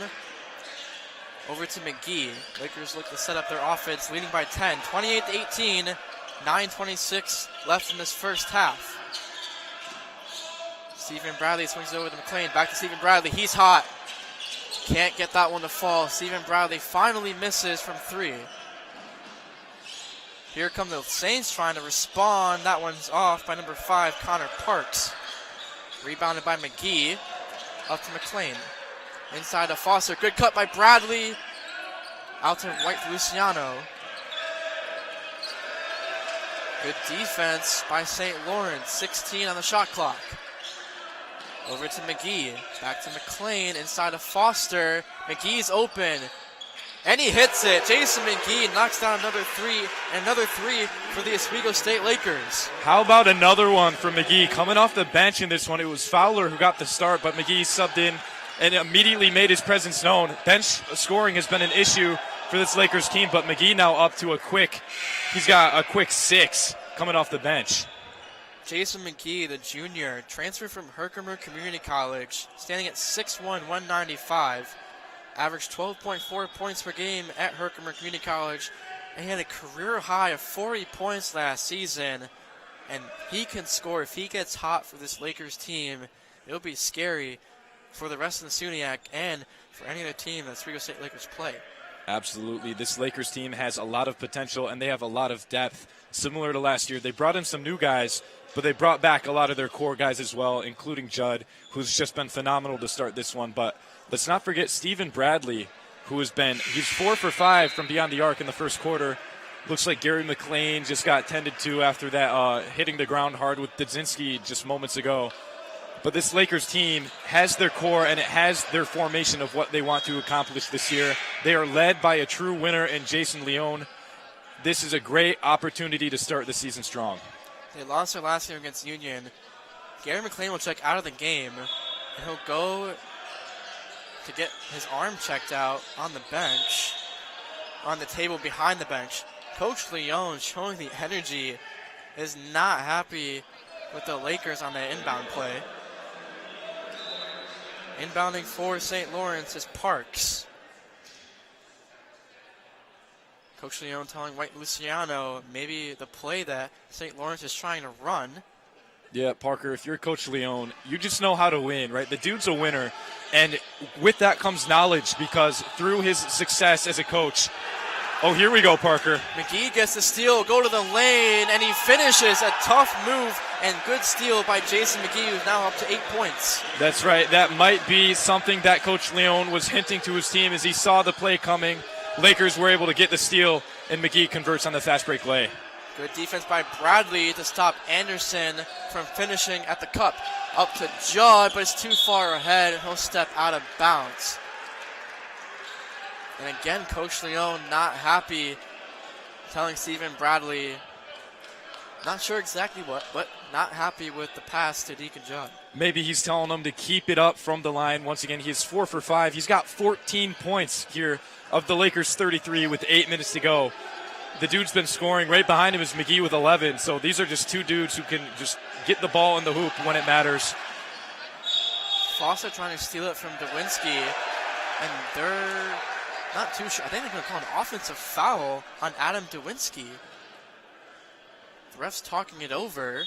Over to McGee. Lakers look to set up their offense, leading by 10. 28-18. 9:26 left in this first half. Stephen Bradley swings it over to McLean. Back to Stephen Bradley. He's hot. Can't get that one to fall. Stephen Bradley finally misses from 3. Here come the Saints trying to respond. That one's off by number 5, Connor Parks. Rebounded by McGee. Up to McLean. Inside to Foster. Good cut by Bradley. Out to White-Luciano. Good defense by St. Lawrence. 16 on the shot clock. Over to McGee. Back to McLean. Inside to Foster. McGee's open. And he hits it. Jason McGee knocks down another 3. And another 3 for the Oswego State Lakers. How about another one from McGee? Coming off the bench in this one, it was Fowler who got the start, but McGee subbed in and immediately made his presence known. Bench scoring has been an issue for this Lakers team, but McGee now up to he's got a quick 6 coming off the bench. Jason McGee, the junior, transferred from Herkimer Community College, standing at 6'1", 195, averaged 12.4 points per game at Herkimer Community College, and he had a career high of 40 points last season, and he can score. If he gets hot for this Lakers team, it'll be scary for the rest of the SUNYAC and for any other team that Oswego State Lakers play. Absolutely. This Lakers team has a lot of potential, and they have a lot of depth. Similar to last year, they brought in some new guys, but they brought back a lot of their core guys as well, including Judd, who's just been phenomenal to start this one. But let's not forget Stephen Bradley, he's 4 for 5 from beyond the arc in the first quarter. Looks like Gary McLean just got tended to after that, hitting the ground hard with Dzinski just moments ago. But this Lakers team has their core, and it has their formation of what they want to accomplish this year. They are led by a true winner in Jason Leone. This is a great opportunity to start the season strong. They lost their last game against Union. Gary McLean will check out of the game, and he'll go to get his arm checked out on the bench, on the table behind the bench. Coach Leone, showing the energy, is not happy with the Lakers on that inbound play. Inbounding for St. Lawrence is Parks. Coach Leone telling White-Luciano maybe the play that St. Lawrence is trying to run. Yeah, Parker, if you're Coach Leone, you just know how to win, right? The dude's a winner, and with that comes knowledge, because through his success as a coach. Oh, here we go, Parker. McGee gets the steal, go to the lane, and he finishes. A tough move and good steal by Jason McGee, who's now up to 8 points. That's right. That might be something that Coach Leone was hinting to his team as he saw the play coming. Lakers were able to get the steal, and McGee converts on the fast break lay. Good defense by Bradley to stop Anderson from finishing at the cup. Up to Judd, but it's too far ahead, and he'll step out of bounds. And again, Coach Leone not happy, telling Stephen Bradley, not sure exactly what, but not happy with the pass to Deacon Judd. Maybe he's telling him to keep it up from the line. Once again, he's 4 for 5. He's got 14 points here of the Lakers' 33 with 8 minutes to go. The dude's been scoring. Right behind him is McGee with 11. So these are just two dudes who can just get the ball in the hoop when it matters. Foster trying to steal it from Dawinski, and they're not too sure. I think they're going to call an offensive foul on Adam Dawinski. The ref's talking it over.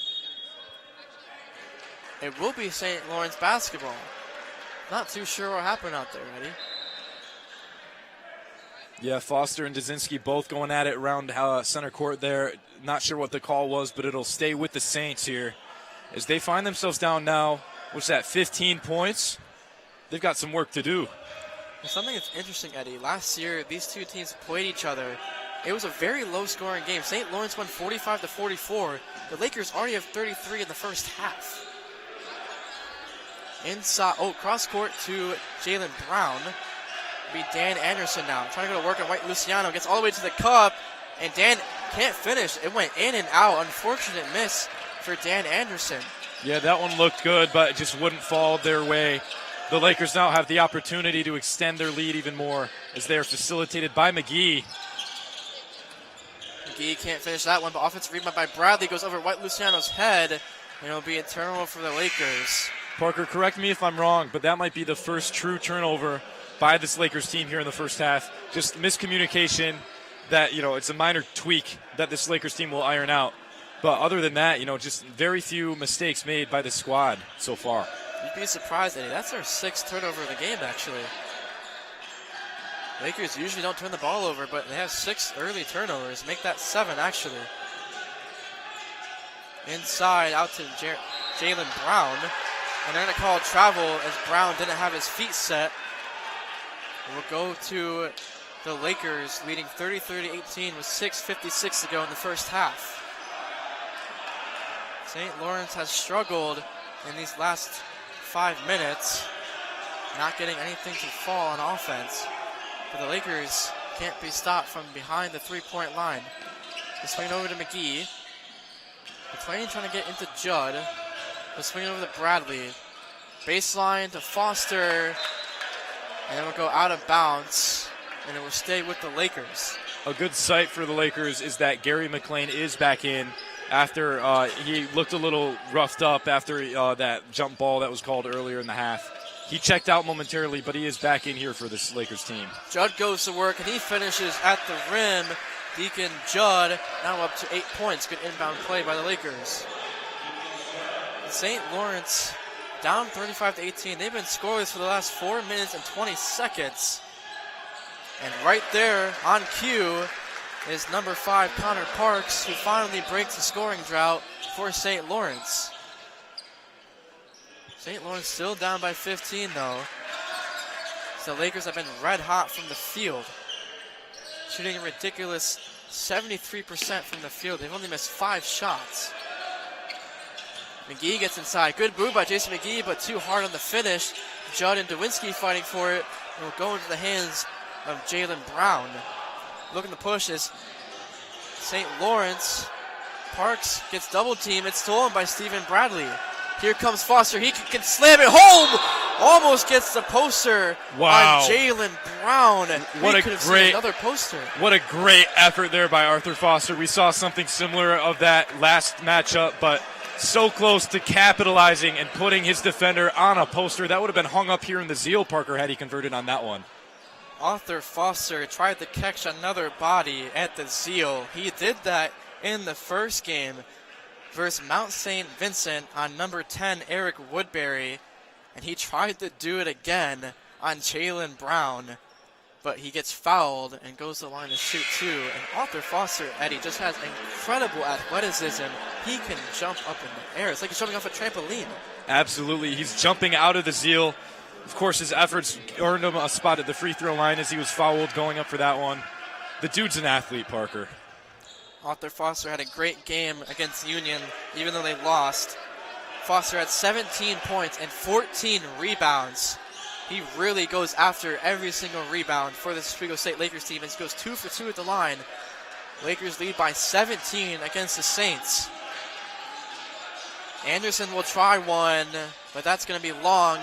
It will be St. Lawrence basketball. Not too sure what happened out there, Eddie. Yeah, Foster and Dawinski both going at it around center court there. Not sure what the call was, but it'll stay with the Saints here as they find themselves down now. What's that, 15 points? They've got some work to do. Something that's interesting, Eddie, last year these two teams played each other. It was a very low-scoring game. St. Lawrence won 45-44. The Lakers already have 33 in the first half. Inside, cross-court to Jalen Brown. Be Dan Anderson now. Trying to go to work on White Luciano. Gets all the way to the cup, and Dan can't finish. It went in and out. Unfortunate miss for Dan Anderson. Yeah, that one looked good, but it just wouldn't fall their way. The Lakers now have the opportunity to extend their lead even more as they are facilitated by McGee. McGee can't finish that one, but offensive rebound by Bradley goes over White Luciano's head, and it'll be a turnover for the Lakers. Parker, correct me if I'm wrong, but that might be the first true turnover by this Lakers team here in the first half. Just miscommunication that, it's a minor tweak that this Lakers team will iron out. But other than that, just very few mistakes made by the squad so far. You'd be surprised, Eddie. That's their sixth turnover of the game, actually. Lakers usually don't turn the ball over, but they have 6 early turnovers. Make that 7, actually. Inside, out to Jalen Brown. And they're going to call travel as Brown didn't have his feet set. We'll go to the Lakers leading 33-18 with 6:56 to go in the first half. St. Lawrence has struggled in these last 5 minutes, not getting anything to fall on offense. But the Lakers can't be stopped from behind the three-point line. They swing over to McGee. McClain trying to get into Judd. They swing over to Bradley. Baseline to Foster. And it will go out of bounds, and it will stay with the Lakers. A good sight for the Lakers is that Gary McClain is back in after he looked a little roughed up after that jump ball that was called earlier in the half. He checked out momentarily, but he is back in here for this Lakers team. Judd goes to work, and he finishes at the rim. Deacon Judd now up to 8 points. Good inbound play by the Lakers. St. Lawrence down 35-18. They've been scoreless for the last 4 minutes and 20 seconds. And right there on cue is number 5, Connor Parks, who finally breaks the scoring drought for St. Lawrence. St. Lawrence still down by 15, though. So the Lakers have been red hot from the field, shooting a ridiculous 73% from the field. They've only missed 5 shots. McGee gets inside. Good move by Jason McGee, but too hard on the finish. Judd and Dawinski fighting for it. It will go into the hands of Jalen Brown. Looking to push is St. Lawrence. Parks gets double teamed. It's stolen by Stephen Bradley. Here comes Foster. He can slam it home. Almost gets the poster on Jalen Brown. What a great another poster. What a great effort there by Arthur Foster. We saw something similar of that last matchup, but so close to capitalizing and putting his defender on a poster. That would have been hung up here in the Zeal, Parker, had he converted on that one. Arthur Foster tried to catch another body at the Zeal. He did that in the first game versus Mount St. Vincent on number 10, Eric Woodbury. And he tried to do it again on Jalen Brown. But he gets fouled and goes to the line to shoot 2. And Arthur Foster, Eddie, just has incredible athleticism. He can jump up in the air. It's like he's jumping off a trampoline. Absolutely. He's jumping out of the Zeal. Of course, his efforts earned him a spot at the free throw line as he was fouled going up for that one. The dude's an athlete, Parker. Arthur Foster had a great game against Union, even though they lost. Foster had 17 points and 14 rebounds. He really goes after every single rebound for the Oswego State Lakers team. And he goes 2 for 2 at the line. Lakers lead by 17 against the Saints. Anderson will try one, but that's going to be long.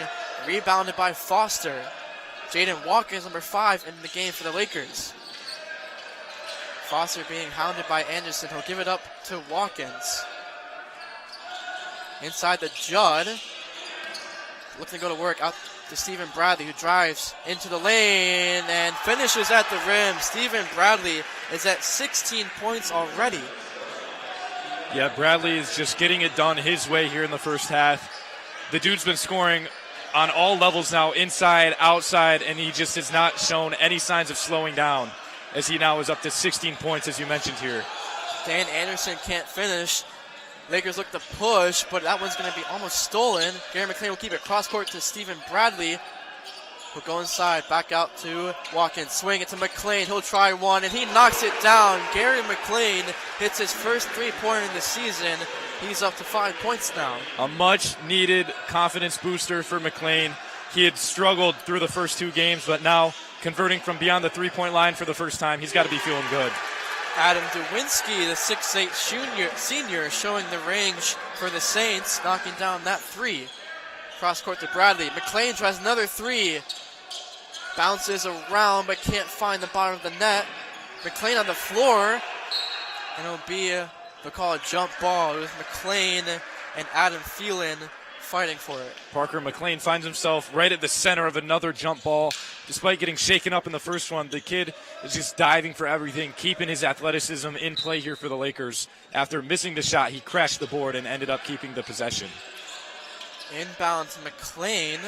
Rebounded by Foster. Jaden Watkins, number 5, in the game for the Lakers. Foster being hounded by Anderson. He'll give it up to Watkins. Inside the Judd. looking to go to work out to Stephen Bradley, who drives into the lane and finishes at the rim. Stephen Bradley is at 16 points already. Yeah, Bradley is just getting it done his way here in the first half. The dude's been scoring on all levels now, inside, outside, and he just has not shown any signs of slowing down, as he now is up to 16 points, as you mentioned here. Dan Anderson can't finish. Lakers look to push, but that one's going to be almost stolen. Gary McLean will keep it cross-court to Stephen Bradley. He'll go inside, back out to Watkins. Swing it to McLean. He'll try one, and he knocks it down. Gary McLean hits his first three-pointer in the season. He's up to 5 points now. A much-needed confidence booster for McLean. He had struggled through the first two games, but now converting from beyond the three-point line for the first time, he's got to be feeling good. Adam Dewinski, the 6'8" senior, showing the range for the Saints, knocking down that three. Cross-court to Bradley. McLean tries another three. Bounces around but can't find the bottom of the net. McLean on the floor. And it'll be, they'll call it jump ball with McLean and Adam Phelan fighting for it. Parker McLean finds himself right at the center of another jump ball. Despite getting shaken up in the first one, the kid is just diving for everything, keeping his athleticism in play here for the Lakers. After missing the shot, he crashed the board and ended up keeping the possession. Inbound to McLean.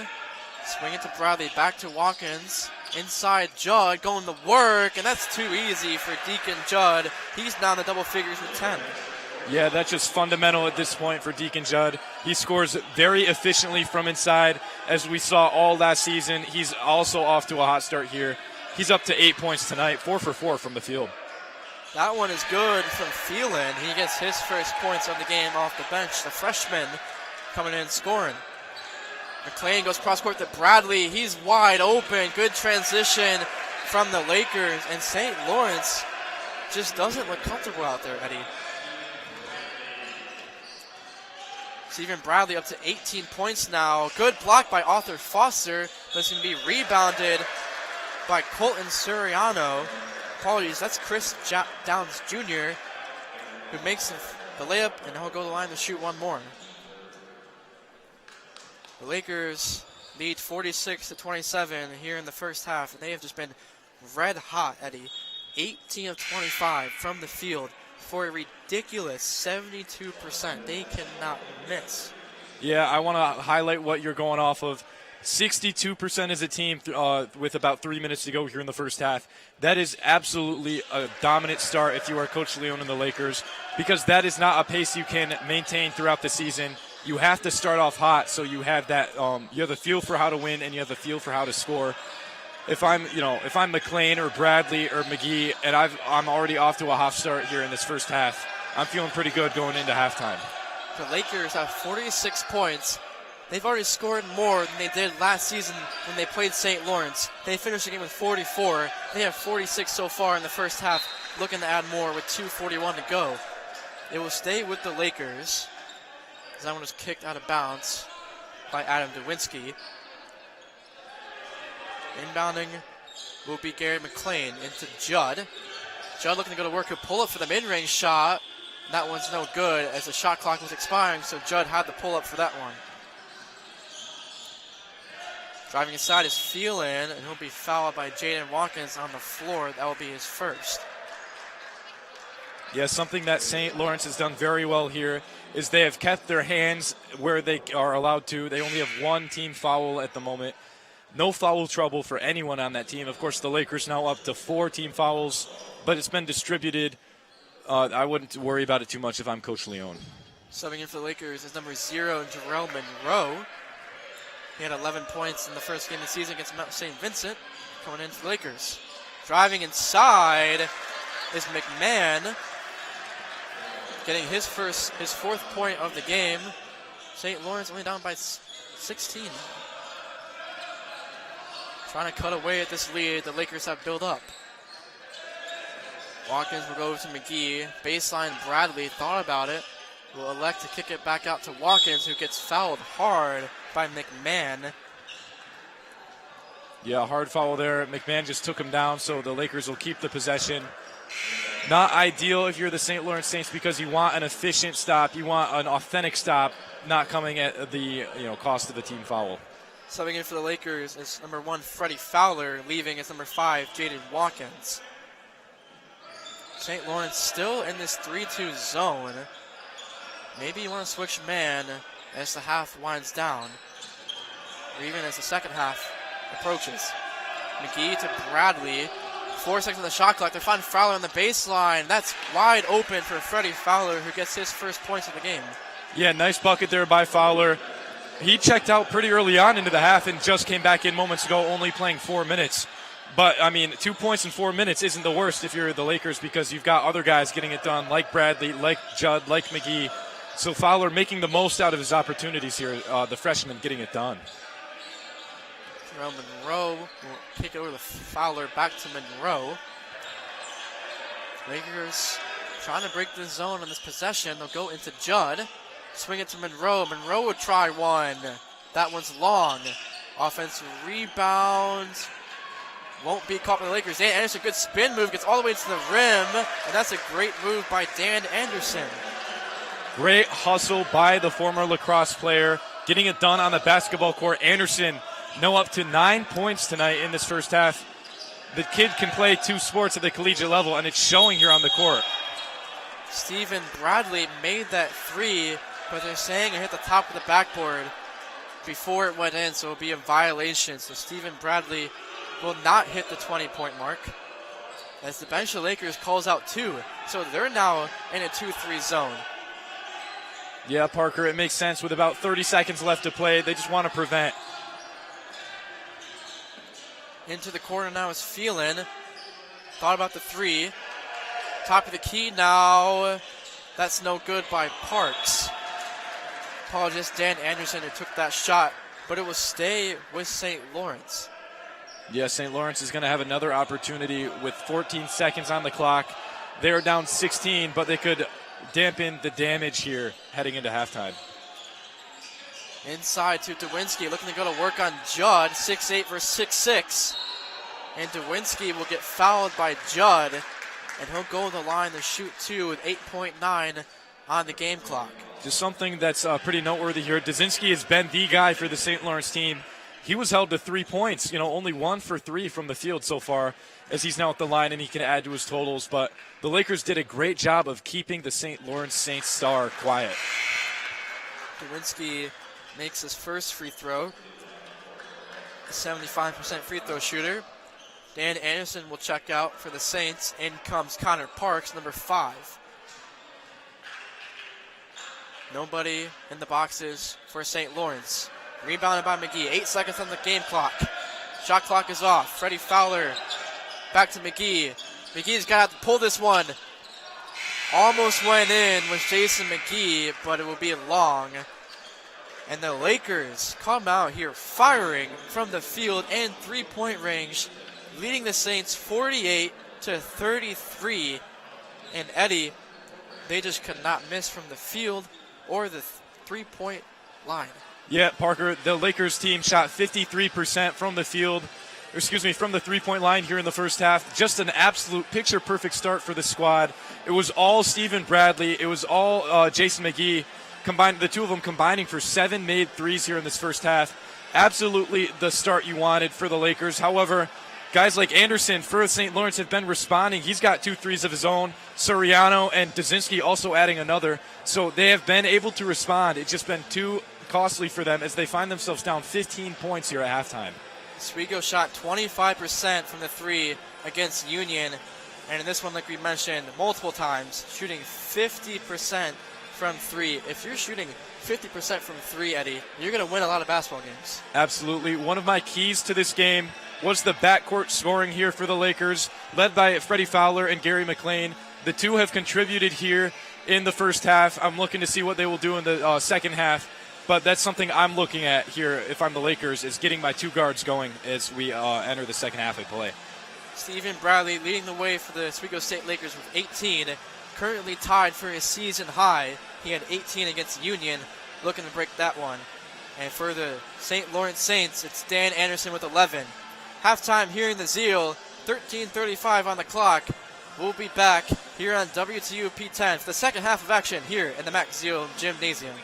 Swing it to Bradley, back to Watkins. Inside Judd, going to work, and that's too easy for Deacon Judd. He's now in the double figures with 10. Yeah, that's just fundamental at this point for Deacon Judd. He scores very efficiently from inside, as we saw all last season. He's also off to a hot start here. He's up to 8 points tonight, 4 for 4 from the field. That one is good from Phelan. He gets his first points of the game off the bench. The freshman coming in scoring. McLean goes cross-court to Bradley. He's wide open. Good transition from the Lakers. And St. Lawrence just doesn't look comfortable out there, Eddie. Stephen Bradley up to 18 points now. Good block by Arthur Foster, but it's going to be rebounded by Colton Suriano. Apologies, that's Chris Downs Jr., who makes the layup, and he'll go to the line to shoot one more. The Lakers lead 46-27 here in the first half, and they have just been red hot, Eddie. 18 of 25 from the field for a ridiculous 72%. They cannot miss. Yeah, I want to highlight what you're going off of. 62% as a team with about 3 minutes to go here in the first half. That is absolutely a dominant start if you are Coach Leone and the Lakers, because that is not a pace you can maintain throughout the season. You have to start off hot, so you have that. You have a feel for how to win, and you have a feel for how to score. If I'm McLean or Bradley or McGee, and I'm already off to a hot start here in this first half, I'm feeling pretty good going into halftime. The Lakers have 46 points. They've already scored more than they did last season when they played St. Lawrence. They finished the game with 44. They have 46 so far in the first half, looking to add more with 2:41 to go. It will stay with the Lakers. That one was kicked out of bounds by Adam Dewinski. Inbounding will be Gary McLean into Judd. Judd looking to go to work. He'll pull up for the mid-range shot. That one's no good as the shot clock was expiring, so Judd had the pull up for that one. Driving inside is Phelan, and he'll be fouled by Jaden Watkins on the floor. That will be his first. Yeah, something that St. Lawrence has done very well here is they have kept their hands where they are allowed to. They only have one team foul at the moment. No foul trouble for anyone on that team. Of course, the Lakers now up to 4 team fouls, but it's been distributed. I wouldn't worry about it too much if I'm Coach Leone. Subbing in for the Lakers is number 0, Jarrell Monroe. He had 11 points in the first game of the season against Mount St. Vincent. Coming in for the Lakers. Driving inside is McMahon. Getting his fourth point of the game. St. Lawrence only down by 16. Trying to cut away at this lead the Lakers have built up. Watkins will go over to McGee. Baseline Bradley thought about it. Will elect to kick it back out to Watkins, who gets fouled hard by McMahon. Yeah, hard foul there. McMahon just took him down, so the Lakers will keep the possession. Not ideal if you're the St. Lawrence Saints, because you want an efficient stop. You want an authentic stop, not coming at the cost of the team foul. Subbing in for the Lakers is number 1, Freddie Fowler. Leaving is number 5, Jaden Watkins. St. Lawrence still in this 3-2 zone. Maybe you want to switch man as the half winds down, or even as the second half approaches. McGee to Bradley. 4 seconds on the shot clock. They find Fowler on the baseline. That's wide open for Freddie Fowler, who gets his first points of the game. Yeah, nice bucket there by Fowler. He checked out pretty early on into the half and just came back in moments ago, only playing 4 minutes. But, I mean, 2 points in 4 minutes isn't the worst if you're the Lakers, because you've got other guys getting it done, like Bradley, like Judd, like McGee. So Fowler making the most out of his opportunities here, the freshman getting it done. Monroe will kick it over to Fowler, back to Monroe. Lakers trying to break the zone on this possession. They'll go into Judd. Swing it to Monroe. Monroe would try one. That one's long. Offensive rebound. Won't be caught by the Lakers. Dan Anderson, good spin move, gets all the way to the rim. And that's a great move by Dan Anderson. Great hustle by the former lacrosse player, getting it done on the basketball court. Anderson, now up to 9 points tonight in this first half. The kid can play 2 sports at the collegiate level, and it's showing here on the court. Stephen Bradley made that 3, but they're saying it hit the top of the backboard before it went in, so it'll be a violation. So Stephen Bradley will not hit the 20-point mark, as the bench of the Lakers calls out 2. So they're now in a 2-3 zone. Yeah, Parker, it makes sense with about 30 seconds left to play. They just want to prevent. Into the corner now is Phelan. Thought about the 3. Top of the key now. That's no good by Parks. Apologies, Dan Anderson, who took that shot, but it will stay with St. Lawrence. Yeah, St. Lawrence is going to have another opportunity with 14 seconds on the clock. They're down 16, but they could dampen the damage here heading into halftime. Inside to Dewinski, looking to go to work on Judd, 6'8" versus 6'6". And Dewinski will get fouled by Judd, and he'll go to the line to shoot 2 with 8.9 on the game clock. Just something that's pretty noteworthy here. Dzinski has been the guy for the St. Lawrence team. He was held to 3 points, only 1 for 3 from the field so far, as he's now at the line and he can add to his totals. But the Lakers did a great job of keeping the St. Lawrence Saints star quiet. Dewinski makes his first free throw. A 75% free throw shooter. Dan Anderson will check out for the Saints. In comes Connor Parks, number 5. Nobody in the boxes for St. Lawrence. Rebounded by McGee. 8 seconds on the game clock. Shot clock is off. Freddie Fowler back to McGee. McGee's got to pull this one. Almost went in with Jason McGee, but it will be long. And the Lakers come out here firing from the field and 3-point range, leading the Saints 48-33. And Eddie, they just could not miss from the field or the 3-point line. Yeah, Parker, the Lakers team shot 53% from the field, from the 3-point line here in the first half. Just an absolute picture-perfect start for the squad. It was all Stephen Bradley. It was all Jason McGee. Combined, the two of them combining for 7 made threes here in this first half. Absolutely the start you wanted for the Lakers. However, guys like Anderson for St. Lawrence have been responding. He's got 2 threes of his own. Soriano and Dzinski also adding another. So they have been able to respond. It's just been too costly for them as they find themselves down 15 points here at halftime. Oswego shot 25% from the 3 against Union. And in this one, like we mentioned multiple times, shooting 50% from 3. If you're shooting 50% from 3, Eddie, you're going to win a lot of basketball games. Absolutely. One of my keys to this game was the backcourt scoring here for the Lakers, led by Freddie Fowler and Gary McLean. The two have contributed here in the first half. I'm looking to see what they will do in the second half. But that's something I'm looking at here if I'm the Lakers, is getting my 2 guards going as we enter the second half of play. Stephen Bradley leading the way for the Oswego State Lakers with 18, currently tied for his season high. He had 18 against Union, looking to break that one. And for the St. Lawrence Saints, it's Dan Anderson with 11. Halftime here in the Zeal, 13:35 on the clock. We'll be back here on WTUP 10 for the second half of action here in the Max Zeal Gymnasium.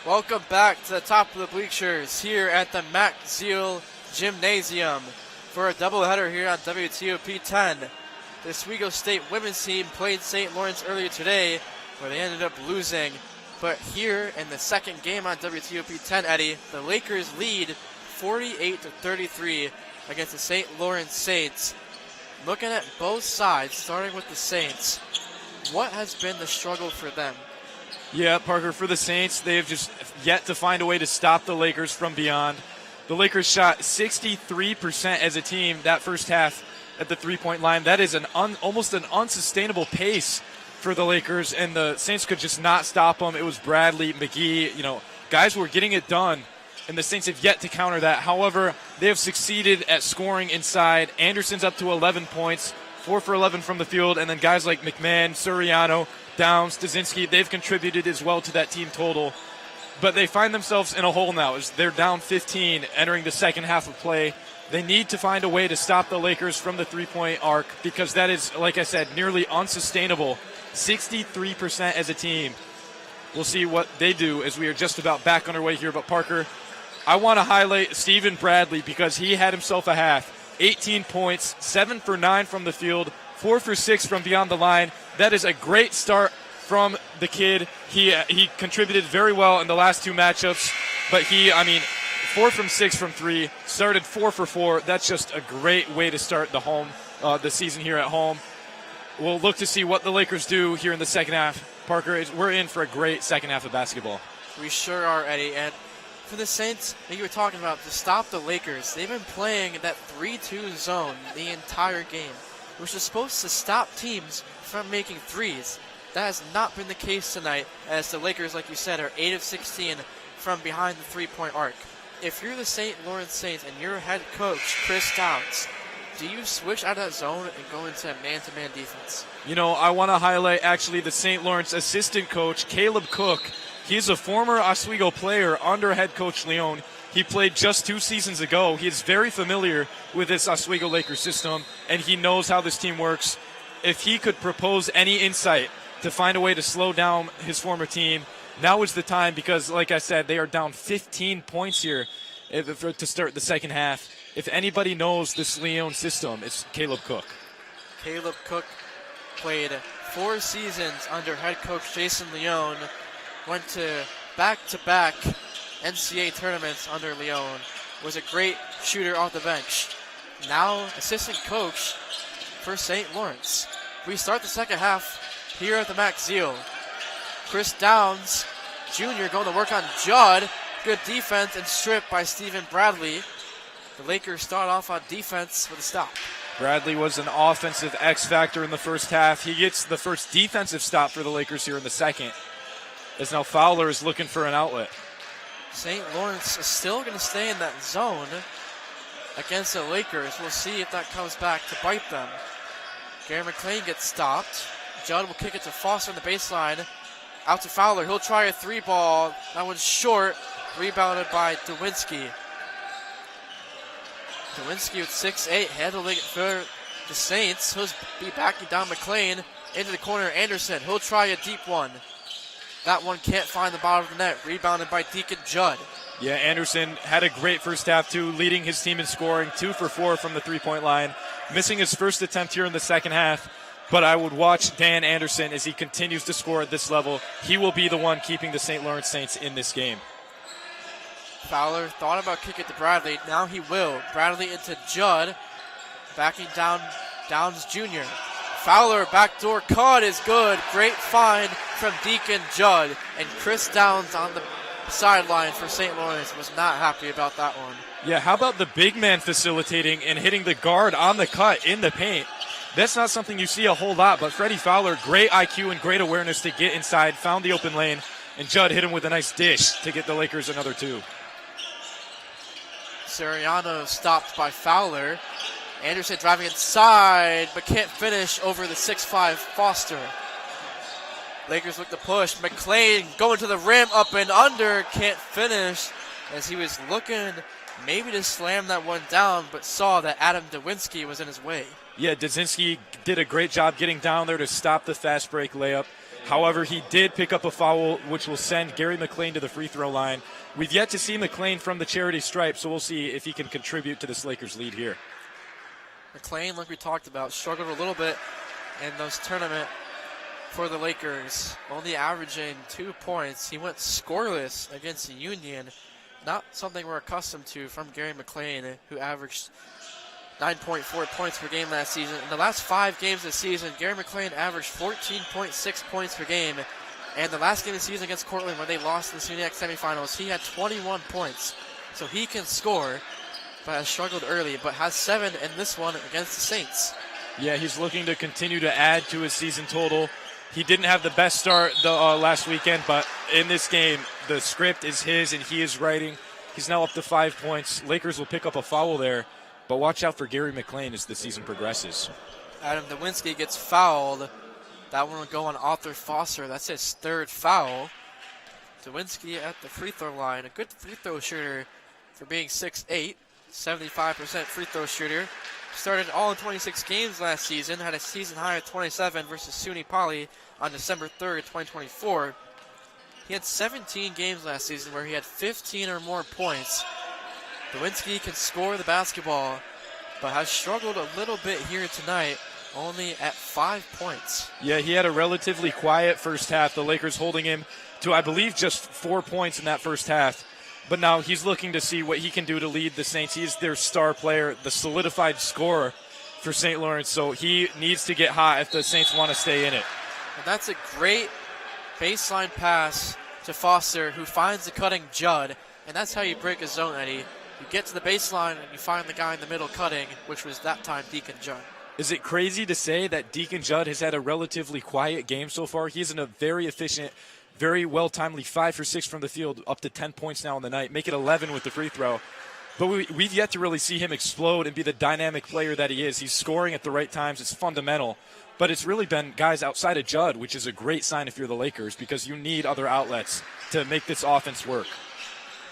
Welcome back to the top of the bleachers here at the Mac Zeal Gymnasium for a doubleheader here on WTOP 10. The Oswego State women's team played St. Lawrence earlier today, where they ended up losing. But here in the second game on WTOP 10, Eddie, the Lakers lead 48-33 against the St. Lawrence Saints. Looking at both sides, starting with the Saints, what has been the struggle for them? Yeah, Parker, for the Saints, they have just yet to find a way to stop the Lakers from beyond. The Lakers shot 63% as a team that first half at the three-point line. That is almost an unsustainable pace for the Lakers, and the Saints could just not stop them. It was Bradley, McGee, guys were getting it done, and the Saints have yet to counter that. However, they have succeeded at scoring inside. Anderson's up to 11 points, 4 for 11 from the field, and then guys like McMahon, Suriano, Downs, Dazinski, they've contributed as well to that team total. But they find themselves in a hole now as they're down 15 entering the second half of play. They need to find a way to stop the Lakers from the three-point arc because that is, like I said, nearly unsustainable. 63% as a team. We'll see what they do as we are just about back underway here. But Parker, I want to highlight Stephen Bradley because he had himself a half. 18 points, 7 for 9 from the field, 4 for 6 from beyond the line. That is a great start from the kid. He contributed very well in the last two matchups, but 4 from 6 from 3, started 4 for 4. That's just a great way to start the season here at home. We'll look to see what the Lakers do here in the second half. Parker, we're in for a great second half of basketball. We sure are, Eddie. And for the Saints, like you were talking about, to stop the Lakers, they've been playing that 3-2 zone the entire game, which is supposed to stop teams from making threes. That has not been the case tonight, as the Lakers, like you said, are 8 of 16 from behind the three-point arc. If you're the St. Lawrence Saints and your head coach, Chris Downs, do you switch out of that zone and go into man-to-man defense? I want to highlight actually the St. Lawrence assistant coach, Caleb Cook. He's a former Oswego player under head coach Leon. He played just 2 seasons ago. He is very familiar with this Oswego Lakers system, and he knows how this team works. If he could propose any insight to find a way to slow down his former team, now is the time because, like I said, they are down 15 points here to start the second half. If anybody knows this Leon system, it's Caleb Cook. Caleb Cook played 4 seasons under head coach Jason Leon, went to back-to-back NCAA tournaments under Leon, was a great shooter off the bench. Now assistant coach for St. Lawrence. We start the second half here at the Mac Zeal. Chris Downs Jr. going to work on Judd. Good defense and strip by Stephen Bradley. The Lakers start off on defense with a stop. Bradley was an offensive X factor in the first half. He gets the first defensive stop for the Lakers here in the second, as now Fowler is looking for an outlet. St. Lawrence is still going to stay in that zone against the Lakers. We'll see if that comes back to bite them. Gary McLean gets stopped. Judd will kick it to Foster on the baseline. Out to Fowler. He'll try a 3-ball. That one's short. Rebounded by Dewinski. Dewinski with 6'8", handling it for the Saints. He'll be backing down McLean into the corner. Anderson. He'll try a deep one. That one can't find the bottom of the net. Rebounded by Deacon Judd. Yeah, Anderson had a great first half too, leading his team in scoring, 2 for 4 from the three-point line. Missing his first attempt here in the second half. But I would watch Dan Anderson as he continues to score at this level. He will be the one keeping the St. Lawrence Saints in this game. Fowler thought about kicking it to Bradley. Now he will. Bradley into Judd. Backing down Downs Jr. Fowler backdoor cut is good. Great find from Deacon Judd. And Chris Downs on the sideline for St. Lawrence was not happy about that one. Yeah, how about the big man facilitating and hitting the guard on the cut in the paint? That's not something you see a whole lot, but Freddie Fowler, great IQ and great awareness to get inside, found the open lane, and Judd hit him with a nice dish to get the Lakers another 2. Suriano stopped by Fowler. Anderson driving inside, but can't finish over the 6'5" Foster. Lakers look to push. McLean going to the rim, up and under, can't finish as he was looking maybe to slam that one down, but saw that Adam Dewinski was in his way. Yeah, Dazinski did a great job getting down there to stop the fast break layup. However, he did pick up a foul, which will send Gary McLean to the free throw line. We've yet to see McLean from the charity stripe, so we'll see if he can contribute to this Lakers lead here. McLean, like we talked about, struggled a little bit in those tournament for the Lakers, only averaging 2 points. He went scoreless against the Union, not something we're accustomed to from Gary McLean, who averaged 9.4 points per game last season. In the last 5 games this season, Gary McLean averaged 14.6 points per game. And the last game of the season against Cortland, where they lost in the SUNY semifinals, he had 21 points. So he can score, but has struggled early, but has 7 in this one against the Saints. Yeah, he's looking to continue to add to his season total. He didn't have the best start last weekend, but in this game, the script is his, and he is writing. He's now up to 5 points. Lakers will pick up a foul there, but watch out for Gary McLean as the season progresses. Adam Dawinski gets fouled. That one will go on Arthur Foster. That's his 3rd foul. Dawinski at the free throw line. A good free throw shooter for being 6'8", 75% free throw shooter. Started all in 26 games last season. Had a season high of 27 versus SUNY Poly on December 3rd, 2024. He had 17 games last season where he had 15 or more points. Dawinski can score the basketball, but has struggled a little bit here tonight, only at 5 points. Yeah, he had a relatively quiet first half. The Lakers holding him to, I believe, just 4 points in that first half. But now he's looking to see what he can do to lead the Saints. He is their star player, the solidified scorer for St. Lawrence. So he needs to get hot if the Saints want to stay in it. And that's a great baseline pass to Foster, who finds the cutting Judd. And that's how you break a zone, Eddie. You get to the baseline and you find the guy in the middle cutting, which was that time Deacon Judd. Is it crazy to say that Deacon Judd has had a relatively quiet game so far? He's in a very efficient, very well-timely 5 for 6 from the field, up to 10 points now on the night, make it 11 with the free throw. But we've yet to really see him explode and be the dynamic player that he is. He's scoring at the right times. It's fundamental. But it's really been guys outside of Judd, which is a great sign if you're the Lakers, because you need other outlets to make this offense work.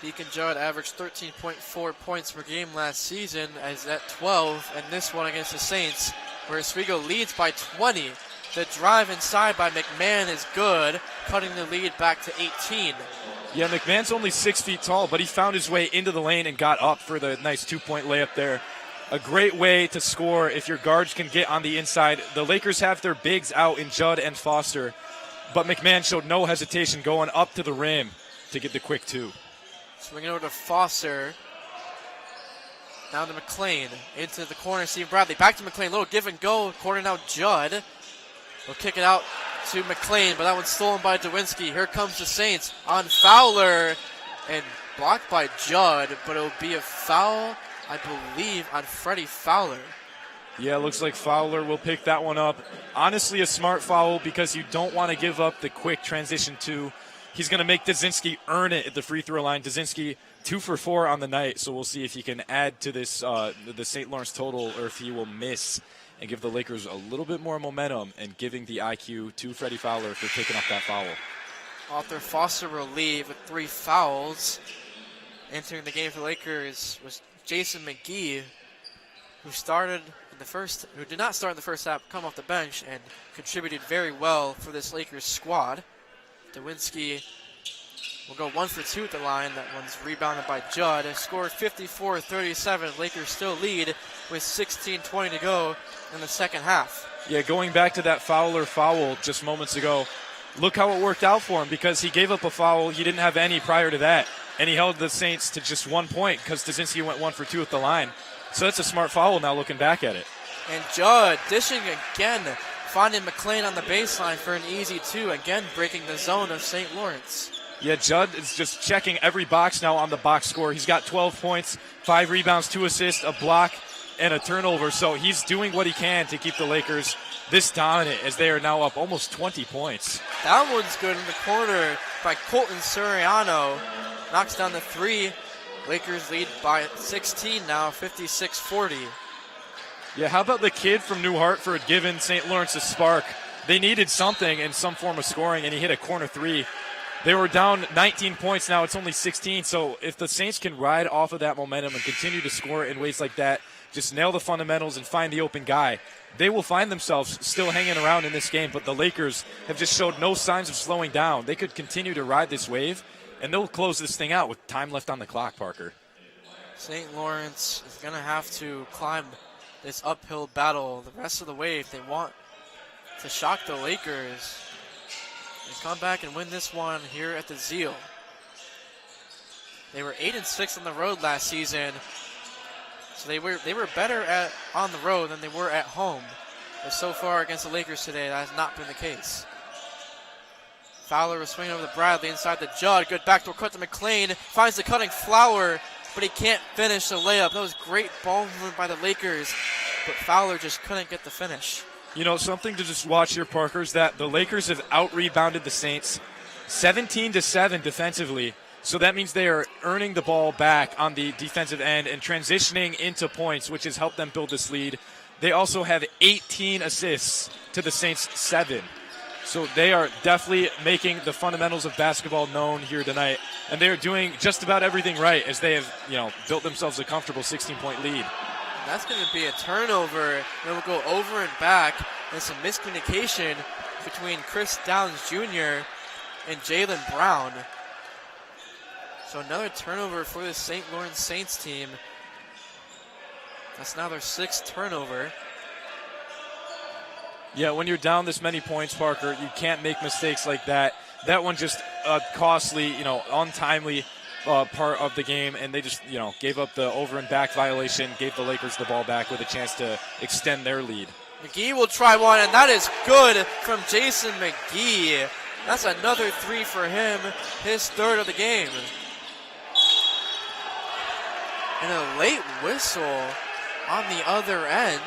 Deacon Judd averaged 13.4 points per game last season, as at 12 in this one against the Saints, where Oswego leads by 20. The drive inside by McMahon is good, cutting the lead back to 18. Yeah, McMahon's only 6 feet tall, but he found his way into the lane and got up for the nice 2-point layup there. A great way to score if your guards can get on the inside. The Lakers have their bigs out in Judd and Foster, but McMahon showed no hesitation going up to the rim to get the quick 2. Swinging over to Foster. Down to McLean. Into the corner, Steve Bradley. Back to McLean. Little give and go. Corner now Judd. Will kick it out to McLean, but that one's stolen by Dawinski. Here comes the Saints on Fowler. And blocked by Judd, but it'll be a foul, I believe, on Freddie Fowler. Yeah, it looks like Fowler will pick that one up. Honestly, a smart foul because you don't want to give up the quick transition 2. He's going to make Dawinski earn it at the free throw line. Dawinski 2 for 4 on the night, so we'll see if he can add to this the St. Lawrence total or if he will miss and give the Lakers a little bit more momentum and giving the IQ to Freddie Fowler for picking up that foul. Arthur Foster will leave with 3 fouls. Entering the game for the Lakers was Jason McGee, who did not start in the first half, come off the bench and contributed very well for this Lakers squad. Dawinski will go 1 for 2 at the line. That one's rebounded by Judd. Scored 54-37. Lakers still lead with 16:20 to go in the second half. Yeah, going back to that Fowler foul just moments ago, look how it worked out for him because he gave up a foul. He didn't have any prior to that, and he held the Saints to just 1 point because Dawinski went 1 for 2 at the line. So that's a smart foul now looking back at it. And Judd dishing again, finding McLean on the baseline for an easy 2, again breaking the zone of St. Lawrence. Yeah, Judd is just checking every box now on the box score. He's got 12 points, 5 rebounds, 2 assists, a block, and a turnover. So he's doing what he can to keep the Lakers this dominant as they are now up almost 20 points. That one's good in the corner by Colton Suriano. Knocks down the 3. Lakers lead by 16 now, 56-40. Yeah, how about the kid from New Hartford giving St. Lawrence a spark? They needed something in some form of scoring, and he hit a corner 3. They were down 19 points. Now it's only 16. So if the Saints can ride off of that momentum and continue to score in ways like that, just nail the fundamentals and find the open guy, they will find themselves still hanging around in this game. But the Lakers have just showed no signs of slowing down. They could continue to ride this wave, and they'll close this thing out with time left on the clock, Parker. St. Lawrence is going to have to climb this uphill battle the rest of the way if they want to shock the Lakers. They come back and win this one here at the Zeal. They were 8-6 on the road last season, so they were better on the road than they were at home. But so far against the Lakers today, that has not been the case. Fowler was swinging over to Bradley inside the Judd. Good backdoor cut to McLean. Finds the cutting Flower, but he can't finish the layup. That was great ball movement by the Lakers, but Fowler just couldn't get the finish. You know, something to just watch here, Parker, is that the Lakers have out-rebounded the Saints 17-7 defensively. So that means they are earning the ball back on the defensive end and transitioning into points, which has helped them build this lead. They also have 18 assists to the Saints' 7. So they are definitely making the fundamentals of basketball known here tonight. And they are doing just about everything right as they have, built themselves a comfortable 16-point lead. That's going to be a turnover. Then we'll go over and back. And some miscommunication between Chris Downs Jr. and Jalen Brown. So another turnover for the St. Lawrence Saints team. That's now their 6th turnover. Yeah, when you're down this many points, Parker, you can't make mistakes like that. That one just costly, untimely part of the game, and they just, gave up the over and back violation, gave the Lakers the ball back with a chance to extend their lead. McGee will try one, and that is good from Jason McGee. That's another 3 for him, his 3rd of the game. And a late whistle on the other end,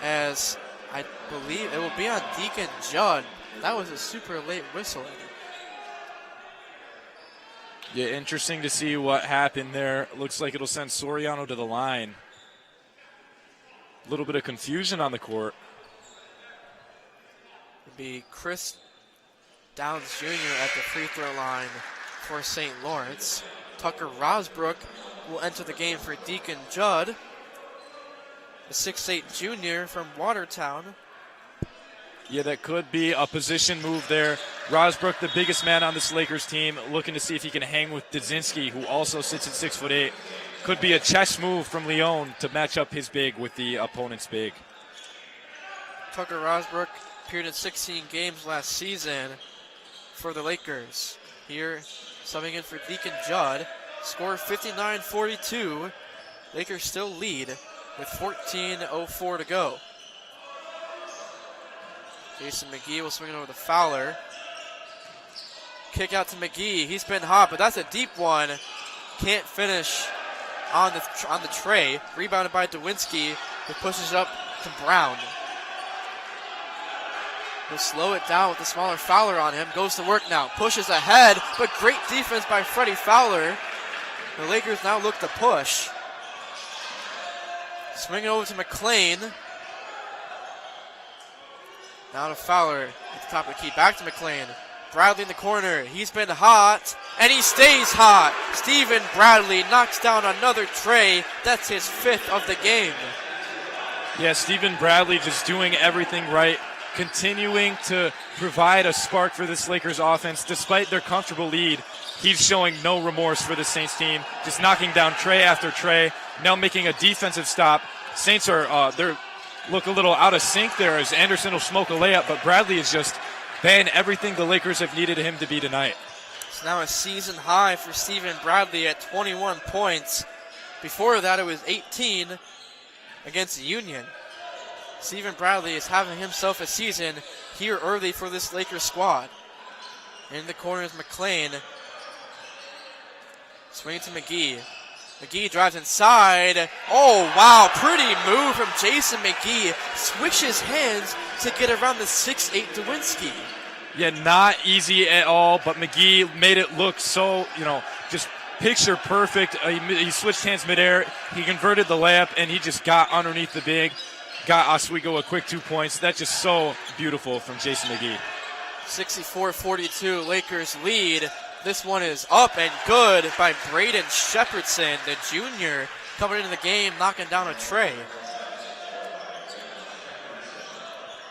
as I believe it will be on Deacon Judd. That was a super late whistle. Yeah, interesting to see what happened there. Looks like it'll send Soriano to the line. A little bit of confusion on the court. It'll be Chris Downs Jr. at the free throw line for St. Lawrence. Tucker Rosbrook will enter the game for Deacon Judd, the 6'8 junior from Watertown. Yeah, that could be a position move there. Rosbrook, the biggest man on this Lakers team, looking to see if he can hang with Dzinski, who also sits at 6'8". Could be a chess move from Leon to match up his big with the opponent's big. Tucker Rosbrook appeared in 16 games last season for the Lakers. Here, subbing in for Deacon Judd. Score 59-42. Lakers still lead with 14:04 to go. Jason McGee will swing it over to Fowler. Kick out to McGee. He's been hot, but that's a deep one. Can't finish on the tray. Rebounded by Dewinski, who pushes it up to Brown. He'll slow it down with the smaller Fowler on him. Goes to work now. Pushes ahead, but great defense by Freddie Fowler. The Lakers now look to push. Swing it over to McLean. Now to Fowler at the top of the key. Back to McLean. Bradley in the corner. He's been hot, and he stays hot. Stephen Bradley knocks down another tray. That's his 5th of the game. Yeah, Stephen Bradley just doing everything right, continuing to provide a spark for this Lakers offense. Despite their comfortable lead, he's showing no remorse for the Saints team, just knocking down tray after tray, now making a defensive stop. Saints are look a little out of sync there as Anderson will smoke a layup, but Bradley is just been everything the Lakers have needed him to be tonight. It's now a season high for Stephen Bradley at 21 points. Before that, it was 18 against Union. Stephen Bradley is having himself a season here early for this Lakers squad. In the corner is McLean. Swing to McGee. McGee drives inside. Oh, wow. Pretty move from Jason McGee. Switches hands to get around the 6'8 Dewinski. Yeah, not easy at all, but McGee made it look so, just picture perfect. He switched hands midair. He converted the layup, and he just got underneath the big. Got Oswego a quick 2 points. That's just so beautiful from Jason McGee. 64-42, Lakers lead. This one is up and good by Braden Shepherdson, the junior, coming into the game, knocking down a tray.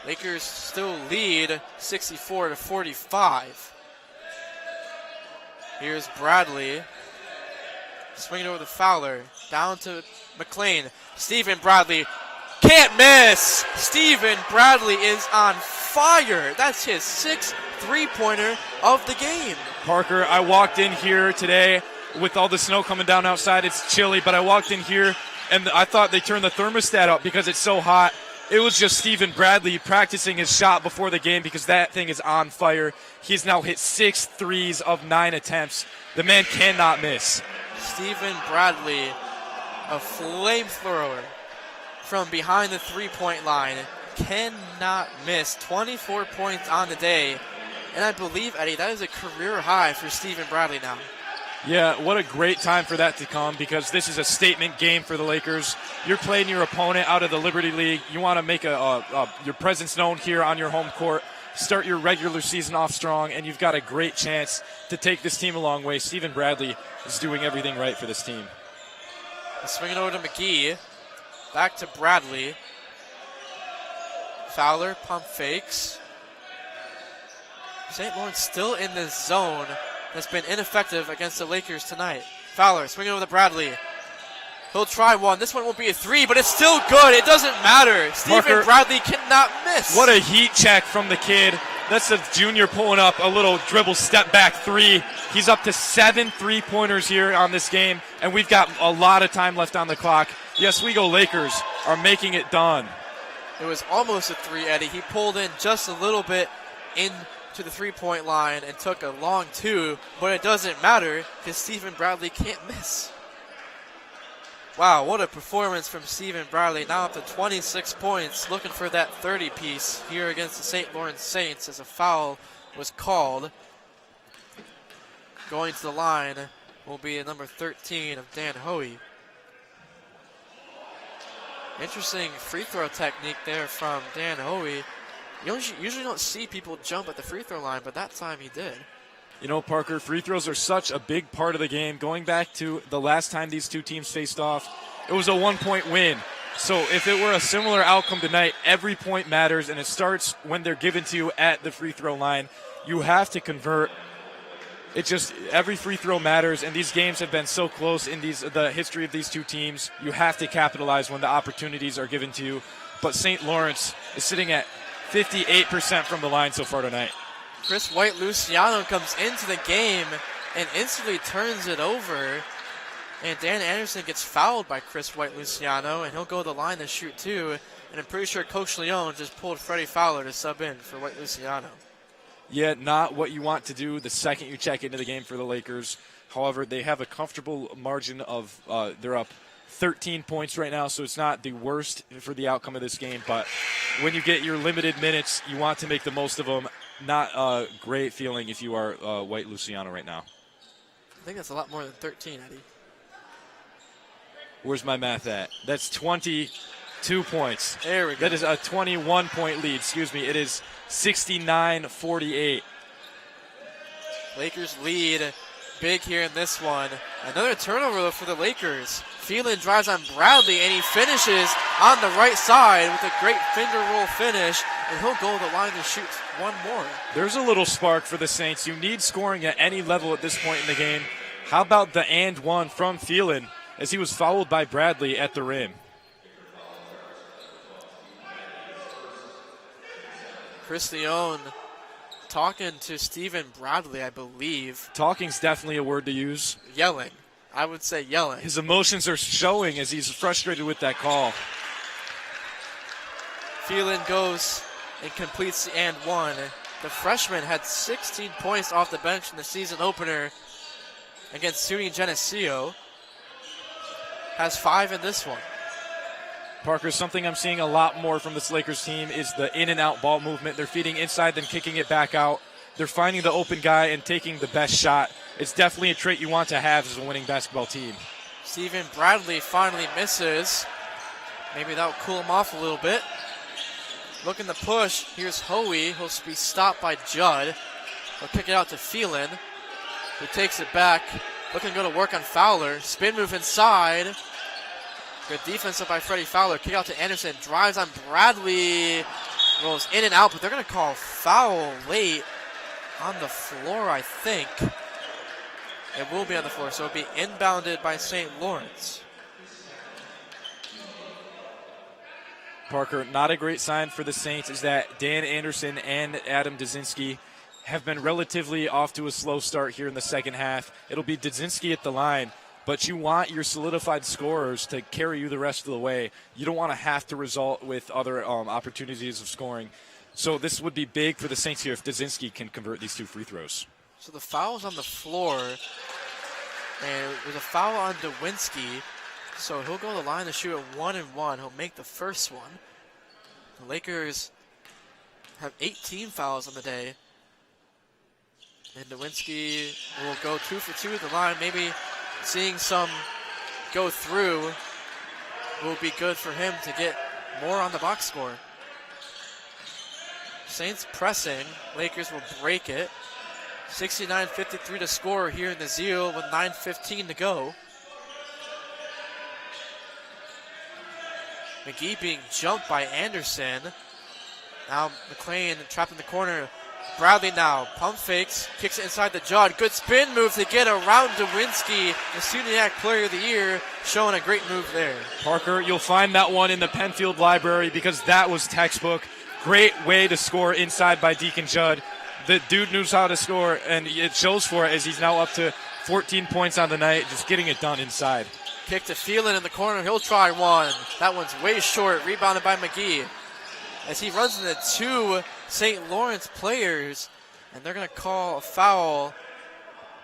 Lakers still lead 64-45. Here's Bradley. Swinging over the Fowler. Down to McLean. Stephen Bradley can't miss. Stephen Bradley is on fire. That's his sixth three-pointer of the game. Parker, I walked in here today with all the snow coming down outside. It's chilly, but I walked in here and I thought they turned the thermostat up because it's so hot. It was just Stephen Bradley practicing his shot before the game because that thing is on fire. He's now hit 6 threes of 9 attempts. The man cannot miss. Stephen Bradley, a flamethrower from behind the three-point line, cannot miss. 24 points on the day. And I believe, Eddie, that is a career high for Stephen Bradley now. Yeah, what a great time for that to come because this is a statement game for the Lakers. You're playing your opponent out of the Liberty League. You want to make your presence known here on your home court. Start your regular season off strong, and you've got a great chance to take this team a long way. Stephen Bradley is doing everything right for this team. Swinging over to McGee. Back to Bradley. Fowler, pump fakes. St. Lawrence still in this zone that's been ineffective against the Lakers tonight. Fowler swinging over to Bradley. He'll try one. This one won't be a three, but it's still good. It doesn't matter. Stephen Bradley cannot miss. What a heat check from the kid. That's the junior pulling up a little dribble step back three. He's up to 7 3-pointers here on this game, and we've got a lot of time left on the clock. The Oswego Lakers are making it done. It was almost a three, Eddie. He pulled in just a little bit into the three-point line and took a long two, but it doesn't matter because Stephen Bradley can't miss. Wow, what a performance from Stephen Bradley. Now up to 26 points, looking for that 30-piece here against the St. Lawrence Saints as a foul was called. Going to the line will be number 13 of Dan Hoey. Interesting free throw technique there from Dan Hoey. You usually don't see people jump at the free throw line, but that time he did. You know, Parker, free throws are such a big part of the game. Going back to the last time these two teams faced off, it was a 1-point win. So if it were a similar outcome tonight, every point matters, and it starts when they're given to you at the free throw line. You have to convert. Every free throw matters, and these games have been so close in the history of these two teams. You have to capitalize when the opportunities are given to you. But St. Lawrence is sitting at 58% from the line so far tonight. Chris White-Luciano comes into the game and instantly turns it over. And Dan Anderson gets fouled by Chris White-Luciano, and he'll go to the line to shoot two. And I'm pretty sure Coach Leone just pulled Freddie Fowler to sub in for White-Luciano. Yeah, not what you want to do the second you check into the game for the Lakers. However, they have a comfortable margin of they're up 13 points right now, so it's not the worst for the outcome of this game. But when you get your limited minutes, you want to make the most of them. Not a great feeling if you are White-Luciano right now. I think that's a lot more than 13, Eddie. Where's my math at? That's 22 points. There we go. That is a 21-point lead. Excuse me. It is 69-48. Lakers lead big here in this one. Another turnover, though, for the Lakers. Phelan drives on Bradley, and he finishes on the right side with a great finger roll finish, and he'll go to the line to shoot one more. There's a little spark for the Saints. You need scoring at any level at this point in the game. How about the and one from Phelan as he was fouled by Bradley at the rim? Chris Leone talking to Stephen Bradley, I believe. Talking's definitely a word to use. Yelling. I would say yelling. His emotions are showing as he's frustrated with that call. Phelan goes and completes the and one. The freshman had 16 points off the bench in the season opener against SUNY Geneseo. Has 5 in this one. Parker, something I'm seeing a lot more from this Lakers team is the in and out ball movement. They're feeding inside, then kicking it back out. They're finding the open guy and taking the best shot. It's definitely a trait you want to have as a winning basketball team. Stephen Bradley finally misses. Maybe that'll cool him off a little bit. looking to push. Here's Hoey. He'll be stopped by Judd. He'll kick it out to Phelan, who takes it back. Looking to go to work on Fowler. Spin move inside. Good defense up by Freddie Fowler. Kick out to Anderson. Drives on Bradley. Rolls in and out, but they're going to call foul late on the floor, I think. It will be on the floor, so it'll be inbounded by St. Lawrence. Parker, not a great sign for the Saints is that Dan Anderson and Adam Dzinski have been relatively off to a slow start here in the second half. It'll be Dzinski at the line, but you want your solidified scorers to carry you the rest of the way. You don't want to have to result with other opportunities of scoring. So this would be big for the Saints here if Dzinski can convert these 2 free throws. So the foul's on the floor, and there's a foul on Dewinski. So he'll go to the line to shoot at 1-1. He'll make the first one. The Lakers have 18 fouls on the day. And Dewinski will go 2 for 2 at the line. Maybe seeing some go through will be good for him to get more on the box score. Saints pressing. Lakers will break it. 69-53 to score here in the Zeal with 9:15 to go. McGee being jumped by Anderson. Now McLean trapped in the corner. Bradley now pump fakes, kicks it inside the Judd. Good spin move to get around Dewinski. The SUNY Player of the Year showing a great move there. Parker, you'll find that one in the Penfield Library because that was textbook. Great way to score inside by Deacon Judd. The dude knows how to score, and it shows for it as he's now up to 14 points on the night, just getting it done inside. Kick to Phelan in the corner. He'll try one. That one's way short. Rebounded by McGee. As he runs into 2 St. Lawrence players, and they're going to call a foul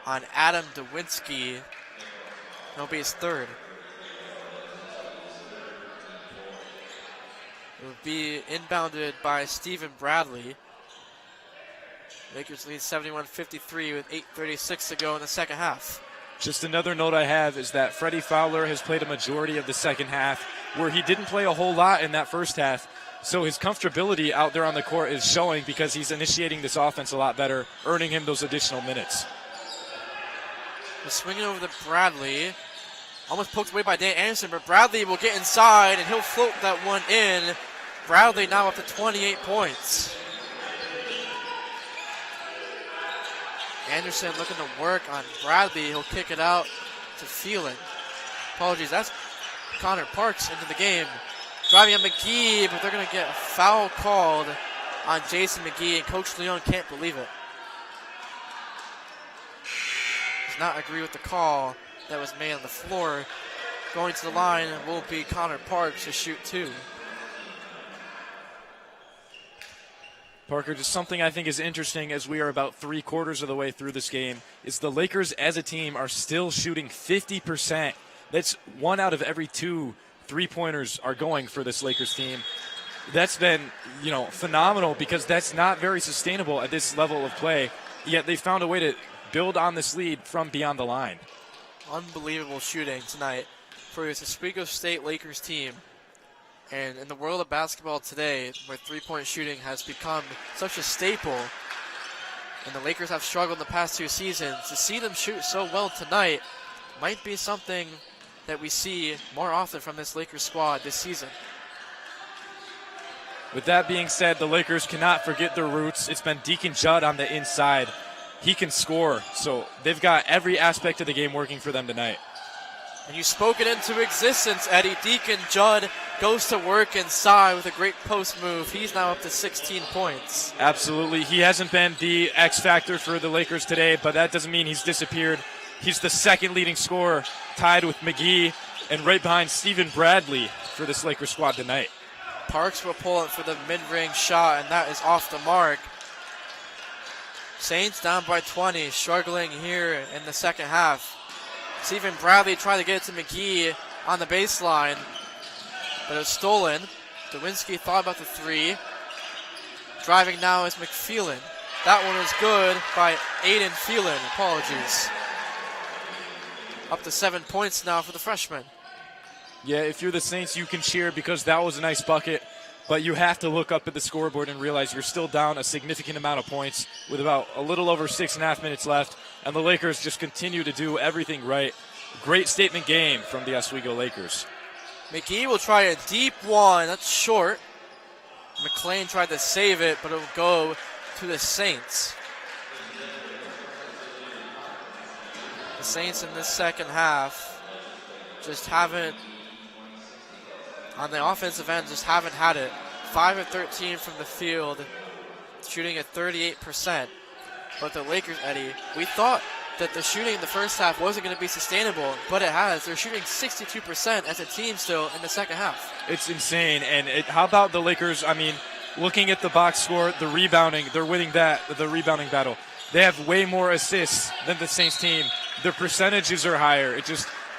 on Adam Dewinski. It'll be his 3rd. It will be inbounded by Stephen Bradley. Lakers lead 71-53 with 8:36 to go in the second half. Just another note I have is that Freddie Fowler has played a majority of the second half, where he didn't play a whole lot in that first half. So his comfortability out there on the court is showing because he's initiating this offense a lot better, earning him those additional minutes. He's swinging over to Bradley. Almost poked away by Dan Anderson, but Bradley will get inside, and he'll float that one in. Bradley now up to 28 points. Anderson looking to work on Bradley. He'll kick it out to Phelan. Apologies, that's Connor Parks into the game. Driving on McGee, but they're going to get a foul called on Jason McGee, and Coach Leon can't believe it. Does not agree with the call that was made on the floor. Going to the line will be Connor Parks to shoot 2. Parker, just something I think is interesting as we are about 3/4 of the way through this game is the Lakers as a team are still shooting 50%. That's 1 out of every 2 3-pointers are going for this Lakers team. That's been, phenomenal because that's not very sustainable at this level of play. Yet they found a way to build on this lead from beyond the line. Unbelievable shooting tonight for this Oswego State Lakers team. And in the world of basketball today, where 3-point shooting has become such a staple, and the Lakers have struggled in the past 2 seasons, to see them shoot so well tonight might be something that we see more often from this Lakers squad this season. With that being said, the Lakers cannot forget their roots. It's been Deacon Judd on the inside. He can score, so they've got every aspect of the game working for them tonight. And you spoke it into existence, Eddie. Deacon Judd goes to work inside with a great post move. He's now up to 16 points. Absolutely. He hasn't been the X factor for the Lakers today, but that doesn't mean he's disappeared. He's the 2nd leading scorer, tied with McGee, and right behind Stephen Bradley for this Lakers squad tonight. Parks will pull it for the mid-range shot, and that is off the mark. Saints down by 20, struggling here in the second half. Stephen Bradley tried to get it to McGee on the baseline, but it was stolen. Dewinski thought about the 3. Driving now is McPhelan. That one was good by Aiden Phelan. Apologies. Up to 7 points now for the freshman. Yeah, if you're the Saints, you can cheer because that was a nice bucket. but you have to look up at the scoreboard and realize you're still down a significant amount of points with about a little over 6.5 minutes left, and the Lakers just continue to do everything right. Great statement game from the Oswego Lakers. McGee will try a deep one. That's short. McLean tried to save it, but it'll go to the Saints. The Saints in this second half just haven't, on the offensive end, just haven't had it. 5 of 13 from the field, shooting at 38%. But the Lakers, Eddie, we thought that the shooting in the first half wasn't going to be sustainable, but it has. They're shooting 62% as a team still in the second half. It's insane. And how about the Lakers? I mean, looking at the box score, the rebounding, they're winning the rebounding battle. They have way more assists than the Saints team. Their percentages are higher.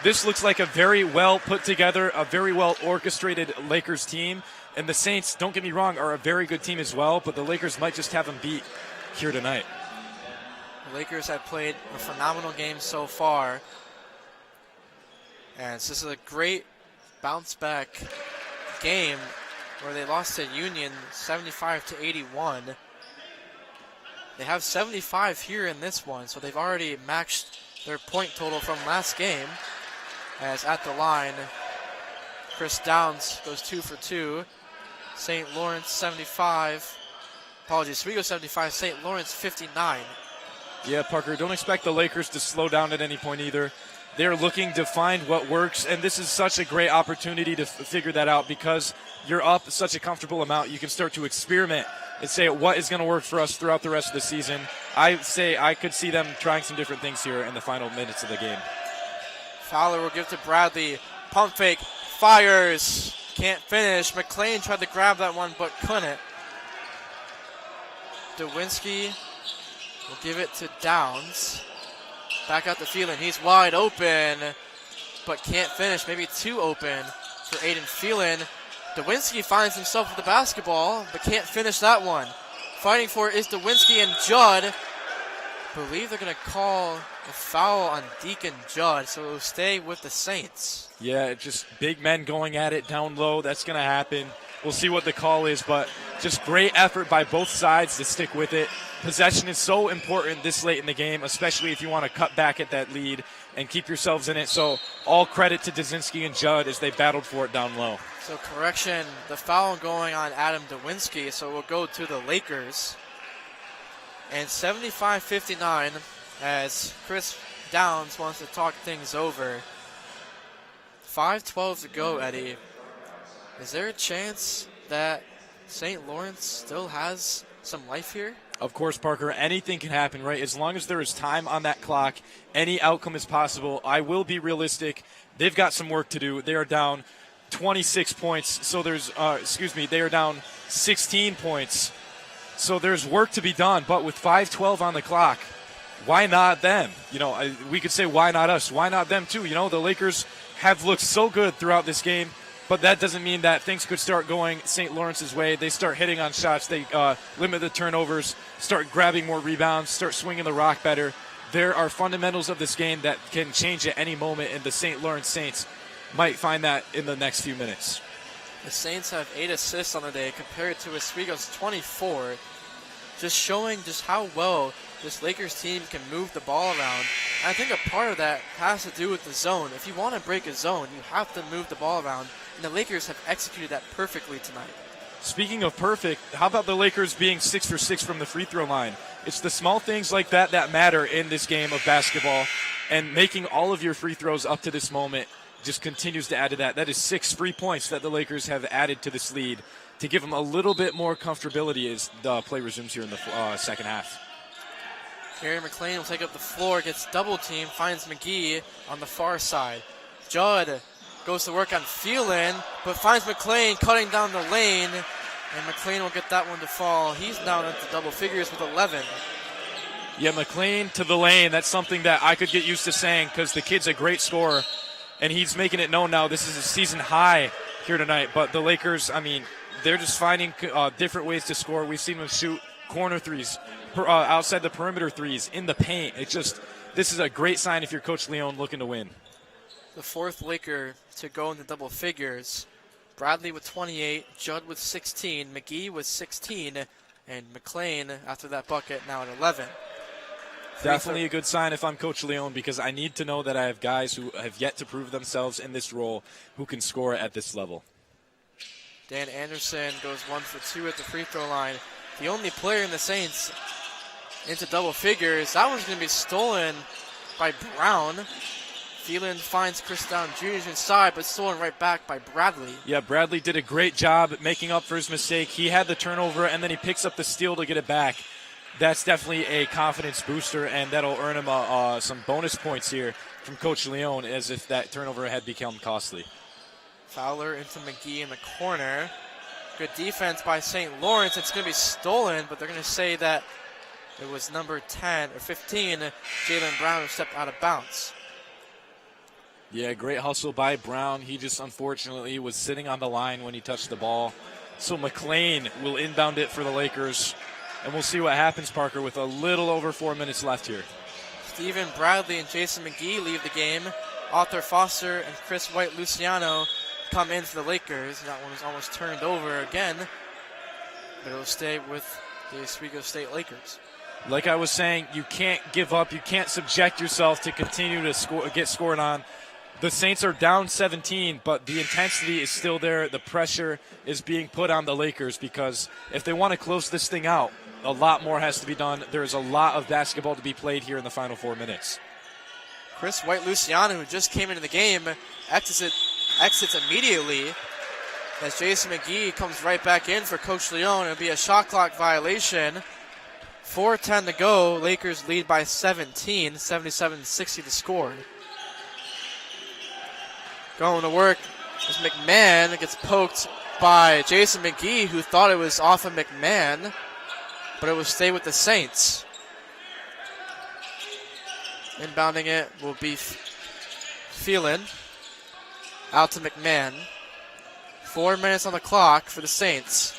This looks like a very well put together, a very well orchestrated Lakers team. And the Saints, don't get me wrong, are a very good team as well, but the Lakers might just have them beat here tonight. The Lakers have played a phenomenal game so far. And this is a great bounce back game where they lost to Union 75-81. They have 75 here in this one, so they've already matched their point total from last game. As at the line, Chris Downs goes 2 for 2. St. Lawrence 75. Oswego 75, St. Lawrence 59. Yeah, Parker, don't expect the Lakers to slow down at any point either. They're looking to find what works, and this is such a great opportunity to figure that out because you're up such a comfortable amount. You can start to experiment and say what is going to work for us throughout the rest of the season. I could see them trying some different things here in the final minutes of the game. Fowler will give to Bradley. Pump fake, fires, can't finish. McLean tried to grab that one but couldn't. Dewinski will give it to Downs. Back out the field, and he's wide open, but can't finish. Maybe too open for Aiden Phelan. Dewinski finds himself with the basketball, but can't finish that one. Fighting for it is Dewinski and Judd. I believe they're going to call a foul on Deacon Judd, so it'll stay with the Saints. Yeah, just big men going at it down low. That's going to happen. We'll see what the call is, but just great effort by both sides to stick with it. Possession is so important this late in the game, especially if you want to cut back at that lead and keep yourselves in it. So all credit to Dzinski and Judd as they battled for it down low. So correction, the foul going on Adam Dewinski, so we'll go to the Lakers. And 75-59 as Chris Downs wants to talk things over. 5:12 to go, Eddie. Is there a chance that St. Lawrence still has some life here? Of course, Parker, anything can happen, right? As long as there is time on that clock, any outcome is possible. I will be realistic. They've got some work to do. They are down 26 points. So they are down 16 points. So there's work to be done. But with 5:12 on the clock, why not them? We could say, why not us? Why not them too? The Lakers have looked so good throughout this game. But that doesn't mean that things could start going St. Lawrence's way. They start hitting on shots. They limit the turnovers, start grabbing more rebounds, start swinging the rock better. There are fundamentals of this game that can change at any moment, and the St. Lawrence Saints might find that in the next few minutes. The Saints have 8 assists on the day compared to Oswego's 24, just showing just how well this Lakers team can move the ball around. And I think a part of that has to do with the zone. If you want to break a zone, you have to move the ball around. And the Lakers have executed that perfectly tonight. Speaking of perfect, how about the Lakers being 6 for 6 from the free throw line? It's the small things like that that matter in this game of basketball. And making all of your free throws up to this moment just continues to add to that. That is 6 free points that the Lakers have added to this lead to give them a little bit more comfortability as the play resumes here in the second half. Gary McLean will take up the floor, gets double teamed, finds McGee on the far side. Judd goes to work on Phelan, but finds McLean cutting down the lane, and McLean will get that one to fall. He's down into double figures with 11. Yeah, McLean to the lane. That's something that I could get used to saying because the kid's a great scorer, and he's making it known now. This is a season high here tonight, but the Lakers, they're just finding different ways to score. We've seen them shoot corner threes, outside the perimeter threes, in the paint. This is a great sign if you're Coach Leone looking to win. The fourth Laker to go into double figures Bradley with 28, Judd with 16, McGee with 16, and McLean after that bucket now at 11. Definitely a good sign if I'm Coach Leone, because I need to know that I have guys who have yet to prove themselves in this role who can score at this level. Dan Anderson goes 1 for 2 at the free throw line. The only player in the Saints into double figures. That one's going to be stolen by Brown. Phelan finds Chris Down Jr. inside, but stolen right back by Bradley. Yeah, Bradley did a great job making up for his mistake. He had the turnover, and then he picks up the steal to get it back. That's definitely a confidence booster, and that'll earn him some bonus points here from Coach Leone, as if that turnover had become costly. Fowler into McGee in the corner. Good defense by St. Lawrence. It's going to be stolen, but they're going to say that it was number 10 or 15, Jalen Brown, who stepped out of bounds. Yeah, great hustle by Brown. He just unfortunately was sitting on the line when he touched the ball. So McLean will inbound it for the Lakers. And we'll see what happens, Parker, with a little over 4 minutes left here. Stephen Bradley and Jason McGee leave the game. Arthur Foster and Chris White-Luciano come in for the Lakers. That one was almost turned over again. But it'll stay with the Oswego State Lakers. Like I was saying, you can't give up. You can't subject yourself to continue to get scored on. The Saints are down 17, but the intensity is still there. The pressure is being put on the Lakers, because if they want to close this thing out, a lot more has to be done. There's a lot of basketball to be played here in the final 4 minutes. Chris White-Luciano, who just came into the game, exits immediately as Jason McGee comes right back in for Coach Leone. It'll be a shot clock violation. 4:10 to go. Lakers lead by 17, 77-60 to score. Going to work is McMahon. Gets poked by Jason McGee, who thought it was off of McMahon, but it will stay with the Saints. Inbounding it will be Phelan. Out to McMahon. 4 minutes on the clock for the Saints.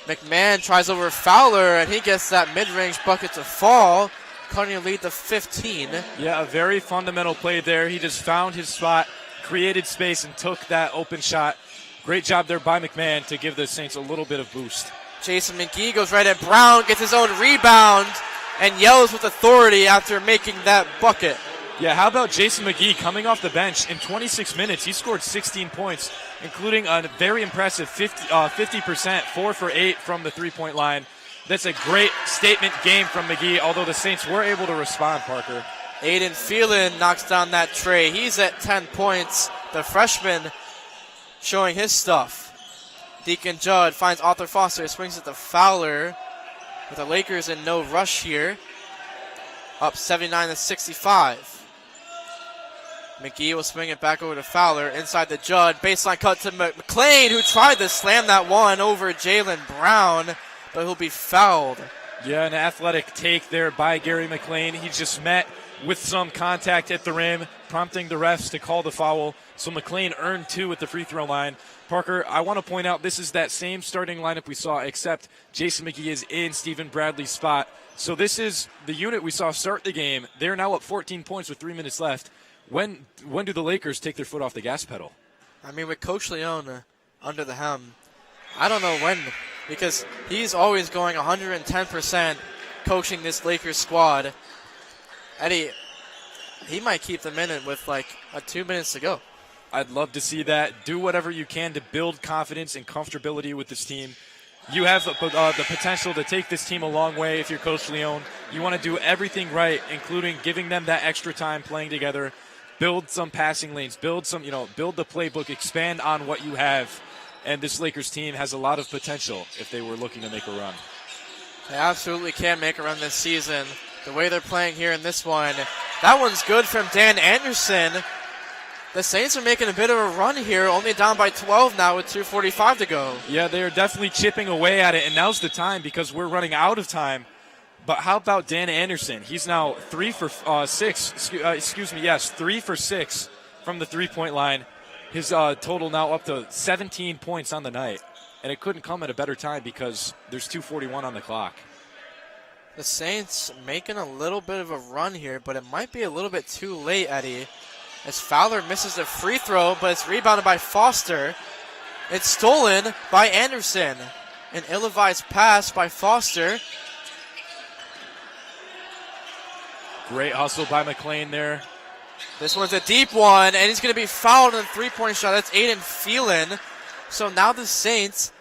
McMahon tries over Fowler, and he gets that mid-range bucket to fall, cutting a lead to 15. Yeah, a very fundamental play there. He just found his spot, created space, and took that open shot. Great job there by McMahon to give the Saints a little bit of boost. Jason McGee goes right at Brown, gets his own rebound, and yells with authority after making that bucket. Yeah, how about Jason McGee coming off the bench in 26 minutes? He scored 16 points, including a very impressive 50%, 4 for 8 from the three-point line. That's a great statement game from McGee, although the Saints were able to respond, Parker. Aiden Phelan knocks down that tray. He's at 10 points. The freshman showing his stuff. Deacon Judd finds Arthur Foster, swings it to Fowler, with the Lakers in no rush here. Up 79-65. McGee will swing it back over to Fowler, inside the Judd. Baseline cut to McLean, who tried to slam that one over Jalen Brown, but he'll be fouled. Yeah, an athletic take there by Gary McLean. He just met with some contact at the rim, prompting the refs to call the foul. So McLean earned 2 at the free throw line. Parker, I want to point out this is that same starting lineup we saw, except Jason McGee is in Stephen Bradley's spot. So this is the unit we saw start the game. They're now up 14 points with 3 minutes left. When do the Lakers take their foot off the gas pedal? I mean, with Coach Leone under the helm, I don't know when, because he's always going 110% coaching this Lakers squad. Eddie, he might keep them in it with like 2 minutes to go. I'd love to see that. Do whatever you can to build confidence and comfortability with this team. You have the potential to take this team a long way if you're Coach Leone. You want to do everything right, including giving them that extra time playing together. Build some passing lanes, build the playbook, expand on what you have. And this Lakers team has a lot of potential if they were looking to make a run. They absolutely can make a run this season. The way they're playing here in this one. That one's good from Dan Anderson. The Saints are making a bit of a run here, only down by 12 now with 2:45 to go. Yeah, they are definitely chipping away at it, and now's the time because we're running out of time. But how about Dan Anderson? He's now 3 for 6. 3 for 6 from the three-point line. His total now up to 17 points on the night, and it couldn't come at a better time because there's 2:41 on the clock. The Saints making a little bit of a run here, but it might be a little bit too late, Eddie, as Fowler misses the free throw, but it's rebounded by Foster. It's stolen by Anderson. An ill-advised pass by Foster. Great hustle by McLean there. This one's a deep one, and he's going to be fouled on the three-point shot. That's Aiden Phelan. So now the Saints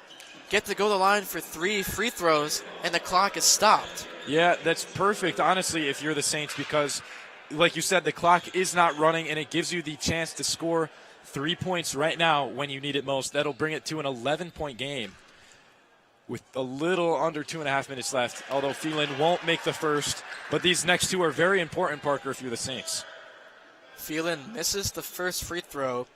get to go to the line for 3 free throws, and the clock is stopped. Yeah, that's perfect, honestly, if you're the Saints, because, like you said, the clock is not running, and it gives you the chance to score 3 points right now when you need it most. That'll bring it to an 11-point game with a little under 2.5 minutes left, although Phelan won't make the first. But these next two are very important, Parker, if you're the Saints. Phelan misses the first free throw.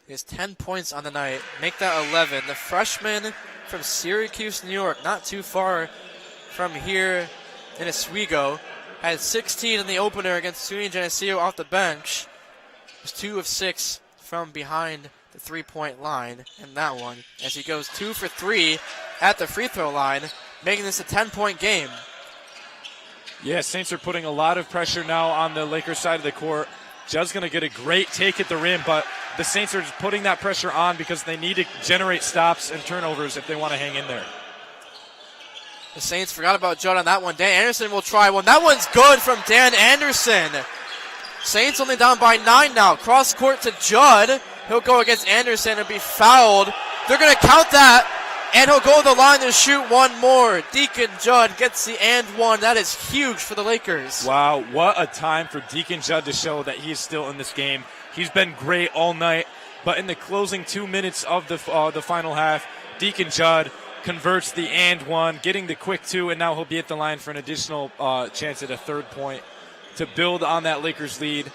He has 10 points on the night. Make that 11. The freshman from Syracuse, New York, not too far from here in Oswego, had 16 in the opener against SUNY Geneseo off the bench. Was 2 of 6 from behind the three-point line in that one, as he goes 2 for 3 at the free throw line, making this a 10-point game. Yeah, Saints are putting a lot of pressure now on the Lakers side of the court. Judd's going to get a great take at the rim, but the Saints are just putting that pressure on because they need to generate stops and turnovers if they want to hang in there. The Saints forgot about Judd on that one. Dan Anderson will try one. That one's good from Dan Anderson. Saints only down by 9 now. Cross court to Judd. He'll go against Anderson and be fouled. They're going to count that, and he'll go to the line to shoot one more. Deacon Judd gets the and one. That is huge for the Lakers. Wow, what a time for Deacon Judd to show that he's still in this game. He's been great all night, but in the closing 2 minutes of the final half, Deacon Judd converts the and one, getting the quick 2, and now he'll be at the line for an additional chance at a third point to build on that Lakers lead.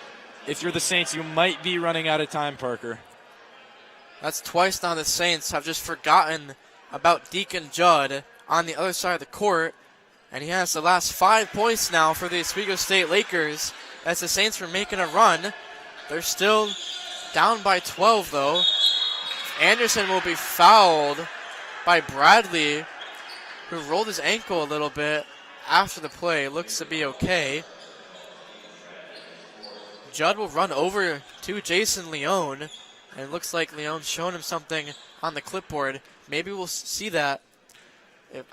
If you're the Saints, you might be running out of time, Parker. That's twice now the Saints have just forgotten about Deacon Judd on the other side of the court, and he has the last 5 points now for the Oswego State Lakers as the Saints are making a run. They're still down by 12, though. Anderson will be fouled by Bradley, who rolled his ankle a little bit after the play. Looks to be okay. Judd will run over to Jason Leone, and it looks like Leone's showing him something on the clipboard. Maybe we'll see that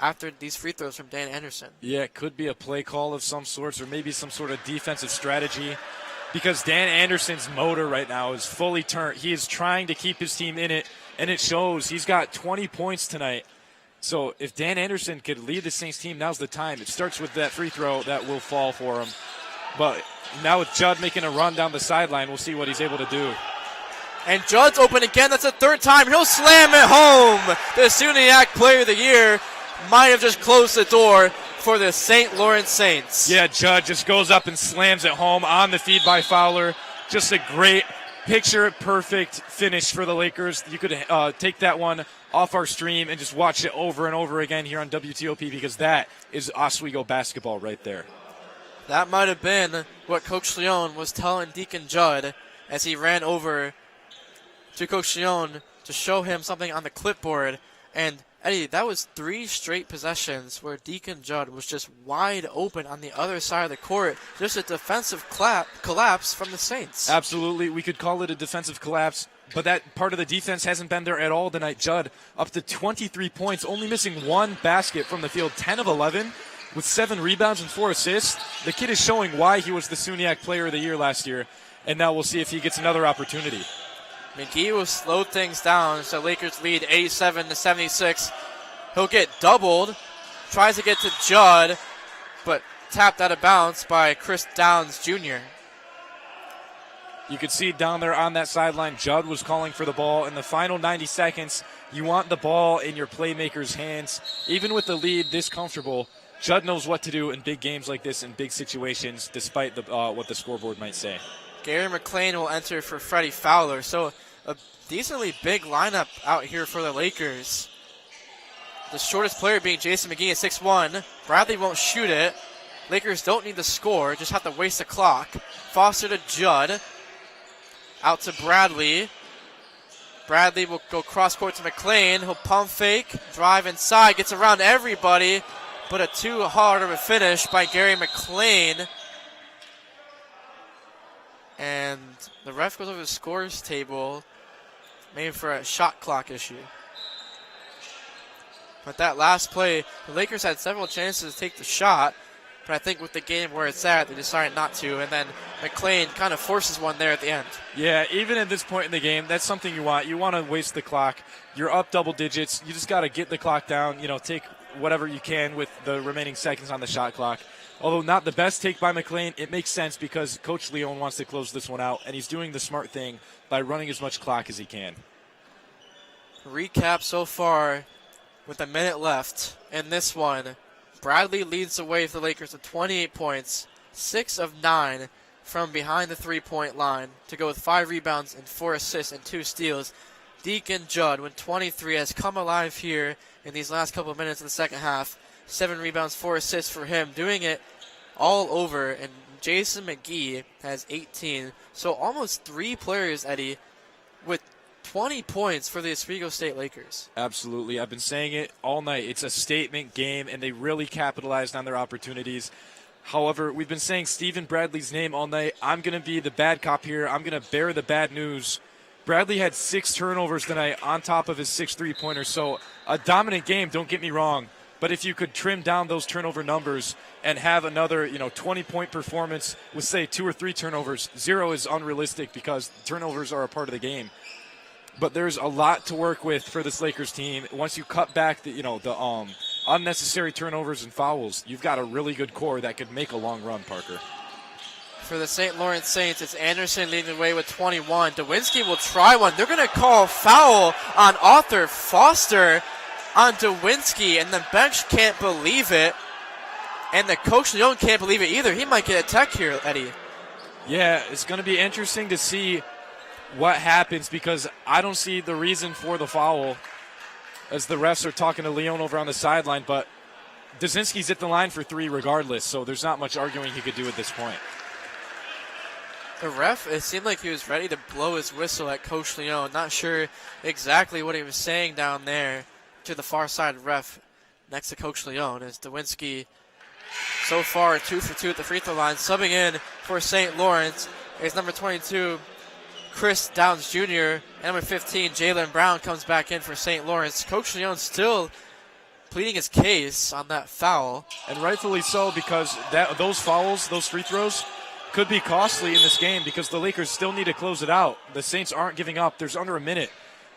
after these free throws from Dan Anderson. Yeah, it could be a play call of some sorts or maybe some sort of defensive strategy, because Dan Anderson's motor right now is fully turned. He is trying to keep his team in it, and it shows. He's got 20 points tonight. So if Dan Anderson could lead the Saints team, now's the time. It starts with that free throw that will fall for him. But now with Judd making a run down the sideline, we'll see what he's able to do. And Judd's open again. That's the third time. He'll slam it home. The SUNYAC Player of the Year might have just closed the door for the St. Lawrence Saints. Yeah, Judd just goes up and slams it home on the feed by Fowler. Just a great picture-perfect finish for the Lakers. You could take that one off our stream and just watch it over and over again here on WTOP, because that is Oswego basketball right there. That might have been what Coach Leone was telling Deacon Judd as he ran over to Coach Leone to show him something on the clipboard. And Eddie, that was 3 straight possessions where Deacon Judd was just wide open on the other side of the court. Just a defensive collapse from the Saints. Absolutely. We could call it a defensive collapse, but that part of the defense hasn't been there at all tonight. Judd up to 23 points, only missing 1 basket from the field, 10 of 11. With 7 rebounds and 4 assists. The kid is showing why he was the SUNYAC Player of the Year last year, and now we'll see if he gets another opportunity. McGee will slow things down, so Lakers lead 87-76. He'll get doubled, tries to get to Judd, but tapped out of bounds by Chris Downs Jr. You could see down there on that sideline, Judd was calling for the ball. In the final 90 seconds, you want the ball in your playmaker's hands. Even with the lead this comfortable, Judd knows what to do in big games like this, in big situations, despite what the scoreboard might say. Gary McLean will enter for Freddie Fowler. So a decently big lineup out here for the Lakers. The shortest player being Jason McGee at 6'1". Bradley won't shoot it. Lakers don't need to score, just have to waste the clock. Foster to Judd. Out to Bradley. Bradley will go cross court to McLean. He'll pump fake, drive inside, gets around everybody. But a too hard of a finish by Gary McLean. And the ref goes over the scores table maybe for a shot clock issue. But that last play, the Lakers had several chances to take the shot, but I think with the game where it's at, they decided not to, and then McLean kind of forces one there at the end. Yeah, even at this point in the game, that's something you want. You want to waste the clock. You're up double digits. You just got to get the clock down, take whatever you can with the remaining seconds on the shot clock. Although not the best take by McLean, it makes sense because Coach Leon wants to close this one out, and he's doing the smart thing by running as much clock as he can. Recap so far with a minute left in this one. Bradley leads the way for the Lakers with 28 points, 6 of 9 from behind the three-point line to go with 5 rebounds and 4 assists and 2 steals. Deacon Judd with 23 has come alive here in these last couple of minutes of the second half. 7 rebounds, 4 assists for him, doing it all over. And Jason McGee has 18. So almost 3 players, Eddie, with 20 points for the Oswego State Lakers. Absolutely. I've been saying it all night. It's a statement game, and they really capitalized on their opportunities. However, we've been saying Stephen Bradley's name all night. I'm going to be the bad cop here. I'm going to bear the bad news. Bradley had 6 turnovers tonight on top of his 6 three-pointers. So a dominant game, don't get me wrong. But if you could trim down those turnover numbers and have another, 20-point performance with, say, 2 or 3 turnovers, 0 is unrealistic because turnovers are a part of the game. But there's a lot to work with for this Lakers team. Once you cut back the unnecessary turnovers and fouls, you've got a really good core that could make a long run, Parker. For the St. Lawrence Saints, it's Anderson leading the way with 21. Dewinski will try one. They're going to call foul on Arthur Foster on Dewinski, and the bench can't believe it. And the coach Leon can't believe it either. He might get a tech here, Eddie. Yeah, it's going to be interesting to see what happens because I don't see the reason for the foul as the refs are talking to Leon over on the sideline, but Dewinski's at the line for 3 regardless, so there's not much arguing he could do at this point. The ref, it seemed like he was ready to blow his whistle at Coach Leon. Not sure exactly what he was saying down there to the far side ref next to Coach Leon as Dewinski so far 2 for 2 at the free throw line. Subbing in for St. Lawrence is number 22, Chris Downs Jr., and number 15, Jalen Brown, comes back in for St. Lawrence. Coach Leon still pleading his case on that foul. And rightfully so because those fouls, those free throws, could be costly in this game because the Lakers still need to close it out. The Saints aren't giving up. There's under a minute,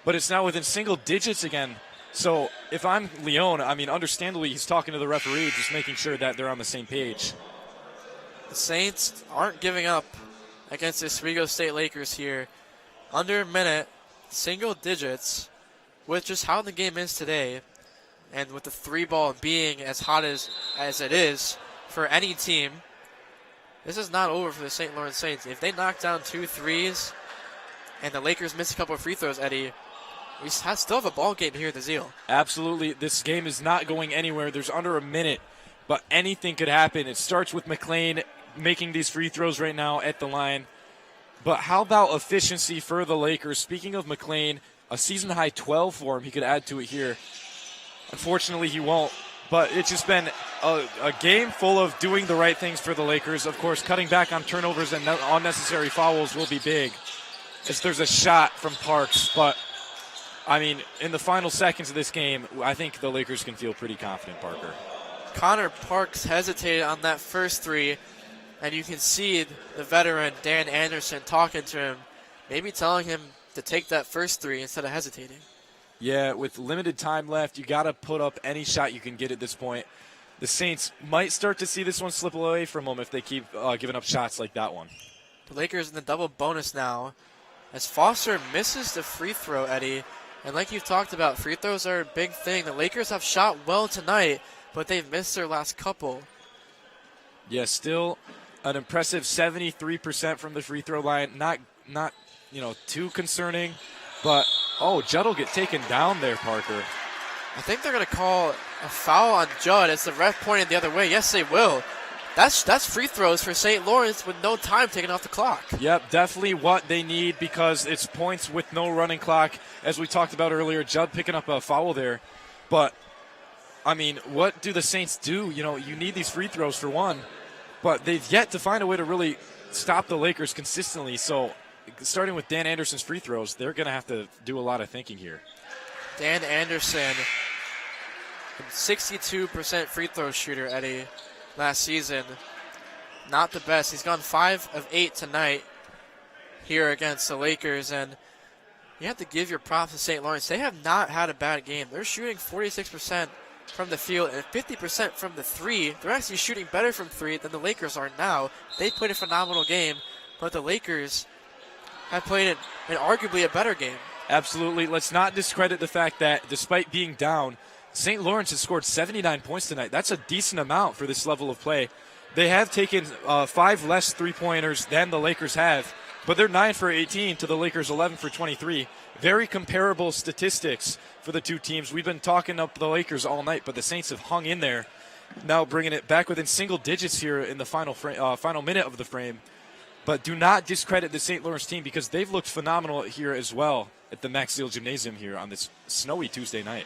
but it's now within single digits again. So if I'm Leon, understandably, he's talking to the referee, just making sure that they're on the same page. The Saints aren't giving up against the Oswego State Lakers here. Under a minute, single digits, with just how the game is today, and with the 3-ball being as hot as it is for any team, this is not over for the St. Lawrence Saints. If they knock down 2 threes and the Lakers miss a couple of free throws, Eddie, we still have a ball game here at the Zeal. Absolutely. This game is not going anywhere. There's under a minute, but anything could happen. It starts with McLean making these free throws right now at the line. But how about efficiency for the Lakers? Speaking of McLean, a season-high 12 for him. He could add to it here. Unfortunately, he won't. But it's just been a game full of doing the right things for the Lakers. Of course, cutting back on turnovers and unnecessary fouls will be big as there's a shot from Parks. But, in the final seconds of this game, I think the Lakers can feel pretty confident, Parker. Connor Parks hesitated on that first 3, and you can see the veteran Dan Anderson talking to him, maybe telling him to take that first 3 instead of hesitating. Yeah, with limited time left, you got to put up any shot you can get at this point. The Saints might start to see this one slip away from them if they keep giving up shots like that one. The Lakers in the double bonus now as Foster misses the free throw, Eddie. And like you've talked about, free throws are a big thing. The Lakers have shot well tonight, but they've missed their last couple. Yeah, still an impressive 73% from the free throw line. Not too concerning, but Judd will get taken down there, Parker. I think they're going to call a foul on Judd as the ref pointed the other way. Yes, they will. That's free throws for St. Lawrence with no time taken off the clock. Yep, definitely what they need because it's points with no running clock. As we talked about earlier, Judd picking up a foul there. But, what do the Saints do? You need these free throws for one. But they've yet to find a way to really stop the Lakers consistently. So starting with Dan Anderson's free throws, they're going to have to do a lot of thinking here. Dan Anderson, 62% free throw shooter, Eddie, last season. Not the best. He's gone 5 of 8 tonight here against the Lakers, and you have to give your props to St. Lawrence. They have not had a bad game. They're shooting 46% from the field and 50% from the three. They're actually shooting better from three than the Lakers are now. They played a phenomenal game, but the Lakers have played an arguably a better game. Absolutely. Let's not discredit the fact that despite being down, St. Lawrence has scored 79 points tonight. That's a decent amount for this level of play. They have taken 5 less three-pointers than the Lakers have, but they're 9 for 18 to the Lakers' 11 for 23. Very comparable statistics for the two teams. We've been talking up the Lakers all night, but the Saints have hung in there, now bringing it back within single digits here in the final minute of the frame. But do not discredit the St. Lawrence team because they've looked phenomenal here as well at the Max Seal Gymnasium here on this snowy Tuesday night.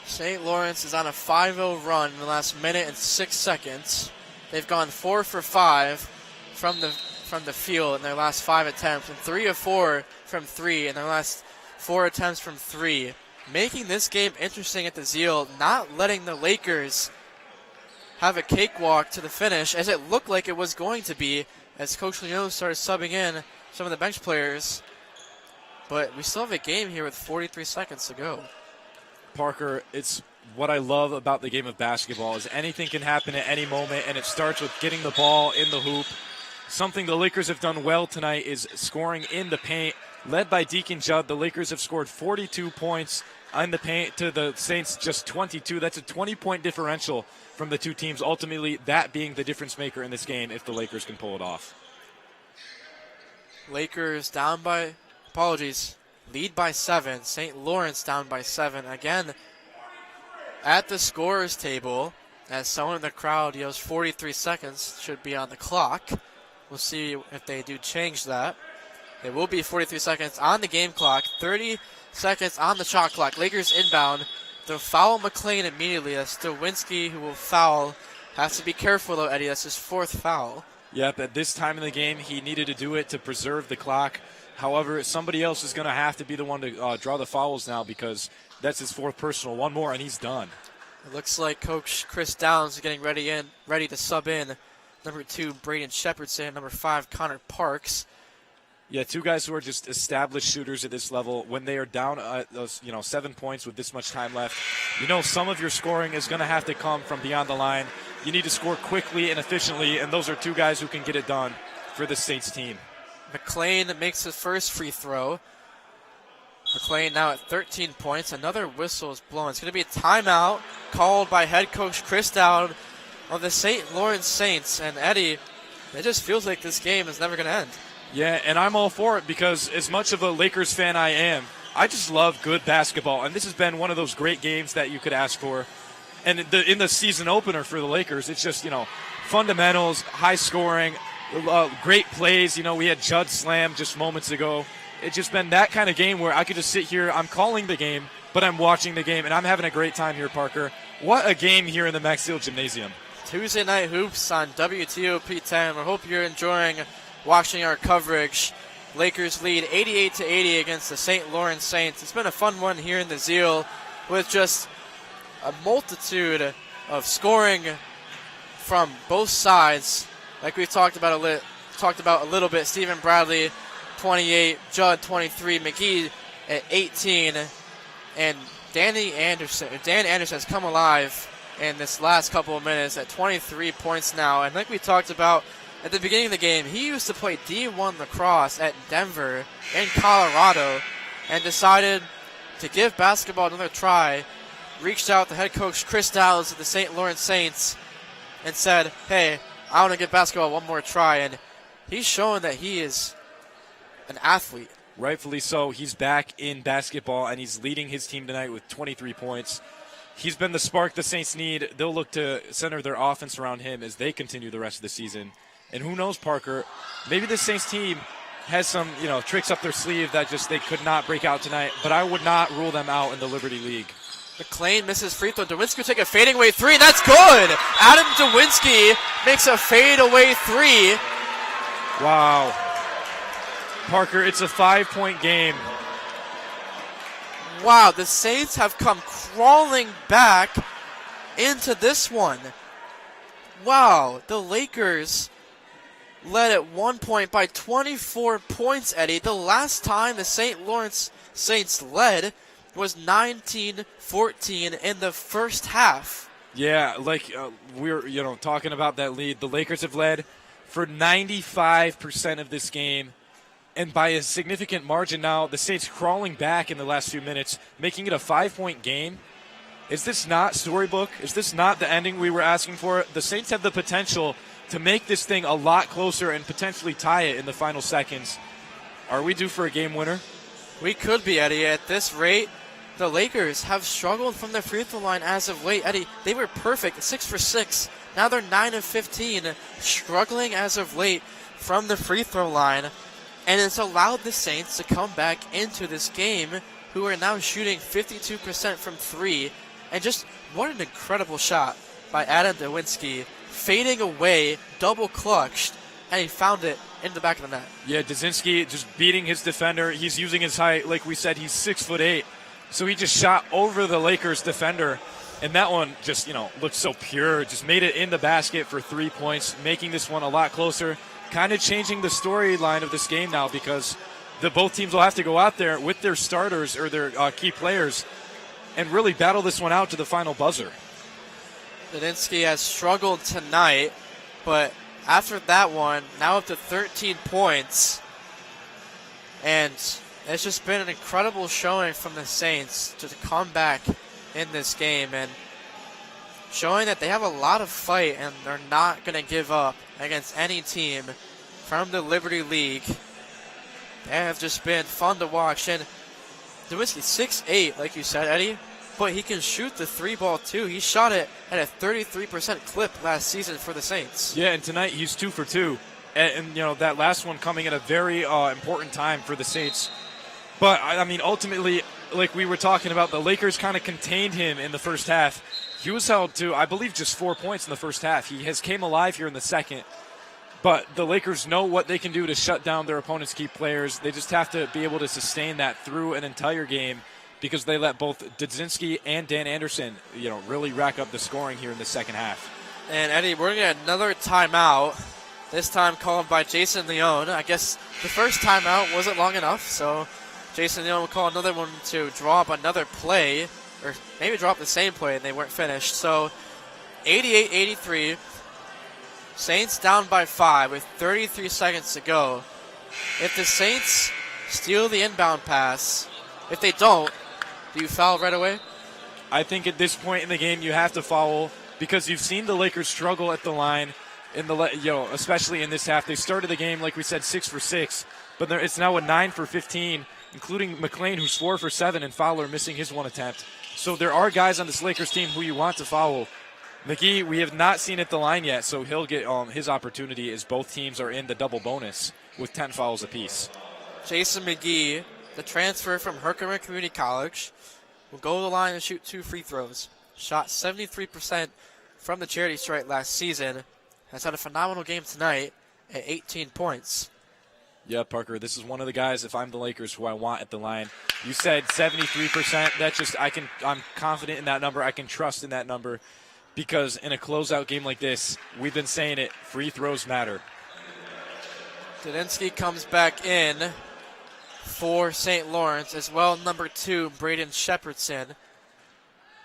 St. Lawrence is on a 5-0 run in the last minute and 6 seconds. They've gone 4 for 5 from the field in their last 5 attempts, and 3 of 4 from 3 in their last 4 attempts from 3. Making this game interesting at the Zeal, not letting the Lakers have a cakewalk to the finish, as it looked like it was going to be, as Coach Leone started subbing in some of the bench players. But we still have a game here with 43 seconds to go. Parker, it's what I love about the game of basketball is anything can happen at any moment, and it starts with getting the ball in the hoop. Something the Lakers have done well tonight is scoring in the paint. Led by Deacon Judd, the Lakers have scored 42 points in the paint to the Saints just 22. That's a 20-point differential from the two teams, ultimately that being the difference maker in this game if the Lakers can pull it off. Lakers lead by 7. St. Lawrence down by 7. Again, at the scorer's table, as someone in the crowd yells 43 seconds should be on the clock. We'll see if they do change that. It will be 43 seconds on the game clock, 30 seconds on the shot clock. Lakers inbound. They'll foul McLean immediately. That's Stawinski who will foul. Has to be careful, though, Eddie. That's his 4th foul. Yep, at this time in the game, he needed to do it to preserve the clock. However, somebody else is going to have to be the one to draw the fouls now because that's his 4th personal. One more, and he's done. It looks like Coach Chris Downs is getting ready to sub in. Number 2, Braden Shepherdson. Number 5, Connor Parks. Yeah, two guys who are just established shooters at this level. When they are down, 7 points with this much time left, some of your scoring is going to have to come from beyond the line. You need to score quickly and efficiently, and those are two guys who can get it done for the Saints team. McLean makes his first free throw. McLean now at 13 points. Another whistle is blown. It's going to be a timeout called by head coach Chris Dowd of the St. Lawrence Saints. And Eddie, it just feels like this game is never going to end. Yeah, and I'm all for it because as much of a Lakers fan I am, I just love good basketball. And this has been one of those great games that you could ask for. And in the season opener for the Lakers, it's just, fundamentals, high scoring, great plays. We had Judd slam just moments ago. It's just been that kind of game where I could just sit here. I'm calling the game, but I'm watching the game, and I'm having a great time here, Parker. What a game here in the Max Seal Gymnasium. Tuesday Night Hoops on WTOP 10. We hope you're enjoying watching our coverage. Lakers lead 88-80 against the St. Lawrence Saints. It's been a fun one here in the Zeal with just a multitude of scoring from both sides. Like we've talked about a little bit. Stephen Bradley, 28, Judd, 23, McGee at 18, and Dan Anderson has come alive in this last couple of minutes at 23 points now. And like we talked about at the beginning of the game, he used to play D1 lacrosse at Denver in Colorado and decided to give basketball another try. Reached out to head coach Chris Dowds of the St. Lawrence Saints and said, hey, I want to give basketball one more try. And he's showing that he is an athlete. Rightfully so. He's back in basketball, and he's leading his team tonight with 23 points. He's been the spark the Saints need. They'll look to center their offense around him as they continue the rest of the season. And who knows, Parker, maybe the Saints team has some, tricks up their sleeve that just they could not break out tonight, but I would not rule them out in the Liberty League. McLean misses free throw. Dawinski will take a fading away 3. That's good. Adam Dawinski makes a fadeaway 3. Wow. Parker, it's a 5-point game. Wow, the Saints have come crawling back into this one. Wow, the Lakers led at one point by 24 points, Eddie. The last time the St. Lawrence Saints led was 19-14 in the first half. Yeah, like we're talking about that lead. The Lakers have led for 95% of this game, and by a significant margin now. The Saints crawling back in the last few minutes, making it a 5-point game. Is this not storybook? Is this not the ending we were asking for? The Saints have the potential to make this thing a lot closer and potentially tie it in the final seconds. Are we due for a game winner? We could be, Eddie. At this rate, the Lakers have struggled from the free throw line as of late. Eddie, they were perfect, 6 for 6. Now they're 9 of 15, struggling as of late from the free throw line. And it's allowed the Saints to come back into this game, who are now shooting 52% from 3. And just what an incredible shot by Adam Dawinski, fading away, double clutched, and he found it in the back of the net. Yeah, Dawinski just beating his defender. He's using his height. Like we said, he's 6'8". So he just shot over the Lakers defender. And that one just, looked so pure. Just made it in the basket for 3 points, making this one a lot closer. Kind of changing the storyline of this game now, because both teams will have to go out there with their starters or their key players and really battle this one out to the final buzzer. Dawinski has struggled tonight, but after that one, now up to 13 points. And it's just been an incredible showing from the Saints to come back in this game and showing that they have a lot of fight and they're not going to give up against any team from the Liberty League. They have just been fun to watch. And Dawinski, 6'8", like you said, Eddie, but he can shoot the 3-ball too. He shot it at a 33% clip last season for the Saints. Yeah, and tonight he's 2 for 2. And that last one coming at a very important time for the Saints. But, ultimately, like we were talking about, the Lakers kind of contained him in the first half. He was held to, I believe, just 4 points in the first half. He has came alive here in the second. But the Lakers know what they can do to shut down their opponent's key players. They just have to be able to sustain that through an entire game, because they let both Dawinski and Dan Anderson, really rack up the scoring here in the second half. And, Eddie, we're going to get another timeout, this time called by Jason Leone. I guess the first timeout wasn't long enough, so Jason Leone will call another one to draw up another play, or maybe draw up the same play, and they weren't finished. So 88-83, Saints down by 5 with 33 seconds to go. If the Saints steal the inbound pass, if they don't, do you foul right away? I think at this point in the game you have to foul, because you've seen the Lakers struggle at the line, especially in this half. They started the game, like we said, 6 for 6, but it's now a 9 for 15, including McLean, who's 4 for 7, and Fowler missing his one attempt. So there are guys on this Lakers team who you want to foul. McGee, we have not seen at the line yet, so he'll get his opportunity as both teams are in the double bonus with 10 fouls apiece. Jason McGee, the transfer from Herkimer Community College, will go to the line and shoot 2 free throws. Shot 73% from the charity stripe last season. Has had a phenomenal game tonight at 18 points. Yeah, Parker, this is one of the guys, if I'm the Lakers, who I want at the line. You said 73%. That's just, I'm confident in that number. I can trust in that number, because in a closeout game like this, we've been saying it, free throws matter. Dawinski comes back in for St. Lawrence, as well number 2, Braden Shepardson.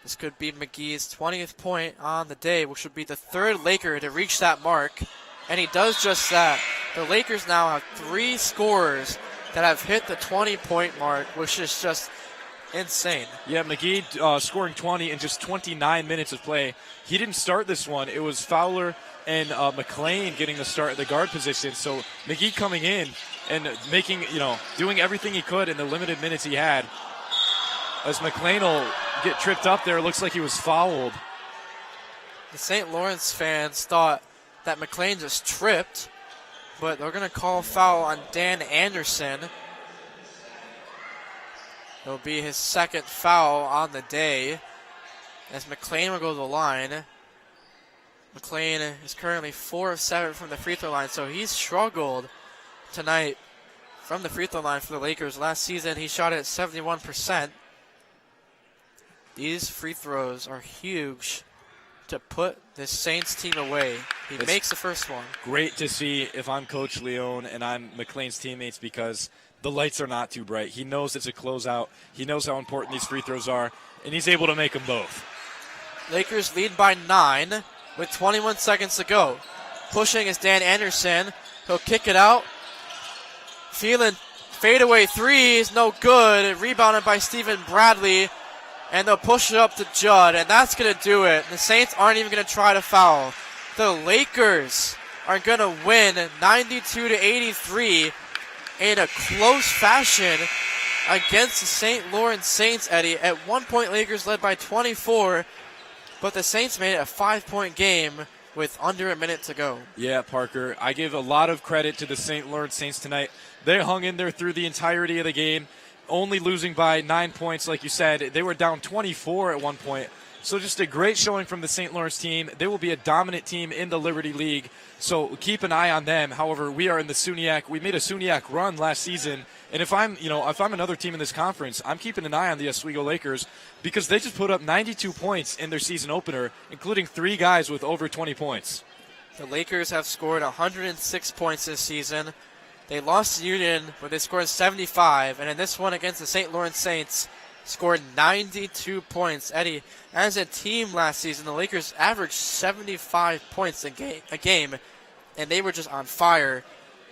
This could be McGee's 20th point on the day, which would be the 3rd Laker to reach that mark. And he does just that. The Lakers now have 3 scorers that have hit the 20-point mark, which is just insane. Yeah, McGee scoring 20 in just 29 minutes of play. He didn't start this one. It was Fowler and McLean getting the start at the guard position. So McGee coming in and making, doing everything he could in the limited minutes he had. As McLean will get tripped up there, it looks like he was fouled. The St. Lawrence fans thought that McLean just tripped, but they're going to call foul on Dan Anderson. It'll be his 2nd foul on the day, as McLean will go to the line. McLean is currently 4 of 7 from the free throw line, so he's struggled tonight from the free throw line for the Lakers. Last season, he shot at 71%. These free throws are huge to put the Saints team away. He makes the first one. Great to see if I'm Coach Leone and I'm McLean's teammates, because the lights are not too bright. He knows it's a closeout. He knows how important these free throws are, and he's able to make them both. Lakers lead by 9 with 21 seconds to go. Pushing is Dan Anderson. He'll kick it out. Feeling fadeaway three is no good. Rebounded by Stephen Bradley. And they'll push it up to Judd, and that's going to do it. The Saints aren't even going to try to foul. The Lakers are going to win 92-83 in a close fashion against the St. Lawrence Saints, Eddie. At one point, Lakers led by 24, but the Saints made it a 5-point game with under a minute to go. Yeah, Parker, I give a lot of credit to the St. Lawrence Saints tonight. They hung in there through the entirety of the game, only losing by 9 points, like you said. They were down 24 at one point. So just a great showing from the St. Lawrence team. They will be a dominant team in the Liberty League, so keep an eye on them. However, we are in the SUNYAC. We made a SUNYAC run last season, and if I'm another team in this conference, I'm keeping an eye on the Oswego Lakers, because they just put up 92 points in their season opener, including 3 guys with over 20 points. The Lakers have scored 106 points this season. They lost to Union, where they scored 75, and in this one against the St. Lawrence Saints, scored 92 points. Eddie, as a team last season, the Lakers averaged 75 points a game, and they were just on fire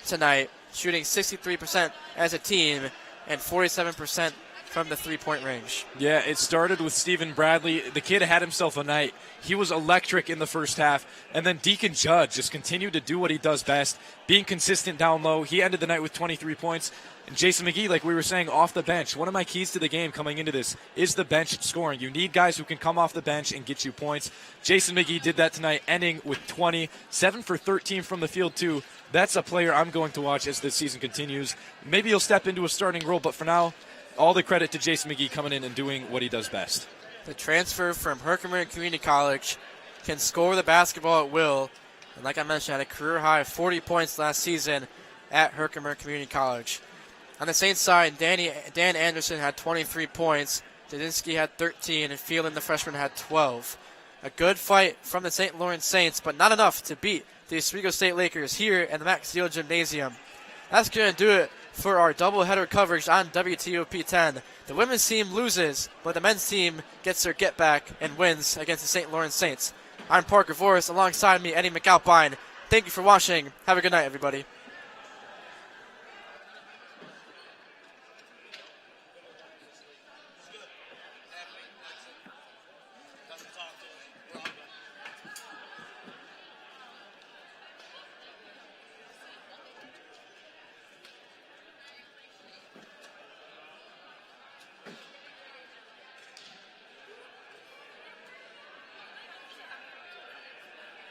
tonight, shooting 63% as a team and 47% from the three-point range. Yeah, it started with Stephen Bradley. The kid had himself a night. He was electric in the first half. And then Deacon Judd just continued to do what he does best, being consistent down low. He ended the night with 23 points. And Jason McGee, like we were saying, off the bench. One of my keys to the game coming into this is the bench scoring. You need guys who can come off the bench and get you points. Jason McGee did that tonight, ending with 20. 7 for 13 from the field, too. That's a player I'm going to watch as this season continues. Maybe he'll step into a starting role, but for now, all the credit to Jason McGee coming in and doing what he does best. The transfer from Herkimer Community College can score the basketball at will. And like I mentioned, had a career high of 40 points last season at Herkimer Community College. On the Saints side, Dan Anderson had 23 points. Dadinsky had 13, and Phelan, the freshman, had 12. A good fight from the St. Lawrence Saints, but not enough to beat the Oswego State Lakers here in the Max Steel Gymnasium. That's going to do it for our doubleheader coverage on WTOP 10. The women's team loses, but the men's team gets their get back and wins against the St. Lawrence Saints. I'm Parker Forrest, alongside me, Eddie McAlpine. Thank you for watching. Have a good night, everybody.